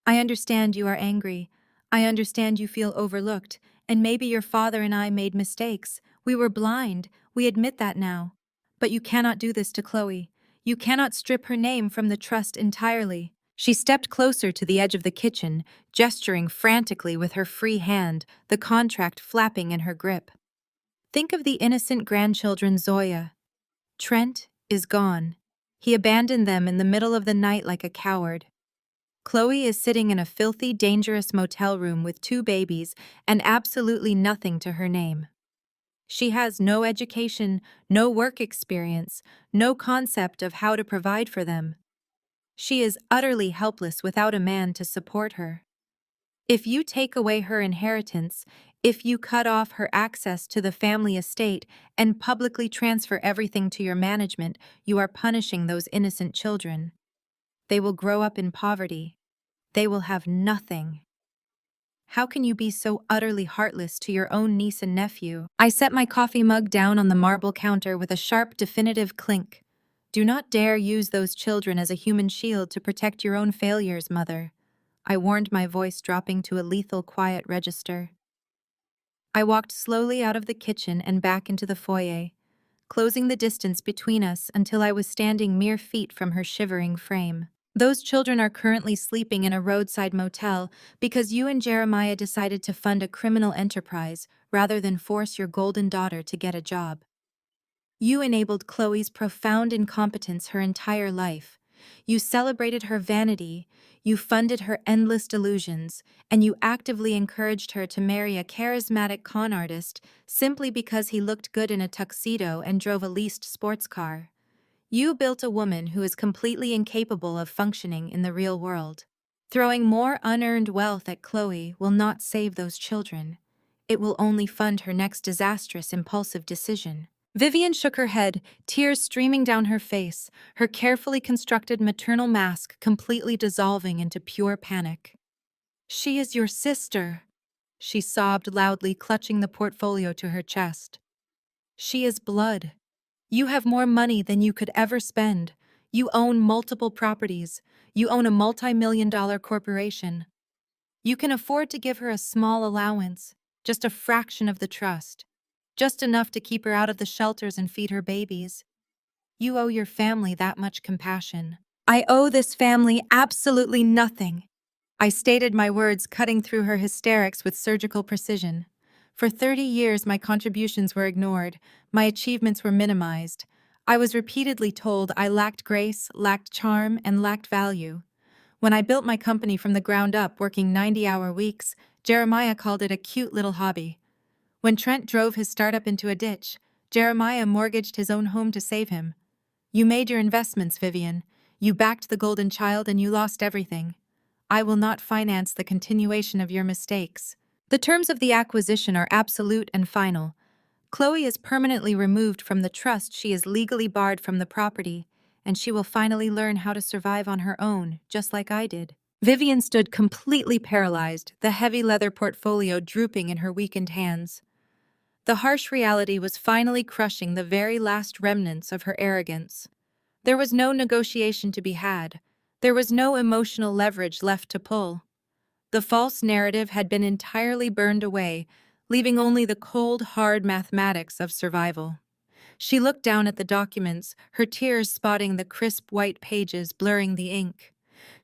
"I understand you are angry. I understand you feel overlooked, and maybe your father and I made mistakes. We were blind, we admit that now. But you cannot do this to Chloe. You cannot strip her name from the trust entirely." She stepped closer to the edge of the kitchen, gesturing frantically with her free hand, the contract flapping in her grip. "Think of the innocent grandchildren, Zoya. Trent is gone. He abandoned them in the middle of the night like a coward. Chloe is sitting in a filthy, dangerous motel room with 2 babies and absolutely nothing to her name. She has no education, no work experience, no concept of how to provide for them. She is utterly helpless without a man to support her. If you take away her inheritance, if you cut off her access to the family estate and publicly transfer everything to your management, you are punishing those innocent children. They will grow up in poverty. They will have nothing. How can you be so utterly heartless to your own niece and nephew? I set my coffee mug down on the marble counter with a sharp, definitive clink. Do not dare use those children as a human shield to protect your own failures, Mother. I warned, my voice dropping to a lethal quiet register. I walked slowly out of the kitchen and back into the foyer, closing the distance between us until I was standing mere feet from her shivering frame. Those children are currently sleeping in a roadside motel because you and Jeremiah decided to fund a criminal enterprise rather than force your golden daughter to get a job. You enabled Chloe's profound incompetence her entire life. You celebrated her vanity, you funded her endless delusions, and you actively encouraged her to marry a charismatic con artist simply because he looked good in a tuxedo and drove a leased sports car. You built a woman who is completely incapable of functioning in the real world. Throwing more unearned wealth at Chloe will not save those children. It will only fund her next disastrous, impulsive decision. Vivian shook her head, tears streaming down her face, her carefully constructed maternal mask completely dissolving into pure panic. "She is your sister," she sobbed loudly, clutching the portfolio to her chest. "She is blood. You have more money than you could ever spend. You own multiple properties. You own a multi-million-dollar corporation. You can afford to give her a small allowance, just a fraction of the trust, just enough to keep her out of the shelters and feed her babies. You owe your family that much compassion." "I owe this family absolutely nothing," I stated, my words cutting through her hysterics with surgical precision. For 30 years, my contributions were ignored, my achievements were minimized. I was repeatedly told I lacked grace, lacked charm, and lacked value. When I built my company from the ground up, working 90-hour weeks, Jeremiah called it a cute little hobby. When Trent drove his startup into a ditch, Jeremiah mortgaged his own home to save him. You made your investments, Vivian. You backed the golden child and you lost everything. I will not finance the continuation of your mistakes. The terms of the acquisition are absolute and final. Chloe is permanently removed from the trust, she is legally barred from the property, and she will finally learn how to survive on her own, just like I did. Vivian stood completely paralyzed, the heavy leather portfolio drooping in her weakened hands. The harsh reality was finally crushing the very last remnants of her arrogance. There was no negotiation to be had. There was no emotional leverage left to pull. The false narrative had been entirely burned away, leaving only the cold, hard mathematics of survival. She looked down at the documents, her tears spotting the crisp white pages, blurring the ink.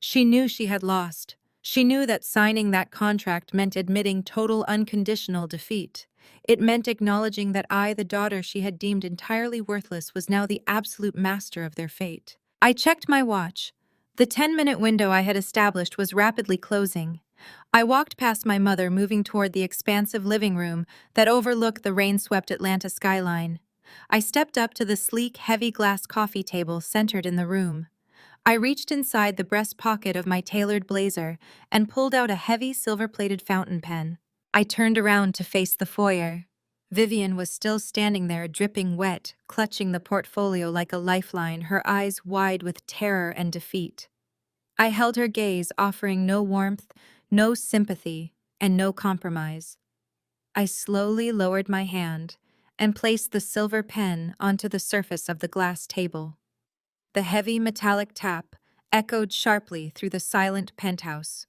She knew she had lost. She knew that signing that contract meant admitting total unconditional defeat. It meant acknowledging that I, the daughter she had deemed entirely worthless, was now the absolute master of their fate. I checked my watch. The 10-minute window I had established was rapidly closing. I walked past my mother, moving toward the expansive living room that overlooked the rain-swept Atlanta skyline. I stepped up to the sleek, heavy glass coffee table centered in the room. I reached inside the breast pocket of my tailored blazer and pulled out a heavy silver-plated fountain pen. I turned around to face the foyer. Vivian was still standing there, dripping wet, clutching the portfolio like a lifeline, her eyes wide with terror and defeat. I held her gaze, offering no warmth, no sympathy, and no compromise. I slowly lowered my hand and placed the silver pen onto the surface of the glass table. The heavy metallic tap echoed sharply through the silent penthouse.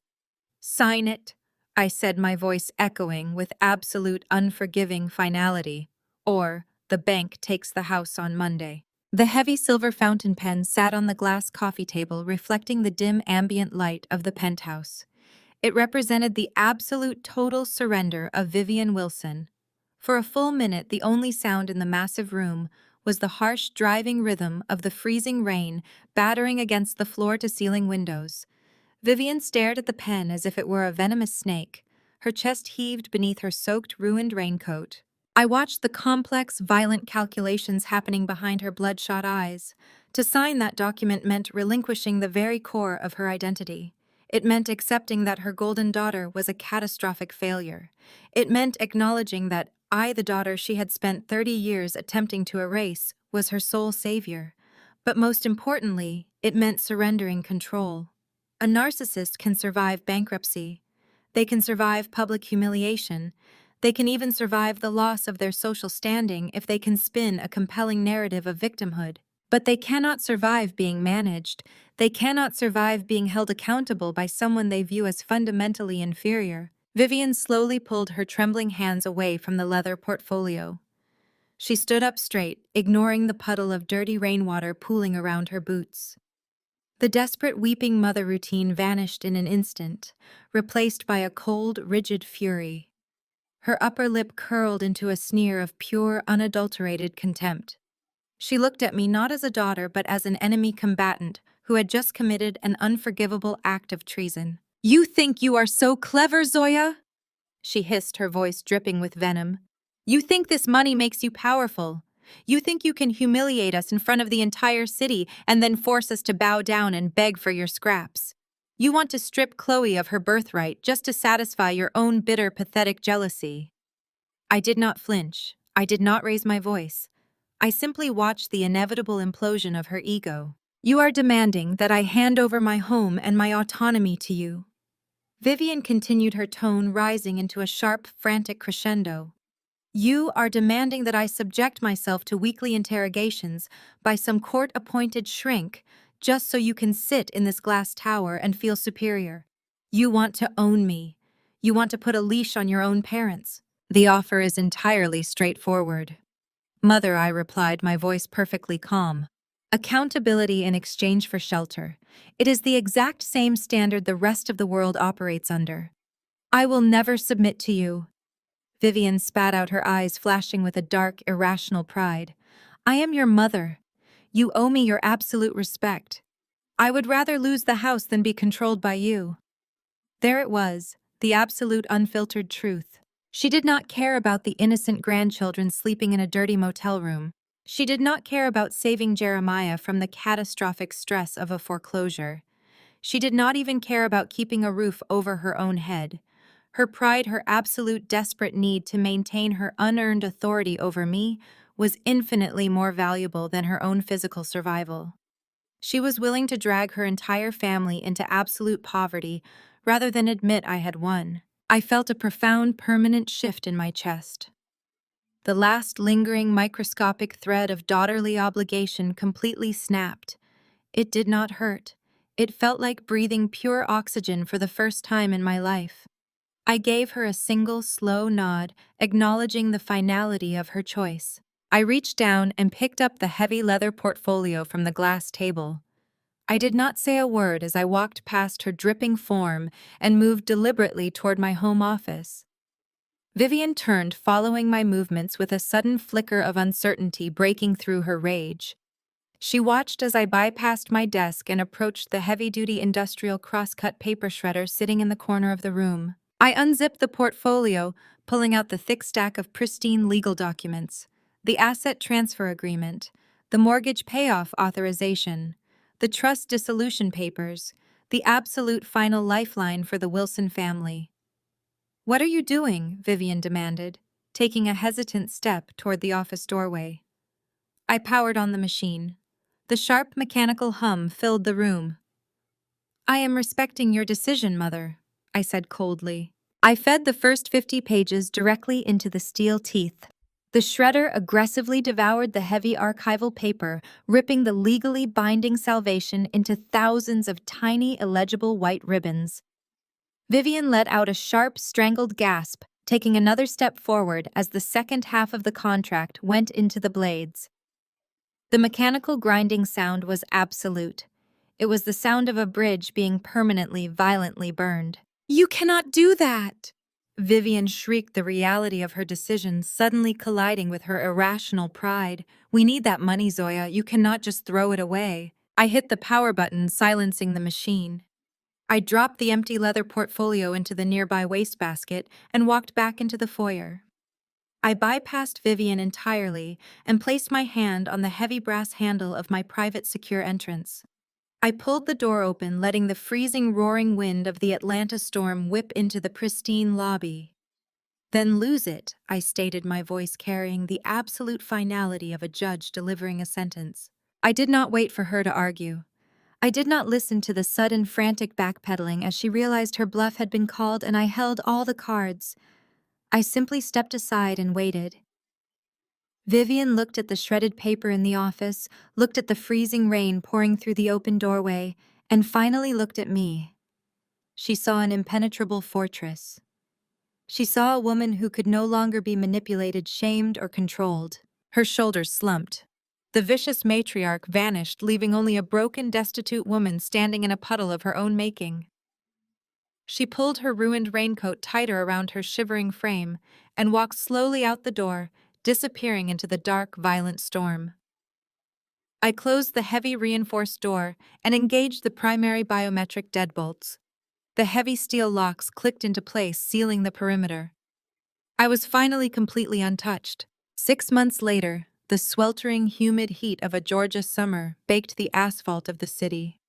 "Sign it," I said, my voice echoing with absolute unforgiving finality, "or the bank takes the house on Monday." The heavy silver fountain pen sat on the glass coffee table, reflecting the dim ambient light of the penthouse. It represented the absolute total surrender of Vivian Wilson. For a full minute, the only sound in the massive room was the harsh, driving rhythm of the freezing rain battering against the floor-to-ceiling windows. Vivian stared at the pen as if it were a venomous snake. Her chest heaved beneath her soaked, ruined raincoat. I watched the complex, violent calculations happening behind her bloodshot eyes. To sign that document meant relinquishing the very core of her identity. It meant accepting that her golden daughter was a catastrophic failure. It meant acknowledging that I, the daughter she had spent 30 years attempting to erase, was her sole savior. But most importantly, it meant surrendering control. A narcissist can survive bankruptcy. They can survive public humiliation. They can even survive the loss of their social standing if they can spin a compelling narrative of victimhood. But they cannot survive being managed. They cannot survive being held accountable by someone they view as fundamentally inferior. Vivian slowly pulled her trembling hands away from the leather portfolio. She stood up straight, ignoring the puddle of dirty rainwater pooling around her boots. The desperate weeping mother routine vanished in an instant, replaced by a cold, rigid fury. Her upper lip curled into a sneer of pure, unadulterated contempt. She looked at me not as a daughter but as an enemy combatant who had just committed an unforgivable act of treason. "You think you are so clever, Zoya?" she hissed, her voice dripping with venom. "You think this money makes you powerful. You think you can humiliate us in front of the entire city and then force us to bow down and beg for your scraps. You want to strip Chloe of her birthright just to satisfy your own bitter, pathetic jealousy." I did not flinch. I did not raise my voice. I simply watched the inevitable implosion of her ego. "You are demanding that I hand over my home and my autonomy to you." Vivian continued, her tone rising into a sharp, frantic crescendo. "You are demanding that I subject myself to weekly interrogations by some court-appointed shrink just so you can sit in this glass tower and feel superior. You want to own me. You want to put a leash on your own parents. The offer is entirely straightforward." "Mother," I replied, my voice perfectly calm. "Accountability in exchange for shelter. It is the exact same standard the rest of the world operates under. I will never submit to you." Vivian spat out, her eyes flashing with a dark, irrational pride. "I am your mother. You owe me your absolute respect. I would rather lose the house than be controlled by you." There it was, the absolute unfiltered truth. She did not care about the innocent grandchildren sleeping in a dirty motel room. She did not care about saving Jeremiah from the catastrophic stress of a foreclosure. She did not even care about keeping a roof over her own head. Her pride, her absolute desperate need to maintain her unearned authority over me, was infinitely more valuable than her own physical survival. She was willing to drag her entire family into absolute poverty rather than admit I had won. I felt a profound, permanent shift in my chest. The last lingering microscopic thread of daughterly obligation completely snapped. It did not hurt. It felt like breathing pure oxygen for the first time in my life. I gave her a single, slow nod, acknowledging the finality of her choice. I reached down and picked up the heavy leather portfolio from the glass table. I did not say a word as I walked past her dripping form and moved deliberately toward my home office. Vivian turned, following my movements with a sudden flicker of uncertainty breaking through her rage. She watched as I bypassed my desk and approached the heavy-duty industrial cross-cut paper shredder sitting in the corner of the room. I unzipped the portfolio, pulling out the thick stack of pristine legal documents, the asset transfer agreement, the mortgage payoff authorization, the trust dissolution papers, the absolute final lifeline for the Wilson family. "What are you doing?" Vivian demanded, taking a hesitant step toward the office doorway. I powered on the machine. The sharp mechanical hum filled the room. "I am respecting your decision, Mother," I said coldly. I fed the first 50 pages directly into the steel teeth. The shredder aggressively devoured the heavy archival paper, ripping the legally binding salvation into thousands of tiny, illegible white ribbons. Vivian let out a sharp, strangled gasp, taking another step forward as the second half of the contract went into the blades. The mechanical grinding sound was absolute. It was the sound of a bridge being permanently, violently burned. "You cannot do that!" Vivian shrieked, the reality of her decision suddenly colliding with her irrational pride. "We need that money, Zoya. You cannot just throw it away." I hit the power button, silencing the machine. I dropped the empty leather portfolio into the nearby wastebasket and walked back into the foyer. I bypassed Vivian entirely and placed my hand on the heavy brass handle of my private secure entrance. I pulled the door open, letting the freezing roaring wind of the Atlanta storm whip into the pristine lobby. "Then lose it," I stated, my voice carrying the absolute finality of a judge delivering a sentence. I did not wait for her to argue. I did not listen to the sudden frantic backpedaling as she realized her bluff had been called and I held all the cards. I simply stepped aside and waited. Vivian looked at the shredded paper in the office, looked at the freezing rain pouring through the open doorway, and finally looked at me. She saw an impenetrable fortress. She saw a woman who could no longer be manipulated, shamed, or controlled. Her shoulders slumped. The vicious matriarch vanished, leaving only a broken, destitute woman standing in a puddle of her own making. She pulled her ruined raincoat tighter around her shivering frame and walked slowly out the door, disappearing into the dark, violent storm. I closed the heavy reinforced door and engaged the primary biometric deadbolts. The heavy steel locks clicked into place, sealing the perimeter. I was finally completely untouched. 6 months later, the sweltering, humid heat of a Georgia summer baked the asphalt of the city.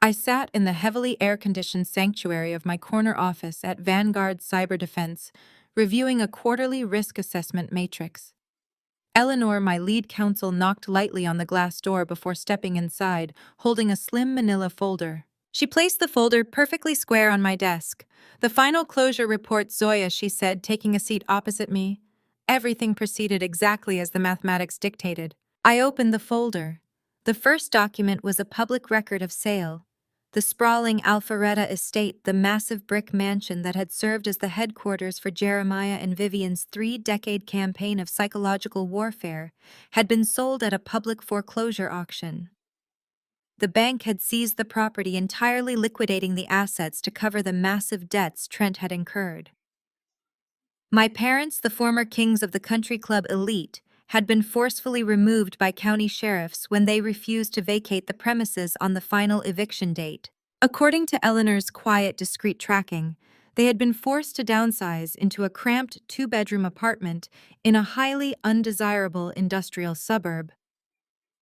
I sat in the heavily air-conditioned sanctuary of my corner office at Vanguard Cyber Defense, reviewing a quarterly risk assessment matrix. Eleanor, my lead counsel, knocked lightly on the glass door before stepping inside, holding a slim manila folder. She placed the folder perfectly square on my desk. "The final closure report, Zoya," she said, taking a seat opposite me. Everything proceeded exactly as the mathematics dictated. I opened the folder. The first document was a public record of sale. The sprawling Alpharetta estate, the massive brick mansion that had served as the headquarters for Jeremiah and Vivian's 3-decade campaign of psychological warfare, had been sold at a public foreclosure auction. The bank had seized the property, entirely liquidating the assets to cover the massive debts Trent had incurred. My parents, the former kings of the country club elite, had been forcefully removed by county sheriffs when they refused to vacate the premises on the final eviction date. According to Eleanor's quiet, discreet tracking, they had been forced to downsize into a cramped 2-bedroom apartment in a highly undesirable industrial suburb.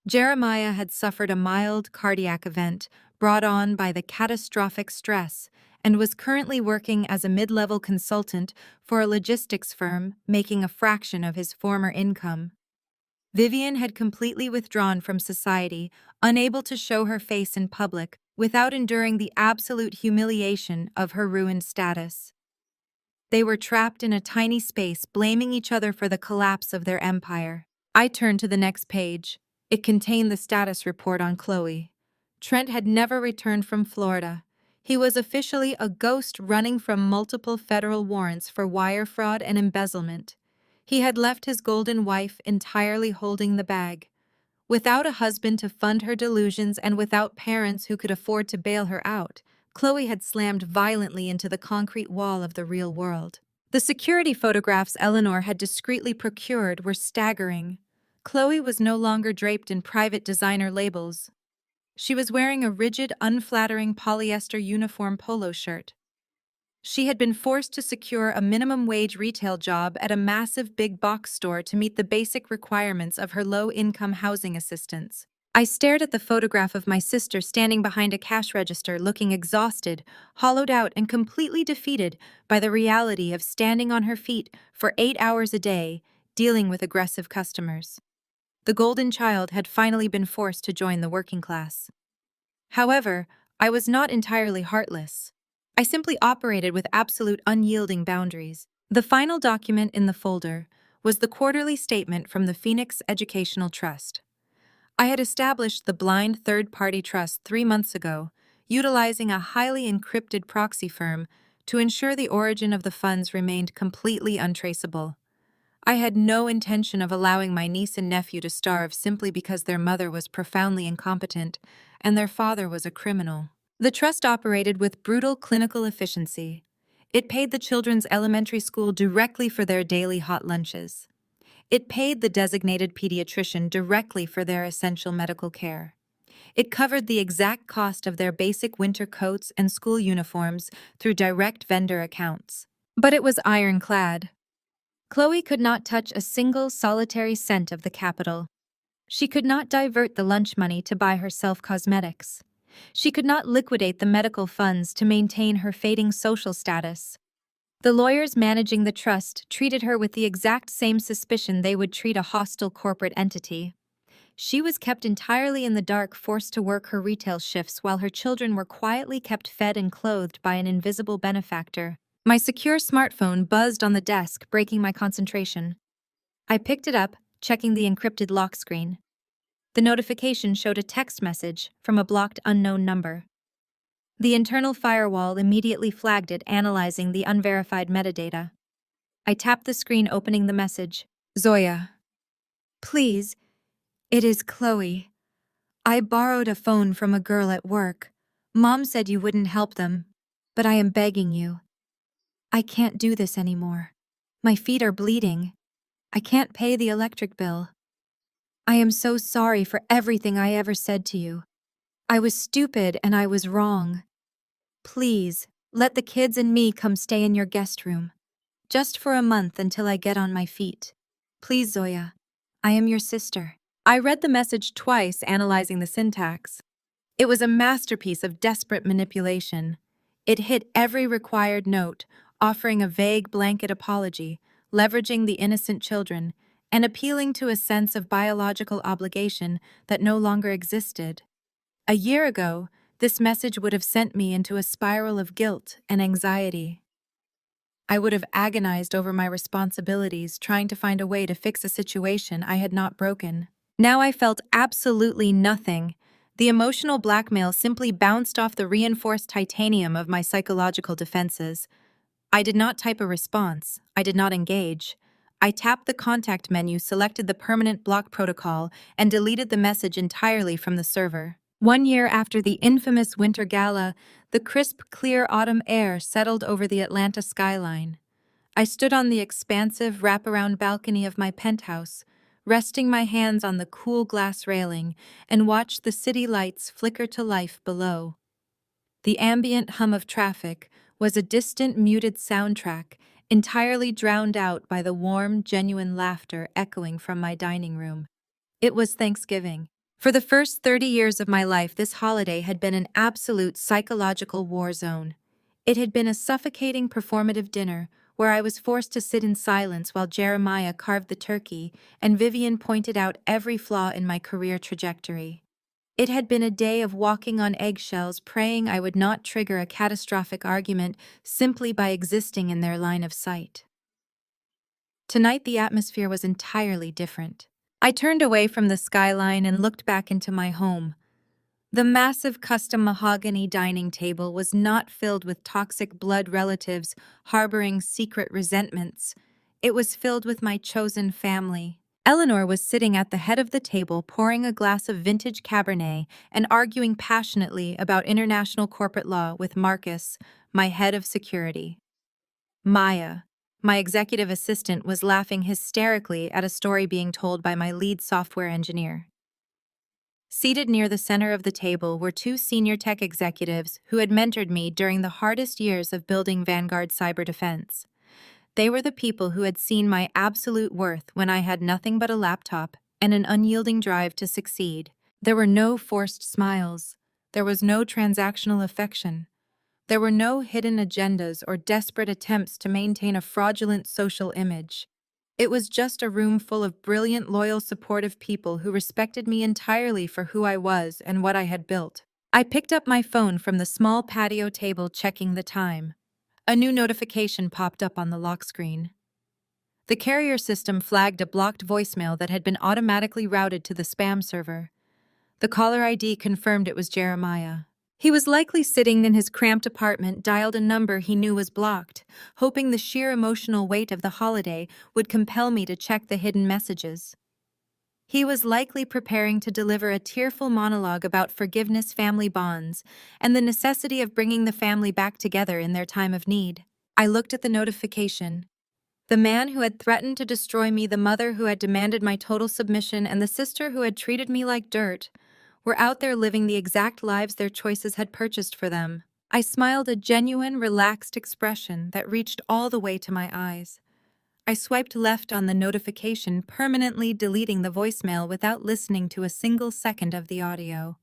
Jeremiah had suffered a mild cardiac event brought on by the catastrophic stress and was currently working as a mid-level consultant for a logistics firm, making a fraction of his former income. Vivian had completely withdrawn from society, unable to show her face in public without enduring the absolute humiliation of her ruined status. They were trapped in a tiny space, blaming each other for the collapse of their empire. I turned to the next page. It contained the status report on Chloe. Trent had never returned from Florida. He was officially a ghost, running from multiple federal warrants for wire fraud and embezzlement. He had left his golden wife entirely holding the bag. Without a husband to fund her delusions and without parents who could afford to bail her out, Chloe had slammed violently into the concrete wall of the real world. The security photographs Eleanor had discreetly procured were staggering. Chloe was no longer draped in private designer labels. She was wearing a rigid, unflattering polyester uniform polo shirt. She had been forced to secure a minimum-wage retail job at a massive big-box store to meet the basic requirements of her low-income housing assistance. I stared at the photograph of my sister standing behind a cash register, looking exhausted, hollowed out, and completely defeated by the reality of standing on her feet for 8 hours a day, dealing with aggressive customers. The golden child had finally been forced to join the working class. However, I was not entirely heartless. I simply operated with absolute unyielding boundaries. The final document in the folder was the quarterly statement from the Phoenix Educational Trust. I had established the blind third-party trust 3 months ago, utilizing a highly encrypted proxy firm to ensure the origin of the funds remained completely untraceable. I had no intention of allowing my niece and nephew to starve simply because their mother was profoundly incompetent and their father was a criminal. The trust operated with brutal clinical efficiency. It paid the children's elementary school directly for their daily hot lunches. It paid the designated pediatrician directly for their essential medical care. It covered the exact cost of their basic winter coats and school uniforms through direct vendor accounts. But it was ironclad. Chloe could not touch a single solitary cent of the capital. She could not divert the lunch money to buy herself cosmetics. She could not liquidate the medical funds to maintain her fading social status. The lawyers managing the trust treated her with the exact same suspicion they would treat a hostile corporate entity. She was kept entirely in the dark, forced to work her retail shifts while her children were quietly kept fed and clothed by an invisible benefactor. My secure smartphone buzzed on the desk, breaking my concentration. I picked it up, checking the encrypted lock screen. The notification showed a text message from a blocked unknown number. The internal firewall immediately flagged it, analyzing the unverified metadata. I tapped the screen, opening the message. Zoya. Please, it is Chloe. I borrowed a phone from a girl at work. Mom said you wouldn't help them, but I am begging you. I can't do this anymore. My feet are bleeding. I can't pay the electric bill. I am so sorry for everything I ever said to you. I was stupid and I was wrong. Please, let the kids and me come stay in your guest room. Just for a month until I get on my feet. Please, Zoya. I am your sister. I read the message twice, analyzing the syntax. It was a masterpiece of desperate manipulation. It hit every required note, offering a vague blanket apology, leveraging the innocent children, and appealing to a sense of biological obligation that no longer existed. A year ago, this message would have sent me into a spiral of guilt and anxiety. I would have agonized over my responsibilities, trying to find a way to fix a situation I had not broken. Now I felt absolutely nothing. The emotional blackmail simply bounced off the reinforced titanium of my psychological defenses. I did not type a response. I did not engage. I tapped the contact menu, selected the permanent block protocol, and deleted the message entirely from the server. 1 year after the infamous Winter Gala, the crisp, clear autumn air settled over the Atlanta skyline. I stood on the expansive, wraparound balcony of my penthouse, resting my hands on the cool glass railing, and watched the city lights flicker to life below. The ambient hum of traffic was a distant, muted soundtrack, entirely drowned out by the warm, genuine laughter echoing from my dining room. It was Thanksgiving. For the first 30 years of my life, this holiday had been an absolute psychological war zone. It had been a suffocating performative dinner where I was forced to sit in silence while Jeremiah carved the turkey and Vivian pointed out every flaw in my career trajectory. It had been a day of walking on eggshells, praying I would not trigger a catastrophic argument simply by existing in their line of sight. Tonight, the atmosphere was entirely different. I turned away from the skyline and looked back into my home. The massive custom mahogany dining table was not filled with toxic blood relatives harboring secret resentments. It was filled with my chosen family. Eleanor was sitting at the head of the table, pouring a glass of vintage Cabernet and arguing passionately about international corporate law with Marcus, my head of security. Maya, my executive assistant, was laughing hysterically at a story being told by my lead software engineer. Seated near the center of the table were two senior tech executives who had mentored me during the hardest years of building Vanguard cyber defense. They were the people who had seen my absolute worth when I had nothing but a laptop and an unyielding drive to succeed. There were no forced smiles. There was no transactional affection. There were no hidden agendas or desperate attempts to maintain a fraudulent social image. It was just a room full of brilliant, loyal, supportive people who respected me entirely for who I was and what I had built. I picked up my phone from the small patio table, checking the time. A new notification popped up on the lock screen. The carrier system flagged a blocked voicemail that had been automatically routed to the spam server. The caller ID confirmed it was Jeremiah. He was likely sitting in his cramped apartment, dialed a number he knew was blocked, hoping the sheer emotional weight of the holiday would compel me to check the hidden messages. He was likely preparing to deliver a tearful monologue about forgiveness, family bonds, and the necessity of bringing the family back together in their time of need. I looked at the notification. The man who had threatened to destroy me, the mother who had demanded my total submission, and the sister who had treated me like dirt were out there living the exact lives their choices had purchased for them. I smiled, a genuine, relaxed expression that reached all the way to my eyes. I swiped left on the notification, permanently deleting the voicemail without listening to a single second of the audio.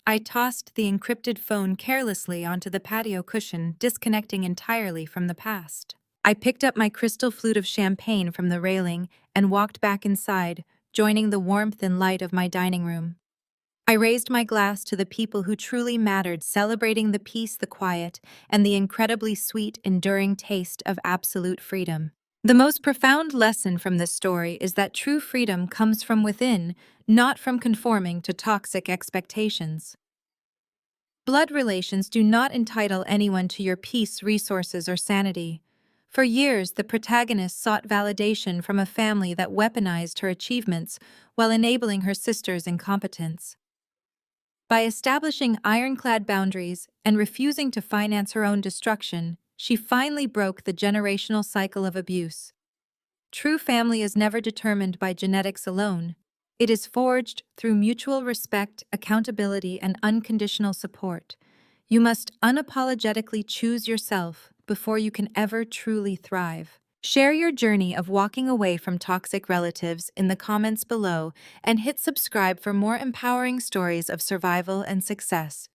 I tossed the encrypted phone carelessly onto the patio cushion, disconnecting entirely from the past. I picked up my crystal flute of champagne from the railing and walked back inside, joining the warmth and light of my dining room. I raised my glass to the people who truly mattered, celebrating the peace, the quiet, and the incredibly sweet, enduring taste of absolute freedom. The most profound lesson from this story is that true freedom comes from within, not from conforming to toxic expectations. Blood relations do not entitle anyone to your peace, resources, or sanity. For years, the protagonist sought validation from a family that weaponized her achievements while enabling her sister's incompetence. By establishing ironclad boundaries and refusing to finance her own destruction, she finally broke the generational cycle of abuse. True family is never determined by genetics alone. It is forged through mutual respect, accountability, and unconditional support. You must unapologetically choose yourself before you can ever truly thrive. Share your journey of walking away from toxic relatives in the comments below and hit subscribe for more empowering stories of survival and success.